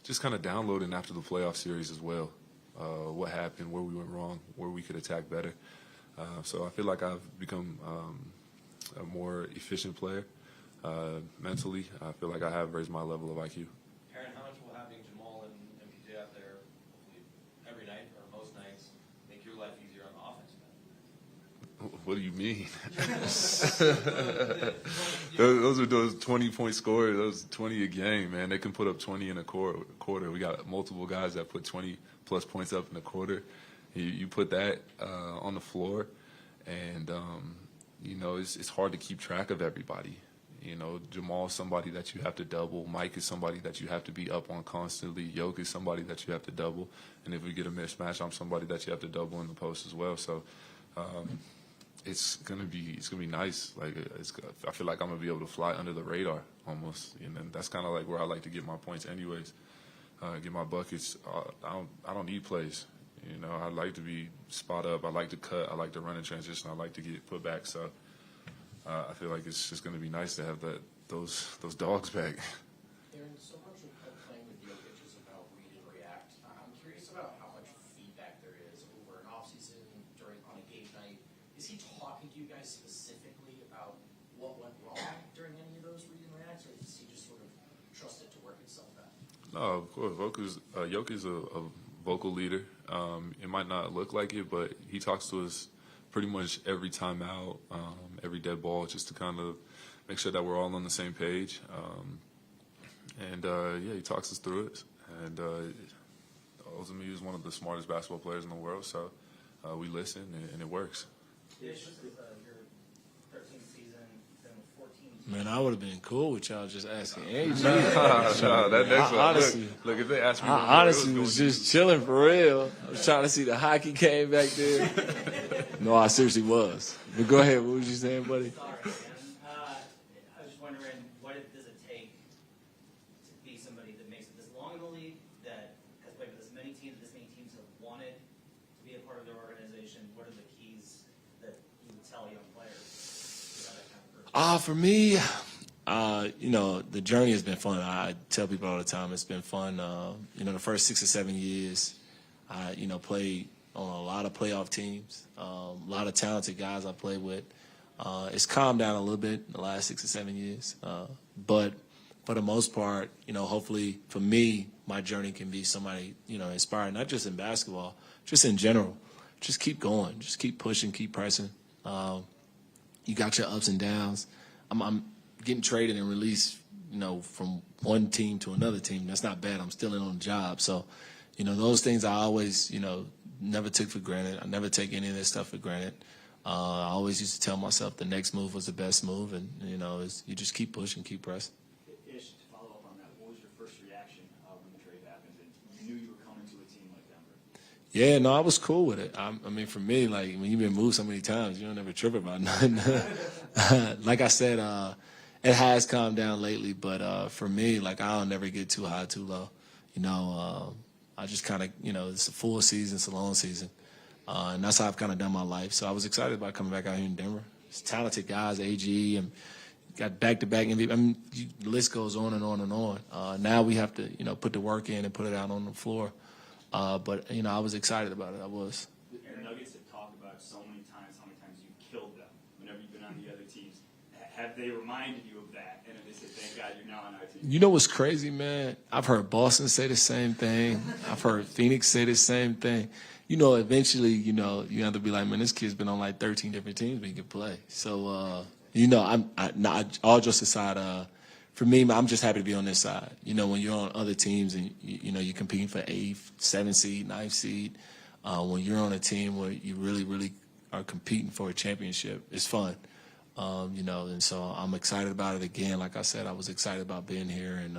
just kind of downloading after the playoff series as well, what happened, where we went wrong, where we could attack better. So I feel like I've become a more efficient player mentally. I feel like I have raised my level of IQ. Aaron, how much will having Jamal and MPJ out there hopefully every night or most nights make your life easier on the offensive end? What do you mean? those are those 20-point scorers. Those 20 a game, man. They can put up 20 in a quarter. We got multiple guys that put 20-plus points up in a quarter. You put that on the floor, and you know, it's hard to keep track of everybody. You know, Jamal is somebody that you have to double. Mike is somebody that you have to be up on constantly. Jokic is somebody that you have to double. And if we get a mismatch, I'm somebody that you have to double in the post as well. So it's gonna be nice. Like I feel like I'm gonna be able to fly under the radar almost. And then that's kind of like where I like to get my points, anyways. Get my buckets. I don't need plays. You know, I like to be spot up. I like to cut. I like to run in transition. I like to get put back. So. I feel like it's just going to be nice to have those dogs back. Aaron, so much of playing with Jokic is about read and react. I'm curious about how much feedback there is over an offseason, on a game night. Is he talking to you guys specifically about what went wrong during any of those read and reacts, or does he just sort of trust it to work itself out? No, of course. Jokic is a vocal leader. It might not look like it, but he talks to us pretty much every timeout, every dead ball, just to kind of make sure that we're all on the same page. Yeah, he talks us through it. And ultimately, he's one of the smartest basketball players in the world, so we listen, and it works. This is your 13th season, then 14. Man, I would have been cool with y'all just asking AG. That next one. Honestly, look, if they asked me, I honestly was just chilling for real. I was trying to see the hockey game back there. No, I seriously was. But go ahead. What was you saying, buddy? Sorry, man. I was just wondering, what does it take to be somebody that makes it this long in the league, that has played with this many teams have wanted to be a part of their organization? What are the keys that you would tell young players about that kind of person? For me, you know, the journey has been fun. I tell people all the time it's been fun. You know, the first 6 or 7 years, I, you know, played on a lot of playoff teams, a lot of talented guys I played with. It's calmed down a little bit in the last 6 or 7 years. But for the most part, you know, hopefully for me, my journey can be somebody, you know, inspired, not just in basketball, just in general. Just keep going. Just keep pushing, keep pressing. You got your ups and downs. I'm getting traded and released, you know, from one team to another team. That's not bad. I'm still in on the job. So, you know, those things I always, you know, never took for granted. I never take any of this stuff for granted. I always used to tell myself the next move was the best move, and, you know, you just keep pushing, keep pressing. Ish, to follow up on that, what was your first reaction when the trade happened and you knew you were coming to a team like Denver? Yeah, no, I was cool with it. I mean, for me, like, when you've been moved so many times, you don't ever trip about nothing. Like I said, it has calmed down lately. But for me, like I'll never get too high, too low. I just kind of, it's a full season, it's a long season, and that's how I've kind of done my life. So I was excited about coming back out here in Denver. It's talented guys, AG, and got back-to-back MVP. I mean, the list goes on and on and on. Now we have to, put the work in and put it out on the floor. But I was excited about it. I was. The Nuggets have talked about so many times how many times you killed them whenever you've been on the other teams. Have they reminded you of that? And have they said, thank God you're now on our team? You know what's crazy, man? I've heard Boston say the same thing. I've heard Phoenix say the same thing. Eventually, you have to be like, man, this kid's been on like 13 different teams, but he can play. So, all jokes aside, for me, I'm just happy to be on this side. When you're on other teams and, you're competing for 8th, 7th seed, 9th seed, when you're on a team where you really, really are competing for a championship, it's fun. And so I'm excited about it again. Like I said, I was excited about being here, and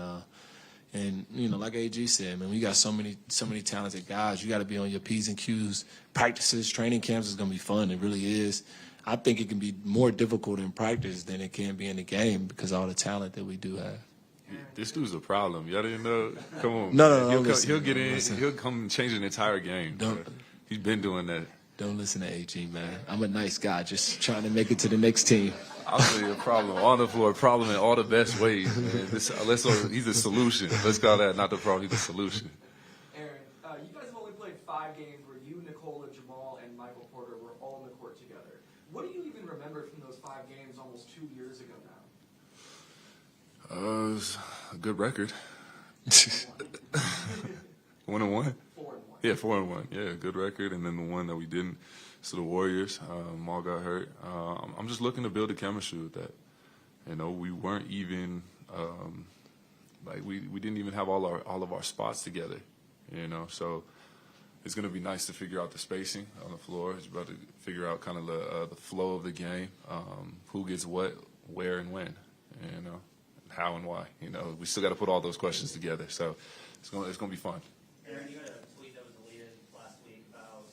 like AG said, man, we got so many talented guys. You got to be on your P's and Q's. Practices, training camps is going to be fun. It really is. I think it can be more difficult in practice than it can be in the game because of all the talent that we do have. This dude's a problem. Y'all didn't know? Come on. No. He'll get in. He'll come and change an entire game. He's been doing that. Don't listen to AG, man. I'm a nice guy, just trying to make it to the next team. I'll tell you a problem on the floor, problem in all the best ways. Man. He's a solution. Let's call that not the problem, he's a solution. Aaron, you guys have only played 5 games where you, Nikola, Jamal, and Michael Porter were all on the court together. What do you even remember from those 5 games almost 2 years ago now? It was a good record. 1-1. 4-1. Yeah, 4-1. Yeah, good record. And then the one that we didn't, so the Warriors, all got hurt. I'm just looking to build a chemistry with that. We weren't even we didn't even have all of our spots together. So it's going to be nice to figure out the spacing on the floor. It's about to figure out kind of the flow of the game, who gets what, where, and when. How and why. We still got to put all those questions together. So it's going to be fun. Aaron, you had a tweet that was deleted last week about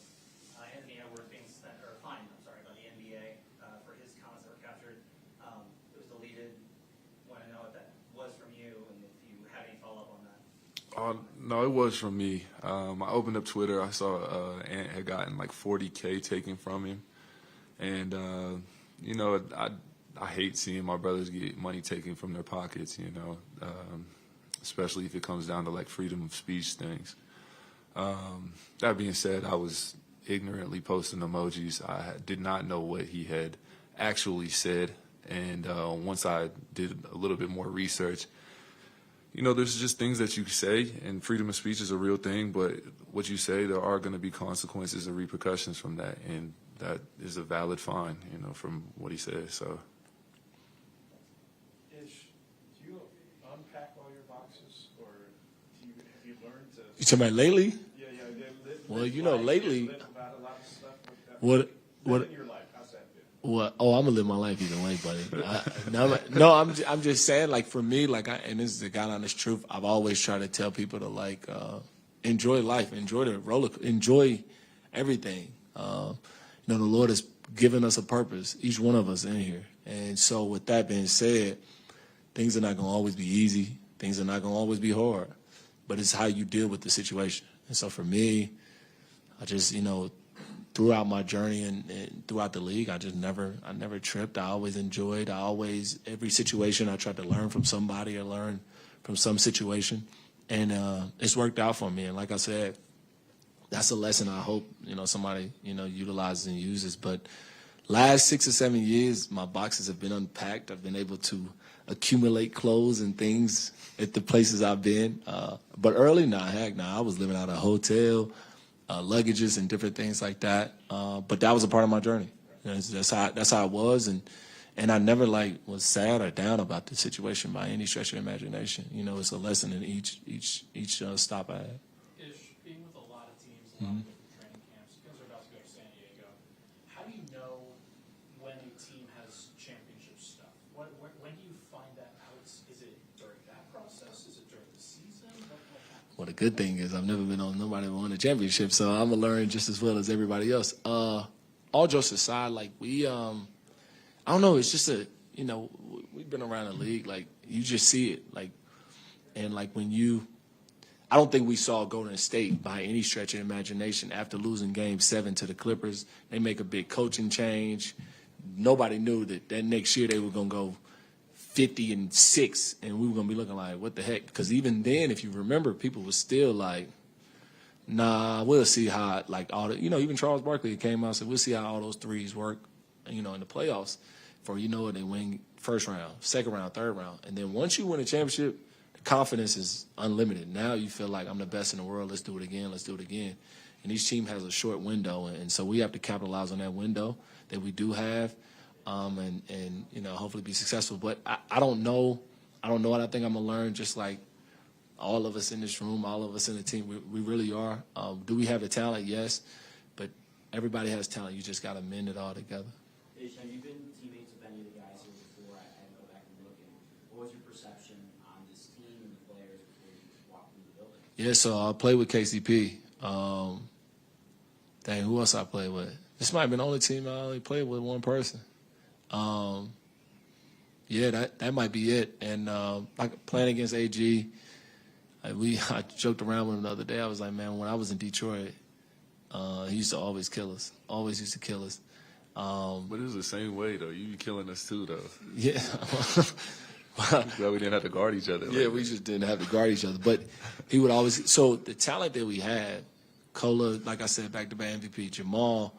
Anthony Edwards being fined, by the NBA for his comments that were captured. It was deleted. Want to know if that was from you and if you had any follow-up on that. No, it was from me. I opened up Twitter. I saw Ant had gotten like 40K taken from him. And, I hate seeing my brothers get money taken from their pockets, especially if it comes down to like freedom of speech things. That being said, I was ignorantly posting emojis. I did not know what he had actually said. And once I did a little bit more research, there's just things that you say, and freedom of speech is a real thing, but what you say, there are going to be consequences and repercussions from that, and that is a valid fine, from what he says. So. Do you unpack all your boxes, or have you learned to? You talking about lately? Yeah. Well, lately. About a lot of stuff like that. What? In your life, how's that been? What? Oh, I'm gonna live my life either way, buddy. I'm just saying, like for me, and this is the God honest truth. I've always tried to tell people to enjoy life, enjoy the enjoy everything. The Lord has given us a purpose, each one of us in here, and so with that being said, things are not gonna always be easy. Things are not gonna always be hard, but it's how you deal with the situation. And so for me, I just throughout my journey and throughout the league, I never tripped. I always enjoyed. Every situation I tried to learn from somebody or learn from some situation. And it's worked out for me. And like I said, that's a lesson I hope, somebody, utilizes and uses. But last 6 or 7 years, my boxes have been unpacked. I've been able to accumulate clothes and things at the places I've been. But early, I was living out of a hotel, luggages and different things like that. But that was a part of my journey. That's how it was. And I never was sad or down about the situation by any stretch of imagination. It's a lesson in each stop I had. Being with a lot of teams, a lot of different training camps, you guys are about to go to San Diego. How do you know when a team has championship stuff? When do you find that out? Is it during that process? Is it during the season? What happens? Well, the good thing is I've never been on nobody who won a championship, so I'm gonna learn just as well as everybody else. All jokes aside, I don't know. It's we've been around the league. Like, you just see it. I don't think we saw Golden State by any stretch of imagination after losing Game 7 to the Clippers. They make a big coaching change. Nobody knew that next year they were going to go 50-6, and we were going to be looking like, what the heck? Because even then, if you remember, people were still like, nah, we'll see how, even Charles Barkley came out and said, we'll see how all those threes work, in the playoffs. For, they win first round, second round, third round. And then once you win a championship, the confidence is unlimited. Now you feel like I'm the best in the world. Let's do it again. Let's do it again. And each team has a short window, and so we have to capitalize on that window that we do have, and hopefully be successful. But I don't know. I don't know what I think I'm going to learn, just like all of us in this room, all of us in the team. We really are. Do we have the talent? Yes. But everybody has talent. You just got to mend it all together. Have you been teammates with any of the guys here before? I had to go back and look. What was your perception on this team and the players before you walked into the building? Yeah, so I played with KCP. Who else I played with? This might have been the only team I only played with one person. That might be it. And playing against AG, I joked around with him the other day. I was like, man, when I was in Detroit, he used to always kill us. Always used to kill us. But it was the same way, though. You be killing us, too, though. Yeah. Glad we didn't have to guard each other. Yeah, we just didn't have to guard each other. But he would always – so the talent that we had, Cola, like I said, back-to-back MVP, Jamal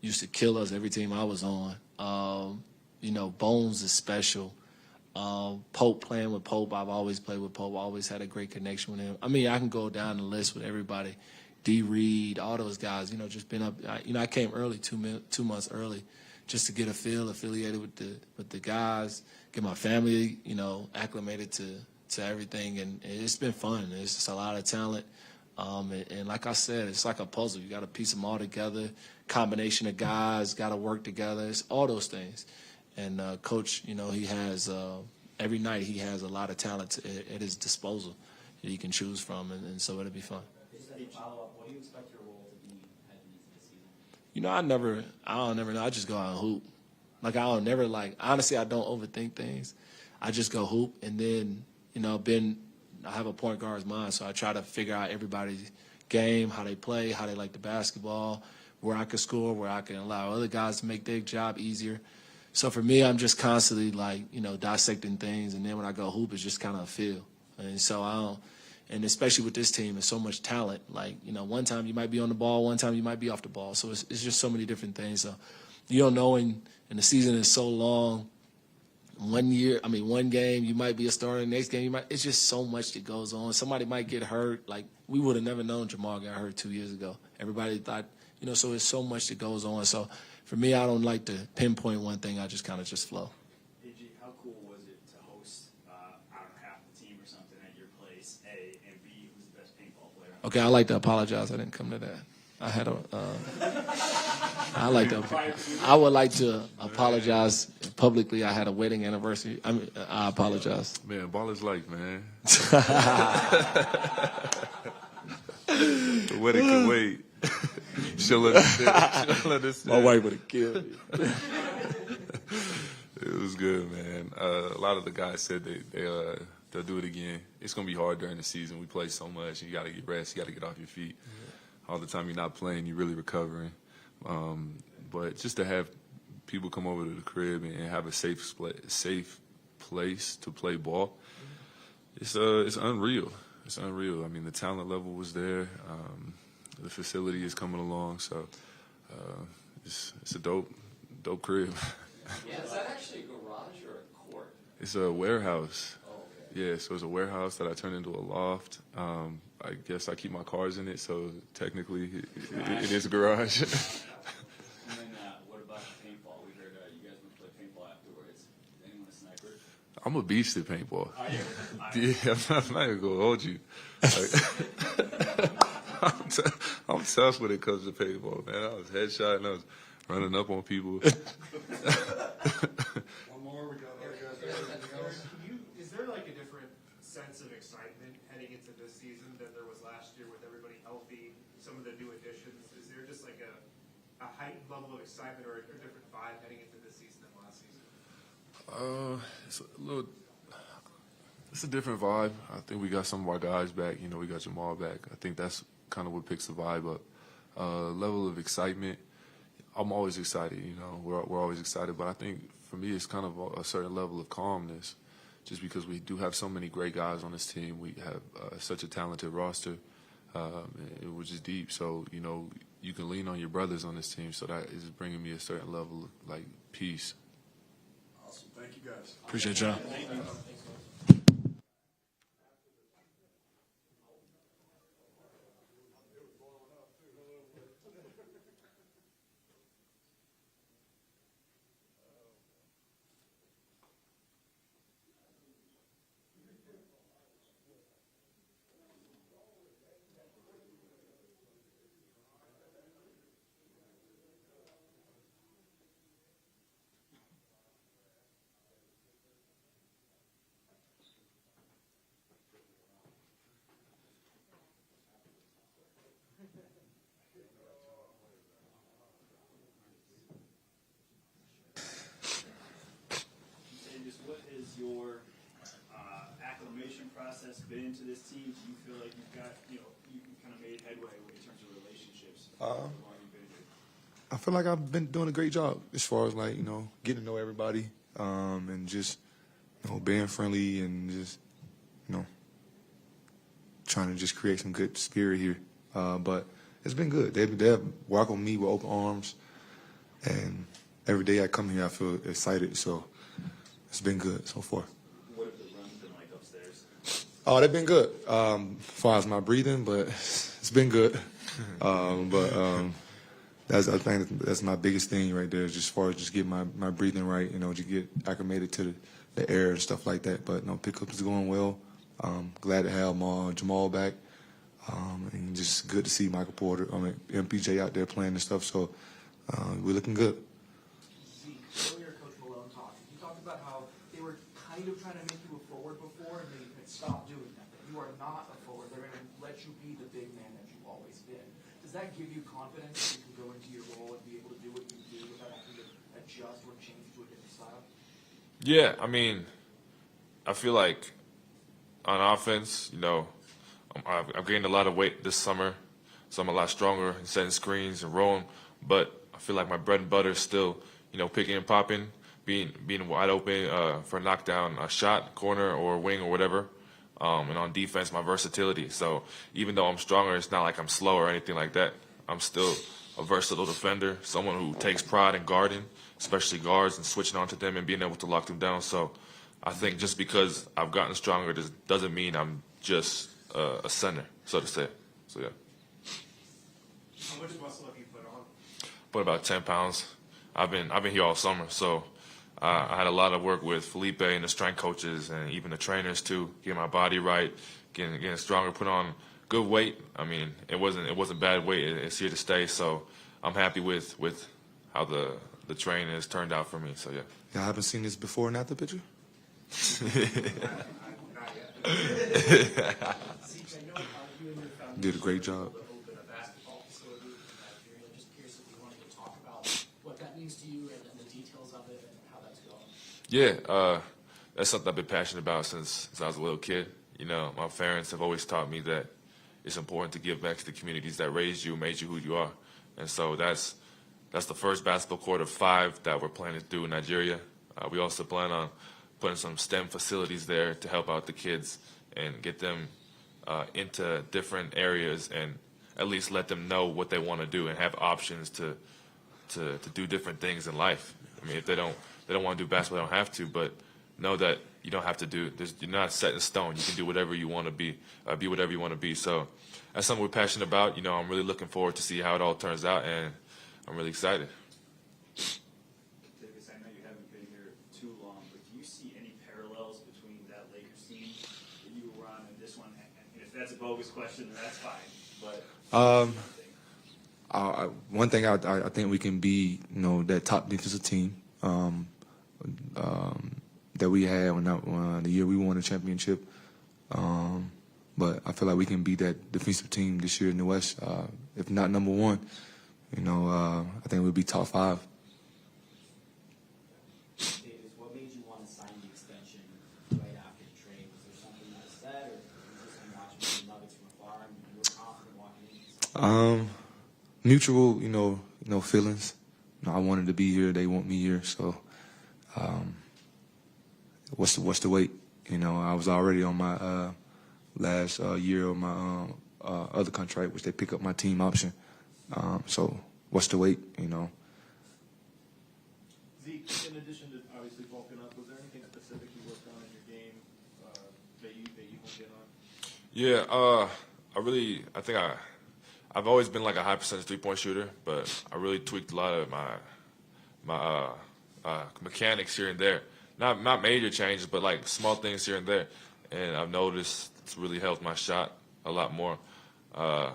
used to kill us every team I was on. Bones is special. Pope, playing with Pope, I've always played with Pope. I always had a great connection with him. I mean, I can go down the list with everybody. D. Reed, all those guys, just been up. I came early, 2 months early, just to get a feel affiliated with the guys, get my family, acclimated to everything, and it's been fun. It's just a lot of talent, and like I said, it's like a puzzle. You got to piece them all together. Combination of guys got to work together. It's all those things, and Coach, he has every night he has a lot of talent at his disposal that he can choose from, and so it'll be fun. Follow-up, what do you expect your role to be heading into the season? I don't never know. I just go out and hoop. Honestly, I don't overthink things. I just go hoop, and then, I have a point guard's mind, so I try to figure out everybody's game, how they play, how they like the basketball, where I can score, where I can allow other guys to make their job easier. So for me, I'm just constantly dissecting things, and then when I go hoop, it's just kind of a feel. And so and especially with this team, there's so much talent. One time you might be on the ball, one time you might be off the ball. So it's just so many different things. So you don't know, and the season is so long. One game, you might be a starter. The next game, it's just so much that goes on. Somebody might get hurt. We would have never known Jamal got hurt 2 years ago. Everybody thought, so it's so much that goes on. So for me, I don't like to pinpoint one thing. I just kind of just flow. How cool was it to host, half the team or something at your place, A, and B, who's the best paintball player? Okay, I like to apologize. I didn't come to that. I would like to apologize publicly. I had a wedding anniversary. I apologize. Man, ball is life, man. The wedding can wait. She'll understand. My wife would have killed me. It was good, man. A lot of the guys said they'll do it again. It's going to be hard during the season. We play so much. You got to get rest. You got to get off your feet. All the time you're not playing, you're really recovering. But just to have people come over to the crib and have a safe place to play ball, it's unreal. It's unreal. I mean, the talent level was there. The facility is coming along, so it's a dope crib. Yeah, is that actually a garage or a court? It's a warehouse. Oh, okay. Yeah, so it's a warehouse that I turned into a loft. I guess I keep my cars in it, so technically it is a garage. And then what about paintball? We heard you guys went to play paintball afterwards. Is anyone a sniper? I'm a beast at paintball. Are you? Yeah, I'm not even going to hold you. I'm tough when it comes to paintball, man. I was headshotting, I was running up on people. One more, we got other guys. Is there a different sense of excitement heading into this season than there was last year with everybody healthy, some of the new additions? Is there just a heightened level of excitement or a different vibe heading into this season than last season? It's a different vibe. I think we got some of our guys back. You know, we got Jamal back. I think that's kind of what picks the vibe up. Level of excitement, I'm always excited. You know, we're always excited. But I think for me, it's kind of a certain level of calmness, just because we do have so many great guys on this team. We have such a talented roster, which is deep. So, you know, you can lean on your brothers on this team. So that is bringing me a certain level of, like, peace. Awesome. Thank you, guys. Appreciate y'all. Thank you. What has your acclimation process been to this team? Do you feel like you've got, you kind of made headway in terms of relationships? While you've been here? I feel like I've been doing a great job as far as, like, you know, getting to know everybody, and just, you know, being friendly and just, you know, trying to just create some good spirit here. But it's been good. They've welcomed me with open arms, and every day I come here I feel excited. So it's been good so far. What have the runs been like upstairs? Oh, they've been good. As far as my breathing, but it's been good. I think that's my biggest thing right there, just as far as just getting my breathing right, you know, to get acclimated to the air and stuff like that. But no, pickup is going well. Glad to have Jamal back, and just good to see Michael Porter, MPJ out there playing and stuff. So we're looking good. Zeke, earlier Coach Malone talked. He talked about how they were kind of trying to make you a forward before, and they had stopped doing that. That you are not a forward. They're going to let you be the big man that you've always been. Does that give you confidence that you can go into your role and be able to do what you do without having to adjust or change to a different style? Yeah, I mean, I feel like on offense, you know, I've gained a lot of weight this summer, so I'm a lot stronger in setting screens and rolling. But I feel like my bread and butter is still, you know, picking and popping, being wide open for a knockdown, a shot, corner, or wing or whatever. And on defense, my versatility. So even though I'm stronger, it's not like I'm slow or anything like that. I'm still a versatile defender, someone who takes pride in guarding, especially guards, and switching onto them and being able to lock them down. So I think just because I've gotten stronger doesn't mean I'm just a center, so to say. So, yeah. How much muscle have you put on? Put about 10 pounds. I've been here all summer, so I had a lot of work with Felipe and the strength coaches and even the trainers too, getting my body right, getting stronger, put on good weight. I mean, it wasn't bad weight. It's here to stay. So I'm happy with how the training has turned out for me. So yeah. Y'all haven't seen this before and after picture? Did a great job. What that means to you and the details of it and how that's going. Yeah, that's something I've been passionate about since I was a little kid. You know, my parents have always taught me that it's important to give back to the communities that raised you, made you who you are. And so that's the first basketball court of 5 that we're planning to do in Nigeria. We also plan on putting some STEM facilities there to help out the kids and get them into different areas and at least let them know what they want to do and have options to do different things in life. I mean, if they don't want to do basketball, they don't have to, but know that you don't have to you're not set in stone. You can do whatever you want to be whatever you want to be. So that's something we're passionate about. You know, I'm really looking forward to see how it all turns out, and I'm really excited. Davis, I know you haven't been here too long, but do you see any parallels between that Lakers team that you were on and this one? And if that's a bogus question, then that's fine. But one thing I think we can be, you know, that top defensive team that we had when the year we won the championship. But I feel like we can be that defensive team this year in the West. If not number 1, you know, I think we'll be top 5. Davis, what made you want to Mutual, feelings. I wanted to be here. They want me here. So, what's the wait? I was already on my last year of my other contract, which they pick up my team option. So, what's the wait? Zeke, in addition to obviously bulking up, was there anything specific you worked on in your game that you honed in on? Yeah, I've always been like a high percentage 3-point shooter, but I really tweaked a lot of my mechanics here and there. Not major changes, but like small things here and there. And I've noticed it's really helped my shot a lot more. I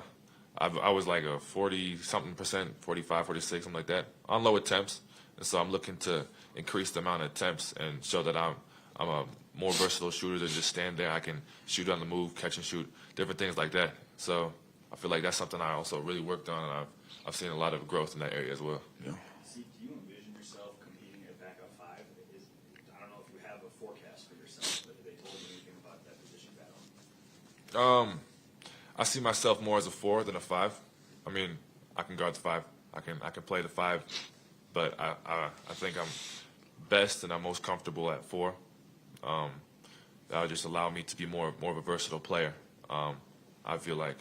was like a 40-something%, 45, 46, something like that, on low attempts. And so I'm looking to increase the amount of attempts and show that I'm a more versatile shooter than just stand there. I can shoot on the move, catch and shoot, different things like that. So I feel like that's something I also really worked on, and I've seen a lot of growth in that area as well. Yeah. Zeke, do you envision yourself competing at backup 5? I don't know if you have a forecast for yourself, but have they told you anything about that position battle? I see myself more as a 4 than a 5. I mean, I can guard the 5. I can play the 5, but I think I'm best and I'm most comfortable at 4. That'll just allow me to be more of a versatile player. I feel like,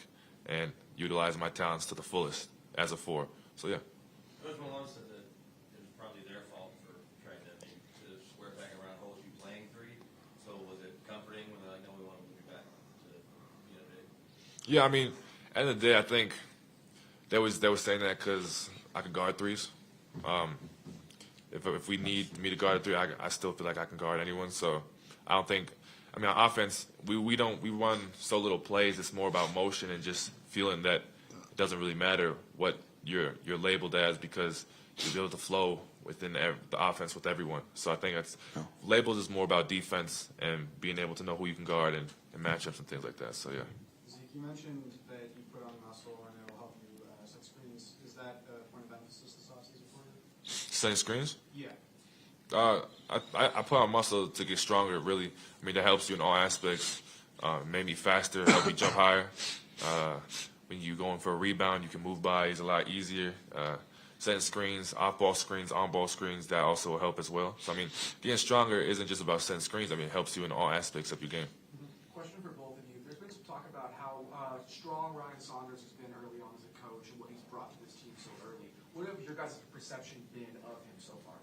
and utilize my talents to the fullest as a 4. So yeah. Coach Malone said that it was probably their fault for trying to square back around holes you playing 3. So was it comforting when they're like, no, we want to move you back to big? Yeah, I mean, at the end of the day, I think they was saying that because I can guard 3s. If we need me to guard a 3, I still feel like I can guard anyone. So I don't think. I mean, our offense, we run so little plays. It's more about motion and just feeling that it doesn't really matter what you're labeled as, because you'll be able to flow within the offense with everyone. So I think labels is more about defense and being able to know who you can guard and matchups and things like that. So yeah. Zeke, you mentioned that you put on muscle and it will help you set screens. Is that a point of emphasis this offseason for you? Setting screens? Yeah. I put on muscle to get stronger, really. I mean, that helps you in all aspects. Made me faster, helped me jump higher. When you're going for a rebound, you can move by. It's a lot easier. Setting screens, off-ball screens, on-ball screens, that also will help as well. So, I mean, getting stronger isn't just about setting screens. I mean, it helps you in all aspects of your game. Question for both of you. There's been some talk about how strong Ryan Saunders has been early on as a coach and what he's brought to this team so early. What have your guys' perception been of him so far?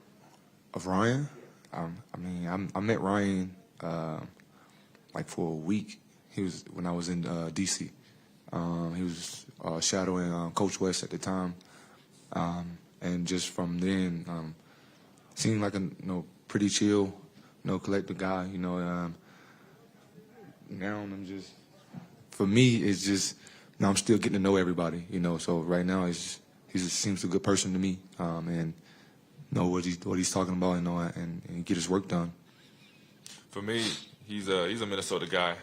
Of Ryan? I met Ryan like for a week. He was when I was in D.C. He was shadowing Coach West at the time, and just from then, seemed like a pretty chill, collected guy. Now I'm just, for me, it's just now I'm still getting to know everybody. So right now he just seems a good person to me, and know what he's talking about, and get his work done. For me, he's a Minnesota guy.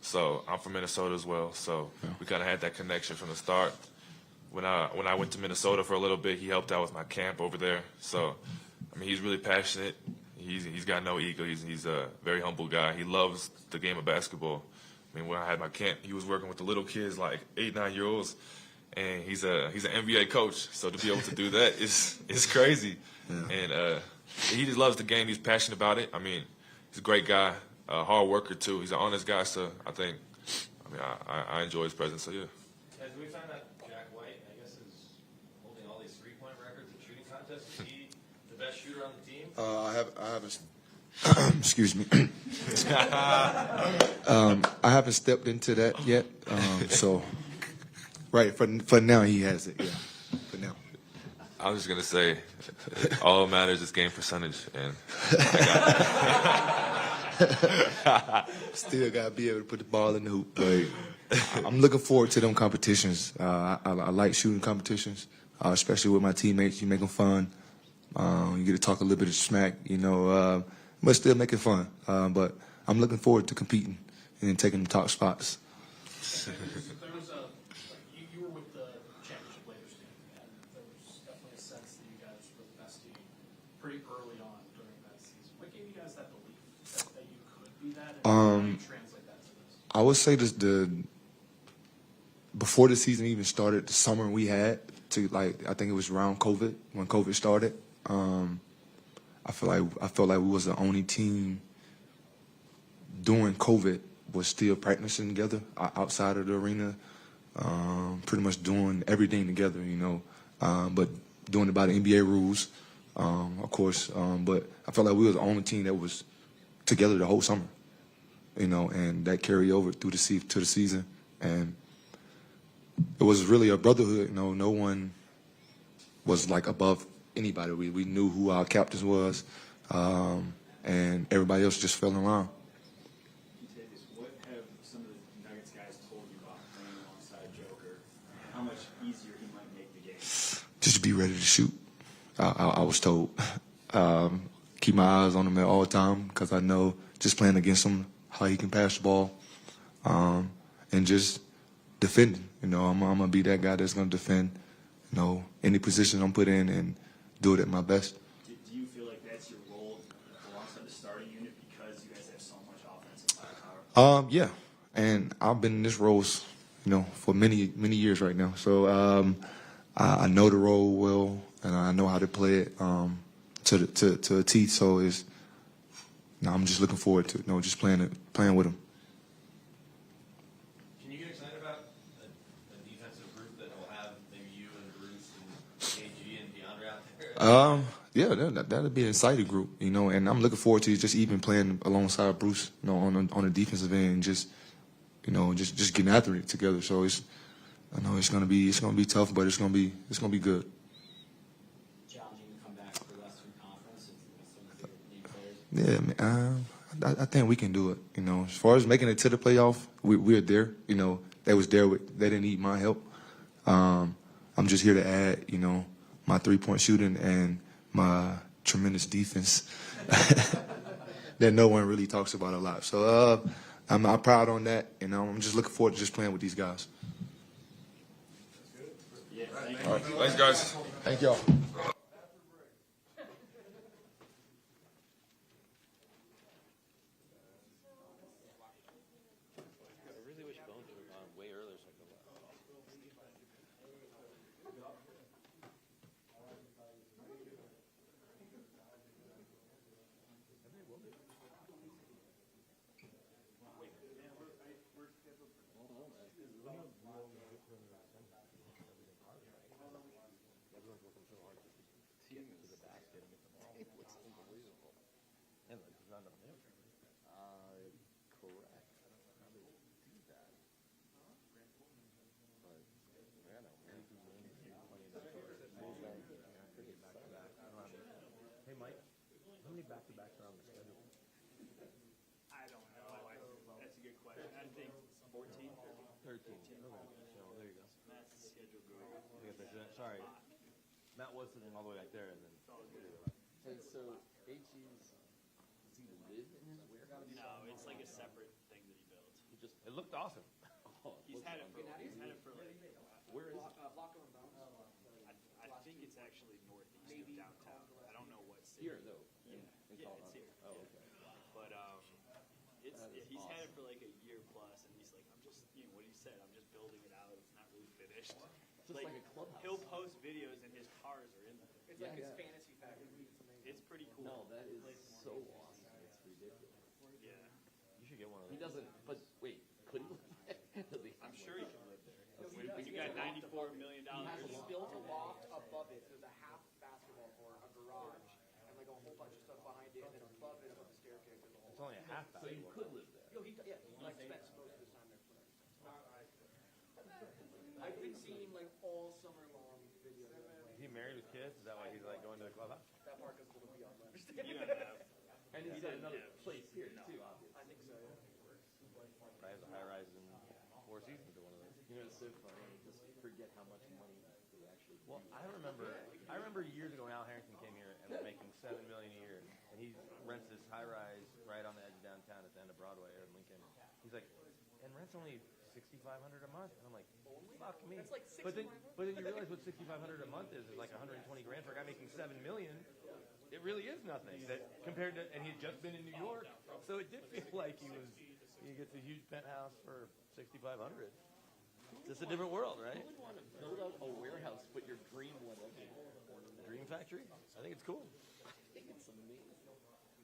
So I'm from Minnesota as well. So we kind of had that connection from the start. When I went to Minnesota for a little bit, he helped out with my camp over there. So I mean, he's really passionate. He's got no ego. He's a very humble guy. He loves the game of basketball. I mean, when I had my camp, he was working with the little kids, like 8, 9-year-olds. And he's an NBA coach, so to be able to do that is crazy. Yeah. And he just loves the game. He's passionate about it. I mean, he's a great guy, a hard worker too. He's an honest guy, so I enjoy his presence. So yeah. As we found out, Jack White, I guess, is holding all these 3-point records in shooting contests. Is he the best shooter on the team? I haven't. Excuse me. I haven't stepped into that yet. So. Right, for now he has it, yeah. For now. I was just going to say, all that matters is game percentage. And still got to be able to put the ball in the hoop. But I'm looking forward to them competitions. I like shooting competitions, especially with my teammates. You make them fun. You get to talk a little bit of smack, but still make it fun. But I'm looking forward to competing and taking the top spots. You were with the championship Lakers team, and there was definitely a sense that you guys were the best team pretty early on during that season. What gave you guys that belief that you could be that, and how do you translate that to this? I would say this, before the season even started, the summer we had to I think it was around COVID when COVID started. I felt like we was the only team during COVID was still practicing together outside of the arena, pretty much doing everything together, but doing it by the NBA rules, of course. But I felt like we was the only team that was together the whole summer, and that carried over through to the season. And it was really a brotherhood. No one was like above anybody. We knew who our captains was, and everybody else just fell in line. What have some of the Nuggets guys told you about playing alongside Joker? How much easier he might make the game? Just be ready to shoot. I was told. Keep my eyes on him at all time because I know just playing against him, how he can pass the ball, and just defending. I'm going to be that guy that's going to defend, any position I'm put in and do it at my best. Do you feel like that's your role alongside the starting unit because you guys have so much offensive firepower? Yeah, and I've been in this role, for many years right now. So I know the role well, and I know how to play it to a T. So I'm just looking forward to it. Just playing with him. Can you get excited about a defensive group that will have maybe you and Bruce and AG and DeAndre out there? Yeah, that'll be an exciting group, and I'm looking forward to just even playing alongside Bruce, on the defensive end, and just getting after it together. So I know it's gonna be tough, but it's gonna be good. Challenging to come back to the Western Conference and some of the league players. Yeah, man, I think we can do it. As far as making it to the playoff, we're there. They was there. They didn't need my help. I'm just here to add, my 3-point shooting and my tremendous defense that no one really talks about a lot. So I'm proud on that, and I'm just looking forward to just playing with these guys. All right. Thanks, guys. Thank y'all. I don't know. That's a good question. I think 14. 13. Okay. So there you go. Matt's the schedule guru. Sorry. Matt was sitting all the way back there, and then. And so, AG's, does he live in his warehouse? No, it's like a separate thing that he built. It looked awesome. He's had it for like. Where is it? Vlatko and Brown. I think it's actually northeast of downtown. I don't know what city. Here, though. Yeah, it's here. Oh, okay. But he's had it for like a year plus, and he's like, I'm just, what he said, I'm just building it out. It's not really finished. Just like a clubhouse. He'll post videos, and his cars are in there. It's like his fantasy factory. It's pretty cool. No, that is so awesome. It's ridiculous. Yeah. You should get one of He those. doesn't, but wait, could he live there? I'm sure he can live there. When you got $94 million. He built a loft above it. There's a half basketball court, a garage, and like a whole bunch of stuff behind it, and then above it, above the staircase, there's a whole. It's only a half So you could live there. Yo, he spends most of his time there. I've been seeing like all summer long videos of him Is he married with kids? Is that why he's like going to the clubhouse? That part doesn't look beyond that. And he's got another place here, too, obviously. I think so. Probably has a high rise in Four Seasons or one of those. It's so funny. Just forget how much money he actually. Well, I remember years ago when Al Harrington came here and was making $7 million a year, and he rents this high rise right on the edge of downtown at the end of Broadway or Lincoln. He's like, and rent's only $6,500 a month, and I'm like, fuck me. That's like but then you realize what $6,500 a month is like $120 grand for a guy making $7 million. It really is nothing that compared to, and he'd just been in New York, so it did feel like he gets a huge penthouse for $6,500. Just a different world, right? Who would want to build out a warehouse, put your dream one up in? Dream factory? I think it's cool. I think it's amazing.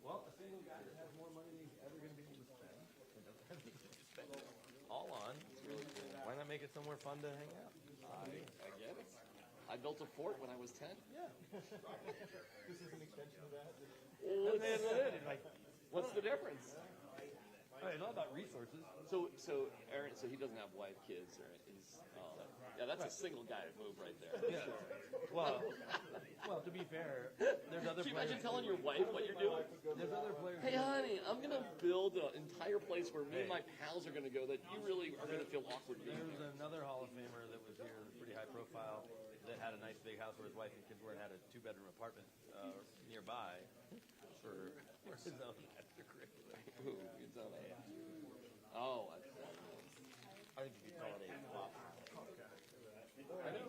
Well, a single guy that has more money than he's ever going to be able to spend and doesn't have anything to spend it all on. It's really cool. Why not make it somewhere fun to hang out? I get it. I built a fort when I was 10. Yeah. This is an extension of that. What's the difference? It's not about resources. So Aaron, he doesn't have wife, kids, or he's. That's a single guy move right there. Yeah. Well, to be fair, there's other Can you players. imagine telling your wife what you're doing? There's other players. Hey, honey, I'm gonna build an entire place where me and my pals are gonna go that you really are gonna feel awkward being. There was another Hall of Famer that was here, pretty high profile, that had a nice big house where his wife and kids were and had a 2-bedroom apartment nearby for his own extracurricular. Ooh, it's on that. Oh, I think you could call it a flop. I know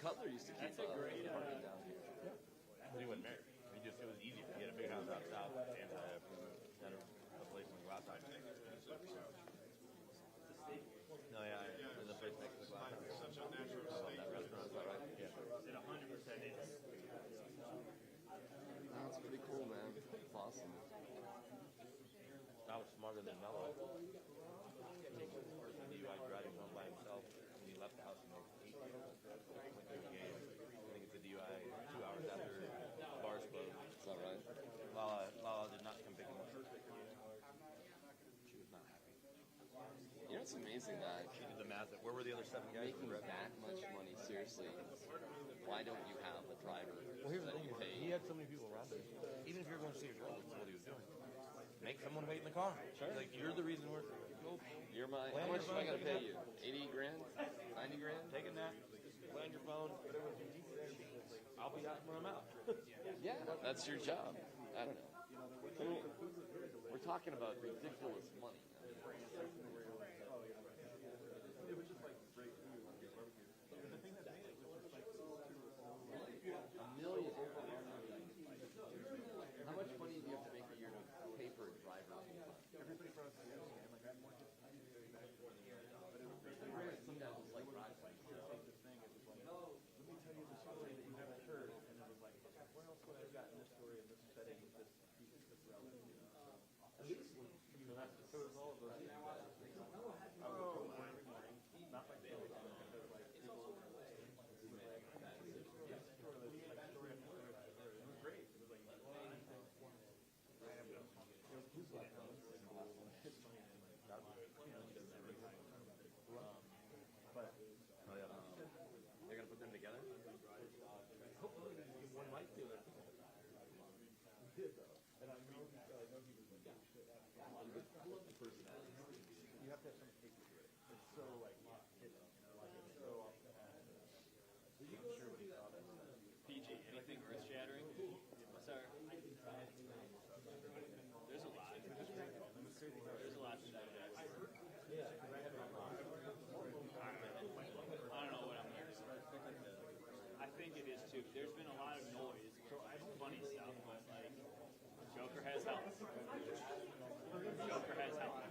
Cutler used to keep apartment down here. But he wasn't married. It was easy. He had a big house out south and had a place in the glass side. No, yeah, the place next to the glass house. Such a natural state. That restaurant, is that right? Yeah. It 100% is. That's pretty cool, man. It's awesome. I was smarter than Melo. DUI driving home by himself, and he left the house in like 8 minutes. Went to a game. I think it's a DUI 2 hours after bars closed. Is that right? Lala did not come pick him up. She was not happy. You know, it's amazing that She did the math. Where were the other 7 guys? making that much money, seriously, why don't you have a driver? Well, here's the thing. Pay? He had so many people around him. Even if you're going to see a girl, that's what he was doing. Make someone wait in the car. Sure. Like, you're the reason we're... You're my. Land How much your am I phone, gonna take a pay you? nap. 80 grand? 90 grand? Take a nap. Land your phone. Whatever you need there. I'll be out when I'm out. Yeah, that's your job. I don't know. We're talking about ridiculous money. $1 million. How much money do you have to make a year to pay for a driver? Some guys just like ride bikes. Let me tell you the story that you haven't heard. And it was like, where else would I have gotten this story in this setting with this piece of this relevant? At least, so it's all of those things. Not like daily. They're gonna put them together. Hopefully, one might do it. And I know he was like, I love the personality. You have to have some taste to it. It's so like hidden, like it's so off the pad. I'm sure when he saw that. PG, anything earth shattering? Sir, there's a lot. There's a lot to digest. I don't know what I'm nervous about. I think it is too. There's been a lot of noise, funny stuff, but like, Joker has help. Joker has help.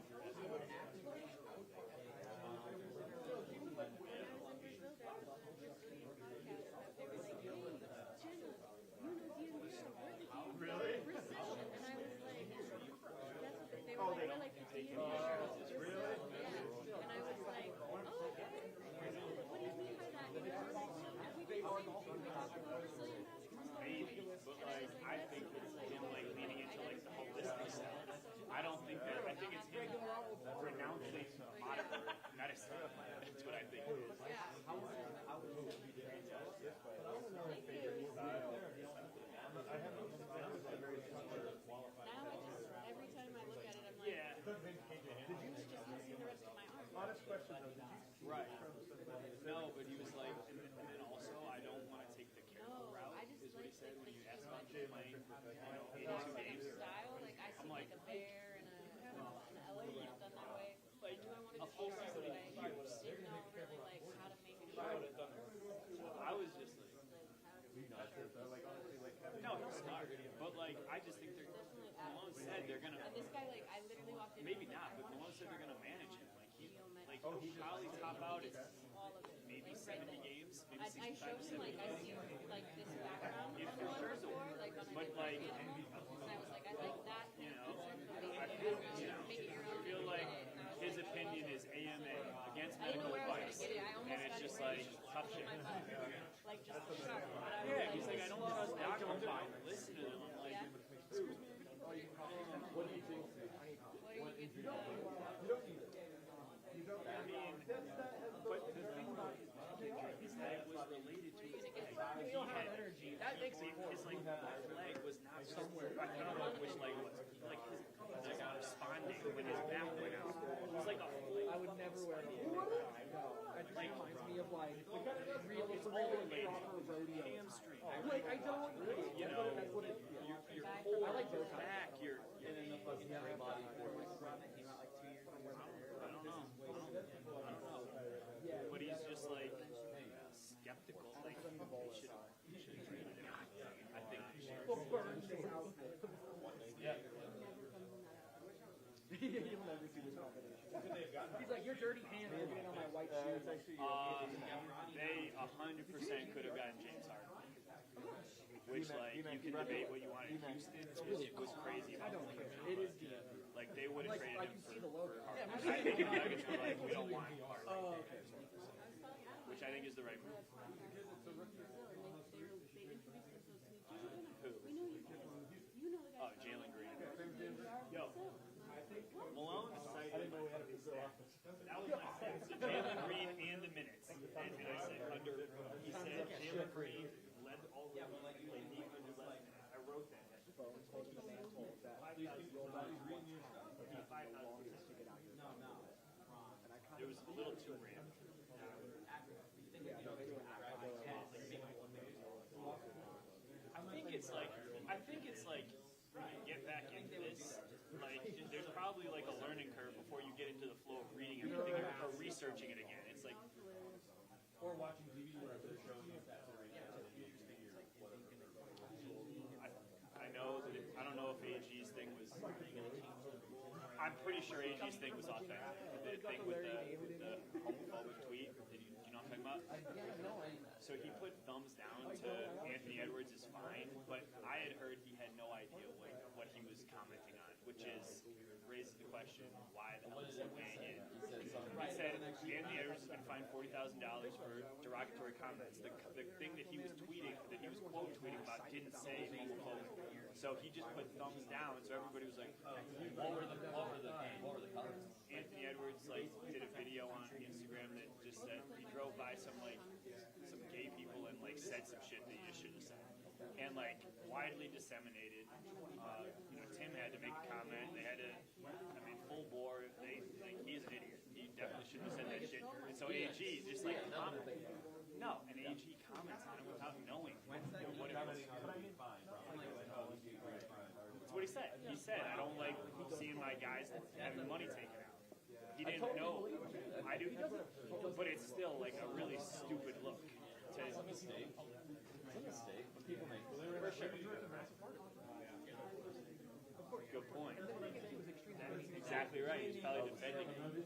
Really? And I was like, they were Oh, like, they we're don't like take 15 it. years. Really? Yeah. And I was like, oh, okay. What do you mean by that? You know, and we did the same thing. We talked about Brazilian basketball. Maybe, but like I think it's him like leaning into like the holistic stuff. I don't think that. I think it's him renouncing modern medicine. That's what I think it is. Now I just, every time I look at it, I'm like, Yeah. who's just missing the rest of my arm? Honest question though, did you Right. No, but he was like, and then also I don't want to take the careful route. I just Is what he like said when you asked about like, playing, like 82 games. style, like I see like a bear and an elephant done that way. Like Do I want to a do full it season that of way? years. Didn't know really like how to make it I sharp. would have done it. I was just like, no, he's smart, but like I just think they're. Malone said they're gonna. And this guy, like, I literally walked in. Maybe not, but Malone said they're gonna manage him. Like he'll probably top out at maybe 70 games, maybe 65 I showed him, like, I see, like, this background Yeah, one for sure. before, like, on a But, different like, animal, and I was like, I like that. You know, I feel like his opinion is AMA against I didn't medical know where I was advice, gonna get it. I almost and it's got just it like ready. tough shit. Like, just to show him. But I was Yeah, like, he's like, I don't trust doctors. Listen to them. I'm like, Yeah. excuse me. What do you think? What are you getting? You don't need it. You don't. I mean, but the thing about his leg is that it was related to his leg. He had energy. That makes it. His like leg was not somewhere. I don't know which leg it was. Like his was not responding when his back went out. It was like a whole. I would never wear it. It reminds me of like It's all related. Hamstring. Like I don't. You know, That's what it. your whole I like both back. Your And then the fucking free body for I don't know. But he's just like skeptical. Like he should trade him. I think he should. Yeah. You'll never see this combination. He's like, your dirty hand is getting on my white shoes. They 100% could have gotten James Harden. Which, like, you can debate what you want in Houston. It was crazy. I don't care. It is deep. Like, they would have Like, traded I him can for, see the logo. for Harden. I think the Nuggets were like, we don't want Harden. Oh, okay. Which I think is the right move. Who? Oh, Jalen Green. Yo, Malone decided. That was my sense. So Jalen Green and the minutes. And I said he said Jalen Green led all the played the under less minutes. I wrote that. It was a little too random. I think it's like get back into this. Like there's probably like a learning curve before you get into the flow of reading everything or researching it again. It's like Or watching TV where they're showing you stats right now. I know that I don't know if AG's thing was. I'm pretty sure AG's thing was authentic. The thing with the homophobic tweet. Did you know what I'm talking about? So he put thumbs down to Anthony Edwards is fine, but I had heard he had no idea what he was commenting on, which is raises the question, why the hell is he weighing in? He said Anthony Edwards has been fined $40,000 for derogatory comments. The thing that he was tweeting, that he was quote tweeting about, didn't say homophobic. So he just put thumbs down. So everybody was like, what were the comments? Anthony Edwards like did a video on Instagram that just said he drove by some gay people and like said some shit that you shouldn't have said, and like widely disseminated. Tim had to make a comment. They had to, full bore. He's an idiot. He definitely shouldn't have said that shit. And so AG just like no, and AG comments on it without knowing what it was. That's what he said. He said, I don't like seeing my guys having money taken out. He didn't know. I do, but it's still like a really stupid look. It's a mistake. It's a mistake. But people make For sure. Good point. That's exactly right. He's probably defending him.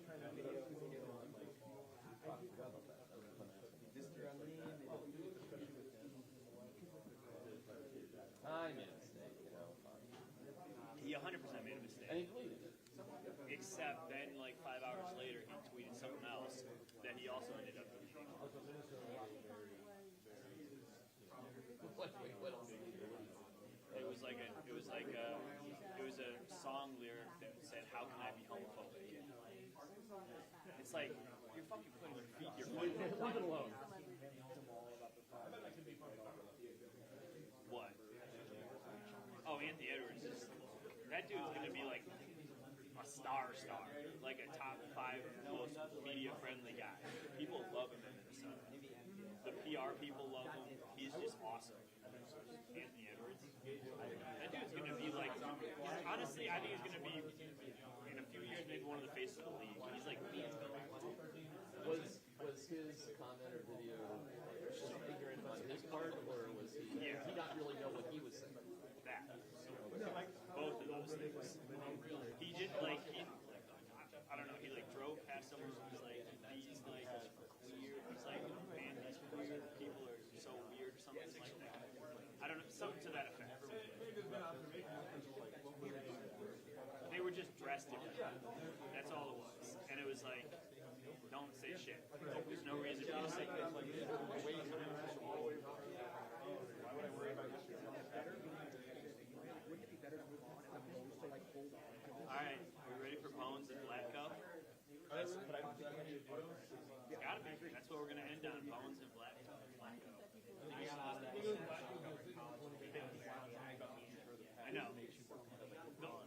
I made a mistake, He 100% made a mistake. And he deleted it. Except then, like 5 hours later, he tweeted something else that he also ended up deleting. It was a song lyric that said, "How can I be homophobic?" It's like you're fucking putting your foot. Leave it alone. What? Oh, Anthony Edwards is that dude's gonna be like a star, like a top 5 most media-friendly guy. People love him in Minnesota. The PR people love him. He's just awesome. Anthony Edwards. That dude's gonna be like, honestly, I think he's gonna be in a few years maybe one of the faces of the league. He's like me. Was his comment or video ignorant on his part, or was he? Yeah. Did he not really know what he was saying? That. Both of those things. He did like I don't know. He like drove past someone who was like That's all it was. And it was like, don't say shit. Like, there's no reason for you to say that. Why would I worry about yesterday? Wouldn't it be better to move on as opposed to like hold on? All right, are we ready for Bones and Vlatko? But I don't think we should do it. It's gotta be. That's what we're gonna end on. Bones and Vlatko. I know.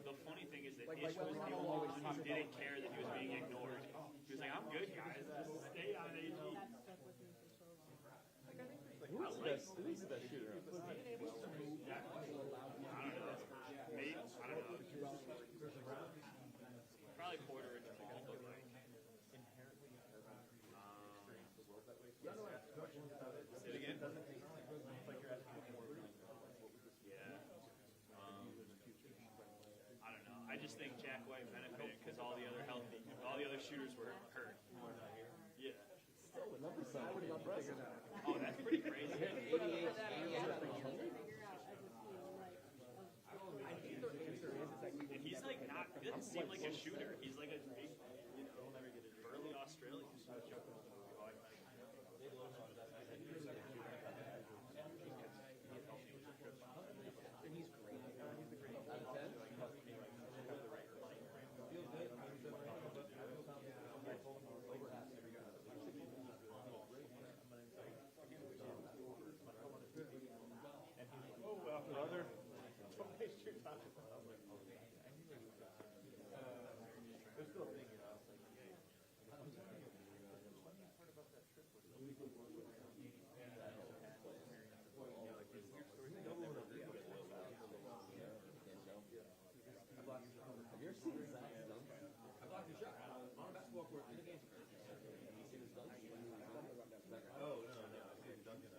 The funny thing is that Ish was the only one who didn't care that he was being ignored. He was like, I'm good, guys. Stay on AG. Who's the best shooter? I don't know. Maybe, I don't know. Probably Porter and Jamal, but like. Say it again? Yeah. I don't know. I just think Jack White benefited because all the other shooters were hurt. Yeah. Still, the numbers sound pretty impressive. Oh, that's pretty crazy. And he's like not, he doesn't seem like a shooter. He's like a big, burly Australian. Brother. They're still thinking about it. Have you ever seen Zach's dunk? I blocked his shot on a basketball court in the game. Oh, no. I see him dunking it.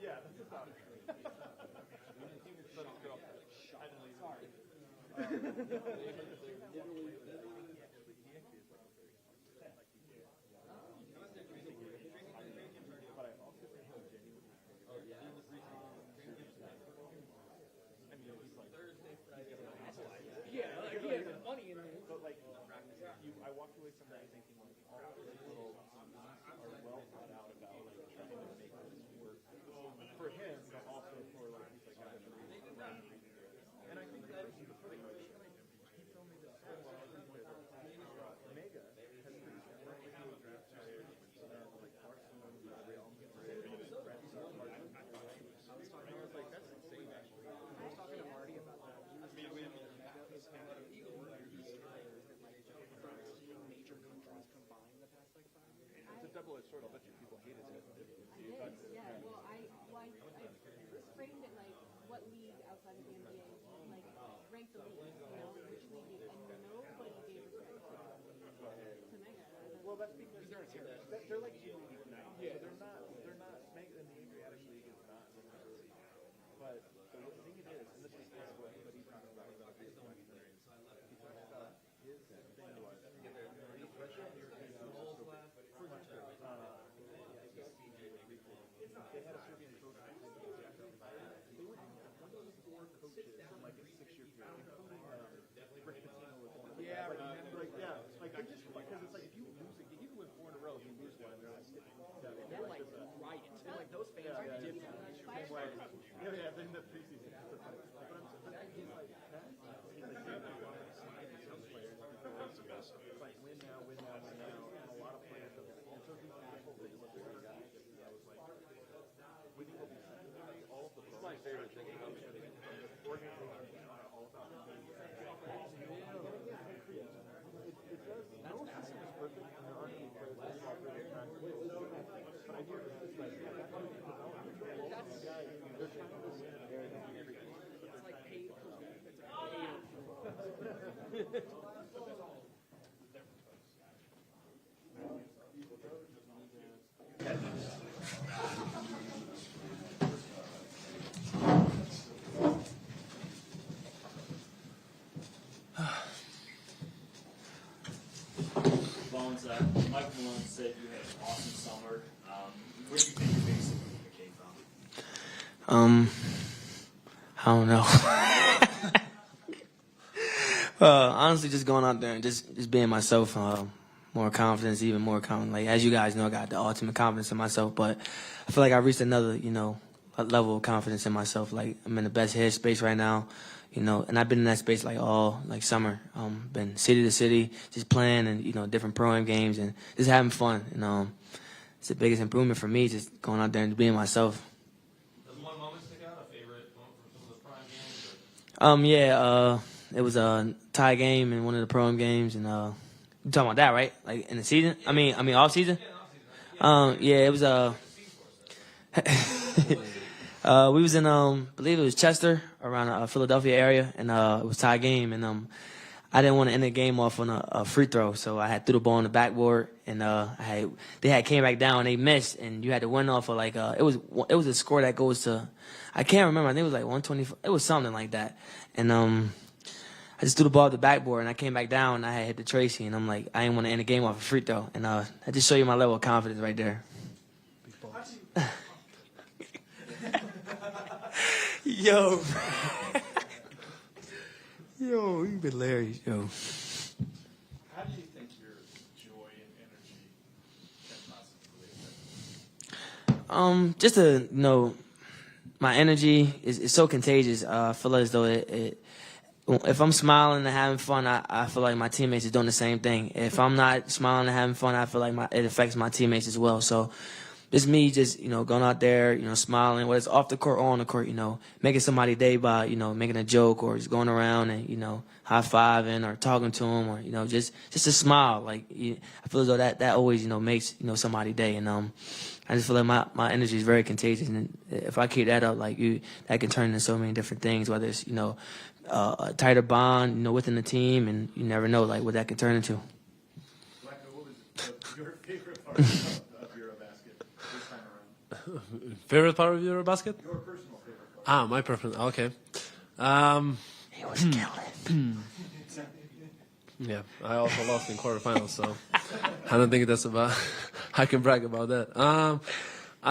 Yeah, that's a thought. Yeah, like he has money in it. But like, I walked away from that thinking like all the little are well thought out about like trying to make this work for him, but also for like these like guys. And I think that he told me this whole Mega has produced a very good draft like Barcelona, Real Madrid. I was like, that's insane actually. I was talking to Marty about that. Major countries combined the past like 5 years. It's a double-edged sword. I'll bet you people hated it. Yeah, well, I framed it like what league outside of the NBA, like rank the league, which league, and nobody gave respect to Mega. Well, that's because they're like G League now. Yeah, they're not Mega in the Adriatic League is not in the Mega League. But the thing it is, and this is what everybody talks about his experience. He talks about his thing was the pressure of your team was so big. They had a Serbian coach. They were one of 4 coaches in like a 6-year period, including Rick Pitino was one. Yeah, like they just because it's like if you lose a game, you win 4 in a row, if you lose one, they're like riot. They're like those fans are different. Yeah, in the preseason. But he's like that. He's like some players. It's like win now, and a lot of players. And so these people that look at the guys, I was like, winning will be all of the. It's my favorite thing about organization. All about it does. No system is perfect, and there aren't any players that are really practical. But I hear it's like that's guys. They're trying to win everything. It's like paid. It's paid. Malone's, Michael Malone said you had an awesome summer. Where do you think your biggest improvement came from? I don't know. Honestly, just going out there and just being myself. More confidence, even more confident. Like, as you guys know, I got the ultimate confidence in myself, but I feel like I reached another, a level of confidence in myself. Like, I'm in the best headspace right now, and I've been in that space like all summer. Been city to city, just playing and different pro-am games and just having fun. And it's the biggest improvement for me, just going out there and being myself. Does one moment stick out, a favorite moment from some of those prime games? Yeah, it was a tie game in one of the pro-am games, and you talking about that, right? Like in the season? I mean off season. Yeah, it was we was in I believe it was Chester, around Philadelphia area, and it was a tie game, and I didn't want to end the game off on a free throw, so I had threw the ball on the backboard, and they had came back down, they missed, and you had to win off of like it was a score that goes to, I can't remember, I think it was like 120, it was something like that, and I just threw the ball at the backboard, and I came back down, and I had hit the Tracy, and I'm like, I didn't want to end the game off a free throw, and I just show you my level of confidence right there. Yo, you been hilarious, yo. How do you think your joy and energy can possibly affect? Just to my energy is so contagious. I feel as though if I'm smiling and having fun, I feel like my teammates are doing the same thing. If I'm not smiling and having fun, I feel like it affects my teammates as well. So it's me just, going out there, smiling, whether it's off the court or on the court, making somebody's day by, making a joke or just going around and, high-fiving or talking to them or, just a smile. Like, I feel as though that always, makes, somebody's day. And I just feel like my energy is very contagious. And if I keep that up, like, that can turn into so many different things, whether it's, a tighter bond, within the team, and you never know, like, what that can turn into. Vlatko, what was your favorite part of Eurobasket this time around? Favorite part of Eurobasket? Your personal favorite part. My personal. Okay. He was killing. Yeah, I also lost in quarterfinals, so I don't think that's about. I can brag about that. I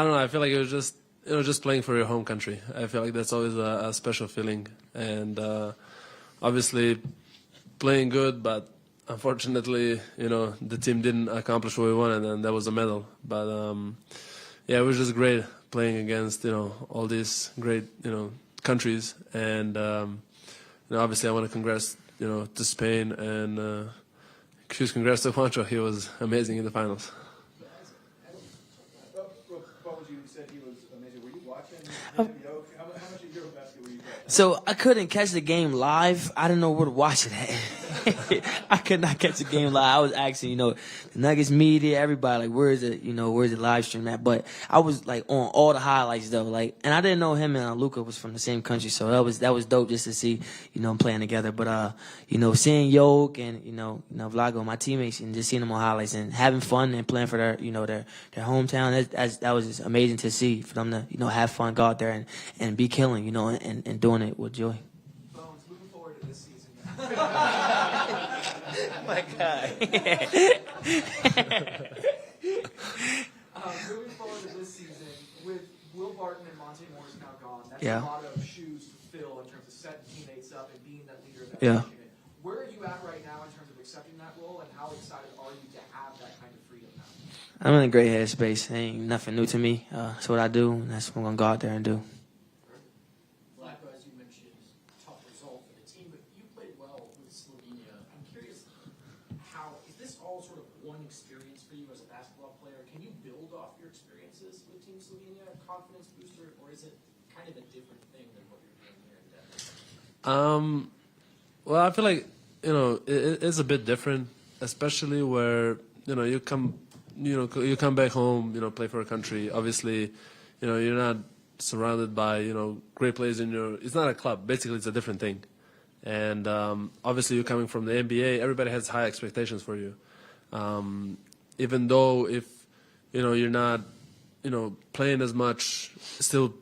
don't know. I feel like it was just playing for your home country. I feel like that's always a special feeling, and obviously playing good, but unfortunately, the team didn't accomplish what we wanted, and that was a medal. But yeah, it was just great playing against all these great countries, and obviously I want to congrats to Spain and huge congrats to Juancho. He was amazing in the finals. You said he was amazing. Were you watching him? How much of Eurobasket were you watching? So I couldn't catch the game live. I didn't know where to watch it at. I could not catch the game live. I was asking, the Nuggets media, everybody, like, where's the live stream at? But I was like on all the highlights though, like, and I didn't know him and Luka was from the same country, so that was dope just to see, them playing together. But seeing Yoke and Vlatko, my teammates, and just seeing them on highlights and having fun and playing for their hometown, that was just amazing to see, for them to have fun, go out there and be killing, and doing it with joy. Bones, moving forward to this season. My God. Moving forward to this season, with Will Barton and Monte Morris now gone, that's Yeah. a lot of shoes to fill in terms of setting teammates up and being that leader of that Yeah. unit. Where are you at right now in terms of accepting that role, and how excited are you to have that kind of freedom now? I'm in a great headspace. Ain't nothing new to me. That's what I do, and that's what I'm going to go out there and do. Vlatko, as you mentioned, tough result for the team, but you played well with Slovenia. I'm curious, is this all sort of one experience for you as a basketball player? Can you build off your experiences with Team Slovenia, confidence booster, or is it kind of a different thing than what you're doing here in Denver? Well, I feel like it's a bit different, especially where you come back home, play for a country. Obviously, you're not surrounded by great players in your. It's not a club. Basically, it's a different thing. And obviously, you're coming from the NBA. Everybody has high expectations for you. Even though if you're not playing as much, still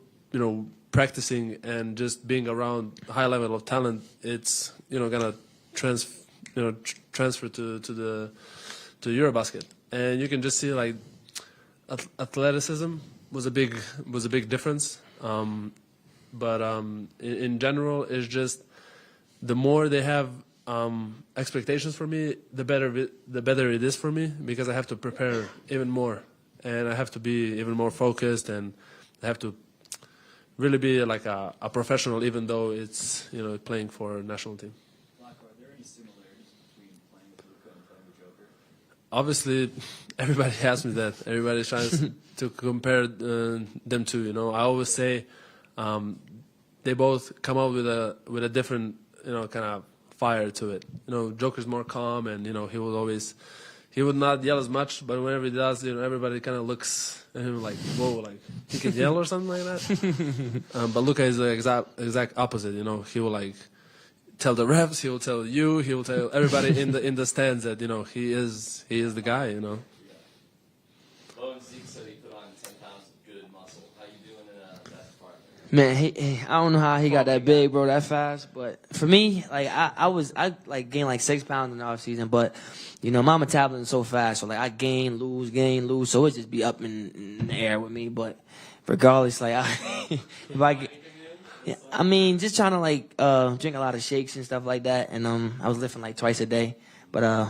practicing and just being around high level of talent, it's gonna transfer to Eurobasket, and you can just see like athleticism was a big difference. But in general, it's just the more they have expectations for me, the better it is for me, because I have to prepare even more, and I have to be even more focused, and I have to really be like a professional, even though it's playing for a national team. Vlatko, are there any similarities between playing with Luka and playing with Joker? Obviously, everybody asks me that. Everybody's trying to compare them two. I always say they both come out with a different kind of fire to it. Joker's more calm, and he would not yell as much, but whenever he does, everybody kind of looks at him like, whoa, like he can yell or something like that. But Luka is the exact opposite. He will like tell the refs, he will tell you, he will tell everybody in the stands that he is the guy. Bo and Zeke said he put on 10 pounds of good muscle. How you doing in that department? Man, I don't know how he got that big, bro, that fast. But for me, like I gained like 6 pounds in the off season. But my metabolism is so fast, so like I gain, lose. So it just be up in the air with me. But regardless, like just trying to like drink a lot of shakes and stuff like that. And I was lifting like twice a day. But I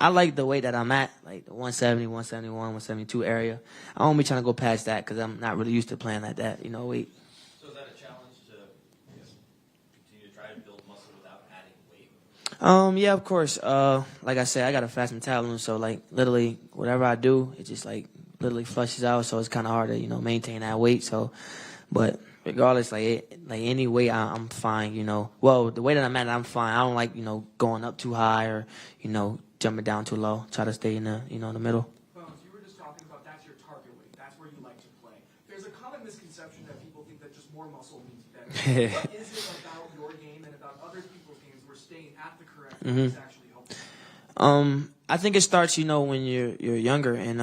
like the weight that I'm at, like the 170, 171, 172 area. I don't be trying to go past that because I'm not really used to playing like that, weight. So is that a challenge to continue to try to build muscle without adding weight? Yeah, of course. Like I said, I got a fast metabolism, so like literally whatever I do, it just like literally flushes out. So it's kind of hard to maintain that weight. So, but regardless, like any weight, I'm fine. Well, the way that I'm at, I'm fine. I don't like going up too high or jumping down too low. Try to stay in the in the middle. Bones, you were just talking about that's your target weight. That's where you like to play. There's a common misconception that people think that just more muscle means better. What is it about your game and about other people's games where staying at the correct weight is actually helpful? I think it starts, when you're younger, and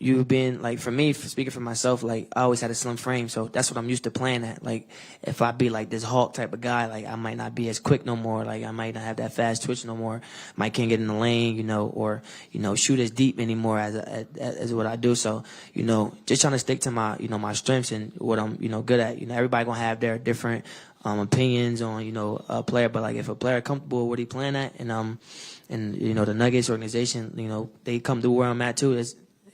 you've been like, for me, speaking for myself, like I always had a slim frame, so that's what I'm used to playing at. Like if I be like this Hulk type of guy, like I might not be as quick no more. Like I might not have that fast twitch no more. Might can't get in the lane, or shoot as deep anymore as what I do. So just trying to stick to my my strengths and what I'm good at. Everybody gonna have their different opinions on a player, but like if a player comfortable with what he playing at, and the Nuggets organization, they come to where I'm at too.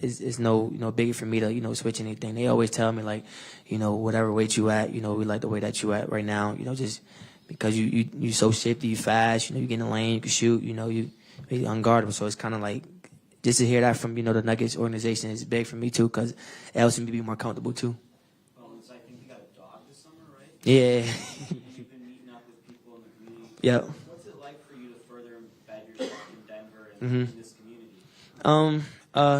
It's no biggie for me to switch anything. They always tell me like whatever weight you at, we like the way that you at right now. Just because you so shifty, you fast, you get in the lane, you can shoot, you unguardable. So it's kind of like just to hear that from the Nuggets organization is big for me too, because it helps me be more comfortable too. So I think you got a dog this summer, right? Yeah. You've been meeting up with people in the community. Yep. What's it like for you to further embed yourself in Denver and in this community?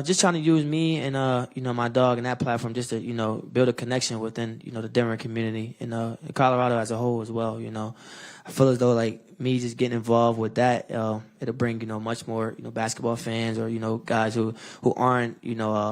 Just trying to use me and my dog and that platform just to build a connection within the Denver community and Colorado as a whole as well. I feel as though like me just getting involved with that, it'll bring much more basketball fans or guys who aren't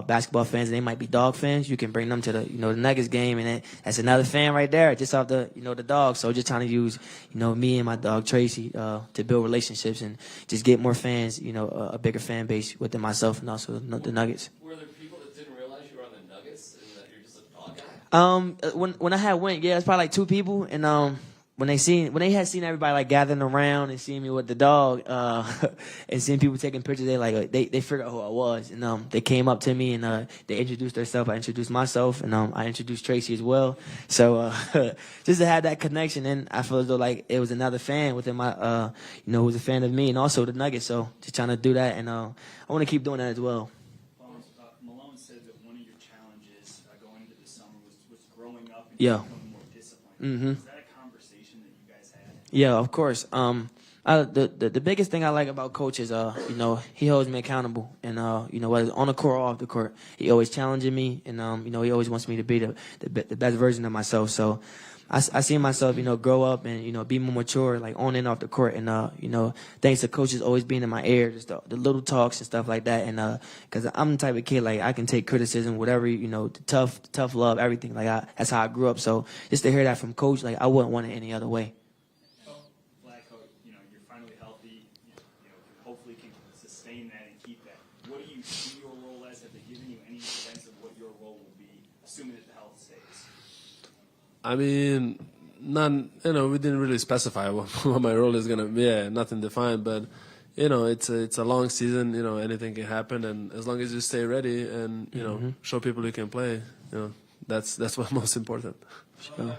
basketball fans and they might be dog fans. You can bring them to the the Nuggets game, and that's another fan right there just off the the dog. So just trying to use me and my dog Tracy to build relationships and just get more fans, a bigger fan base within myself and also the Nuggets. Were there people that didn't realize you were on the Nuggets and that you're just a dog guy? When I had went, yeah, it's probably like 2 people, and when they had seen everybody like gathering around and seeing me with the dog, and seeing people taking pictures, they figured out who I was, and they came up to me and they introduced themselves. I introduced myself, and I introduced Tracy as well. So just to have that connection, and I feel as though like it was another fan within my who was a fan of me and also the Nuggets. So just trying to do that, and I want to keep doing that as well. Malone said that one of your challenges going into the summer was growing up and becoming more disciplined. Mm-hmm. Is that a conversation that you guys had? Yeah, of course. The biggest thing I like about Coach is he holds me accountable, and whether on the court or off the court, he always challenging me, and he always wants me to be the best version of myself. So I see myself grow up and be more mature, like on and off the court, and thanks to coaches always being in my ear, just the little talks and stuff like that, and because I'm the type of kid like I can take criticism, whatever, the tough love, everything, like that's how I grew up. So just to hear that from Coach, like I wouldn't want it any other way. Vlatko, you're finally healthy. Hopefully can sustain that and keep I mean, none. We didn't really specify what my role is gonna be. Yeah, nothing defined, but it's a long season. Anything can happen, and as long as you stay ready and show people you can play, that's what's most important. Well, have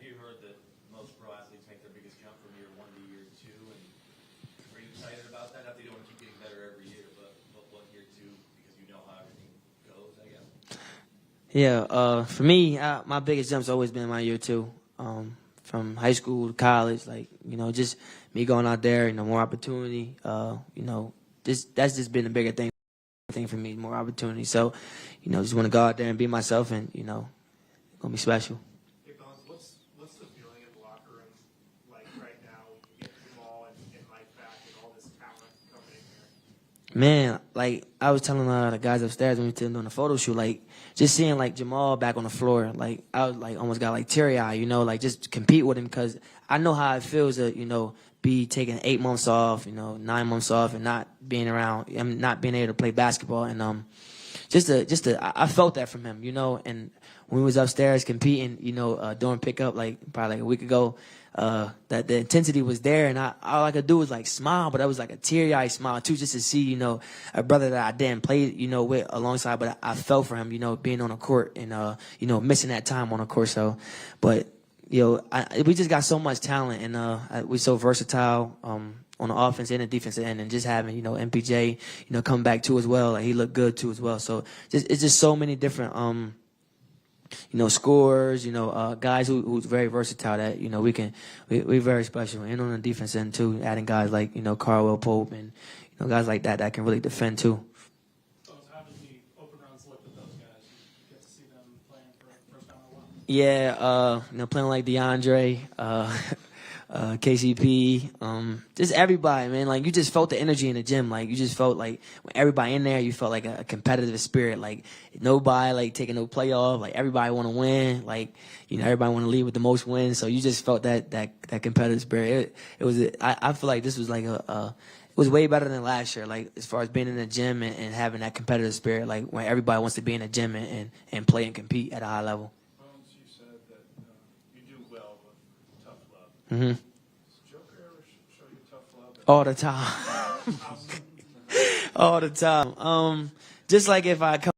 you heard that most pro athletes make their biggest jump from year 1 to year 2? And are you excited about that? Not that you don't want to keep getting better every year, but what year 2, because you know how everything goes, I guess. Yeah, for me, my biggest jump's always been my year 2. From high school to college, just me going out there, more opportunity. That's just been a bigger thing for me, more opportunity. So, just want to go out there and be myself, and gonna be special. Hey, Bones, what's the feeling in the locker room like right now when you get Jamal and Mike back and all this talent coming in here? Man, I was telling the guys upstairs when we were doing the photo shoot, just seeing Jamal back on the floor, I was almost got teary eye, just compete with him, because I know how it feels to be taking 8 months off, 9 months off, and not being around, not being able to play basketball, and I felt that from him, and when we was upstairs competing, during pickup, probably a week ago, that the intensity was there, and all I could do was smile, but that was a teary-eyed smile too, just to see, a brother that I didn't play, with alongside, but I felt for him, being on the court and, missing that time on the court. So, but, we just got so much talent, and we're so versatile, on the offense and the defensive end, and just having, MPJ, come back too as well. He looked good too as well. So it's just so many different, scorers, guys who's very versatile that, we're very special. And on the defense end too, adding guys like, Carwell Pope and, guys like that can really defend too. So how does the open rounds look with those guys? You get to see them playing for first time in a while? Yeah, playing like DeAndre, KCP, just everybody, man. You just felt the energy in the gym. You just felt when everybody in there, you felt a competitive spirit. Nobody taking no playoff. Everybody want to win. Everybody want to lead with the most wins. So you just felt that competitive spirit. It was. I feel like this was it was way better than last year. As far as being in the gym and having that competitive spirit. When everybody wants to be in the gym and play and compete at a high level. Bones, you said that you do well with tough love. Mm-hmm. Does Joker ever show you tough love? All the time. All the time. Just if I come,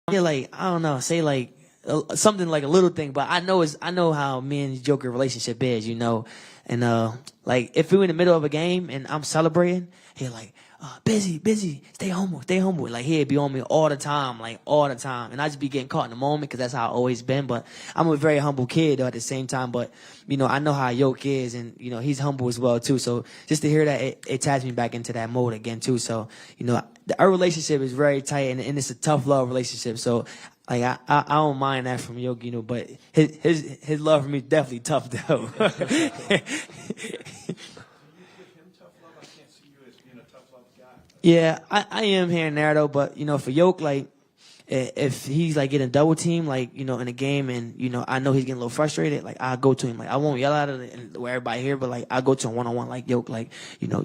I don't know, say something a little thing, but I know how me and Joker relationship is, and if we're in the middle of a game and I'm celebrating, he busy, stay humble. He'd be on me all the time, and I just be getting caught in the moment, because that's how I always been. But I'm a very humble kid though, at the same time. But I know how Yoke is, and he's humble as well too. So just to hear that, it ties me back into that mode again too. So our relationship is very tight, and it's a tough love relationship. So I don't mind that from Yoke, but his love for me is definitely tough though. Yeah, I am here and there though, but for Yoke, if he's getting double teamed, in a game, and I know he's getting a little frustrated, I'll go to him, I won't yell at him where everybody here, but I'll go to him one-on-one, Yoke,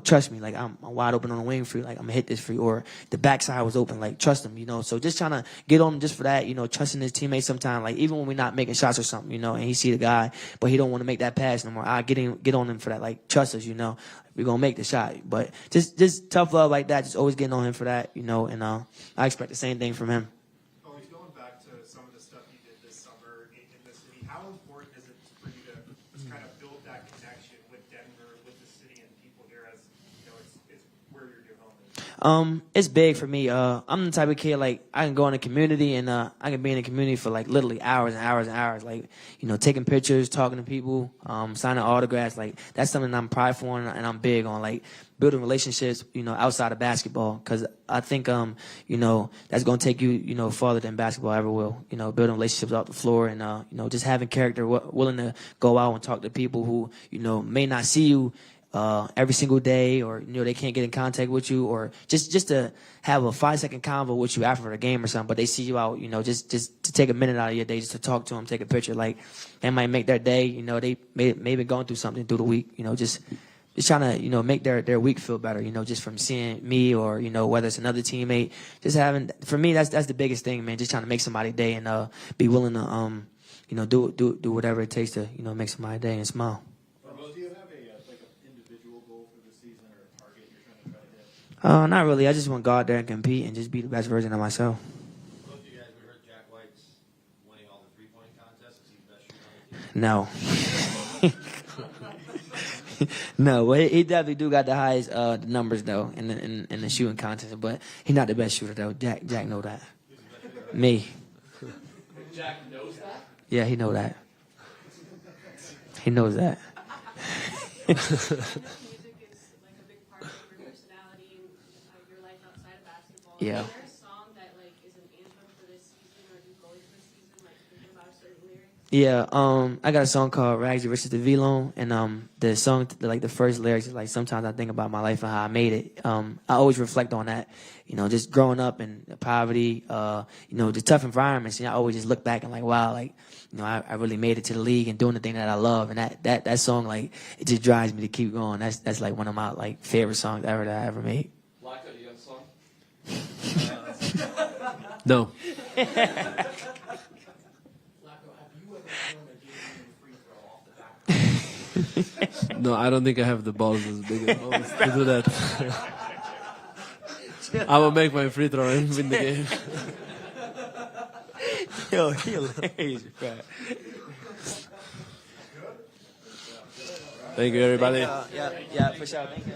trust me, I'm wide open on the wing for you, I'm gonna hit this for you, or the backside was open, trust him, so just trying to get on him just for that, trusting his teammates sometimes, even when we're not making shots or something, and he see the guy, but he don't want to make that pass no more, I'll get on him for that, trust us, we're gonna make the shot, but just tough love like that, just always getting on him for that, and I expect the same thing from him. Going back to some of the stuff you did this summer in the city, how important is it for you to kind of build that connection with Denver, with the city and people here, as it's where your home is? It's big for me. I'm the type of kid, I can go in the community, and I can be in the community for literally hours and hours and hours, taking pictures, talking to people, signing autographs, that's something I'm prideful on, and I'm big on, building relationships, outside of basketball, because I think, that's going to take you, farther than basketball ever will. Building relationships off the floor, and, just having character, willing to go out and talk to people who, may not see you every single day, or they can't get in contact with you, or just to have a 5-second convo with you after a game or something, but they see you out, just to take a minute out of your day just to talk to them, take a picture, that might make their day. They maybe going through something through the week, just trying to, make their week feel better, just from seeing me or, whether it's another teammate. Just having, for me, that's the biggest thing, man. Just trying to make somebody's day and be willing to, do whatever it takes to, make somebody's day and smile. Do you have an individual goal for the season or a target you're trying to try to hit? Not really. I just want to go out there and compete and just be the best version of myself. Both of you guys, we heard Jack White's winning all the three-point contests. Is he the best shooter on the team? No. No, well, he definitely do got the highest numbers though in the shooting contest, but he's not the best shooter though. Jack know that. Me. Jack knows that? Yeah, he know that. He knows that. Music is like a big part of your personality and your life outside of basketball. Yeah. Is there a song that like is an anthem for this season or do goals for this season, like thinking about a certain lyric? Yeah, I got a song called Rags versus the V-Lone, and the song, like the first lyrics is like, sometimes I think about my life and how I made it. I always reflect on that, just growing up in poverty, the tough environments, I always just look back and like, wow, like, I really made it to the league and doing the thing that I love, and that song, like, it just drives me to keep going. That's like one of my like favorite songs ever that I ever made. Vlatko, you got a song? No. No, I don't think I have the balls as big as balls to do that. I will make my free throw and win the game. Yo, he hilarious, bro. Thank you, everybody. Yeah, for sure. Thank you.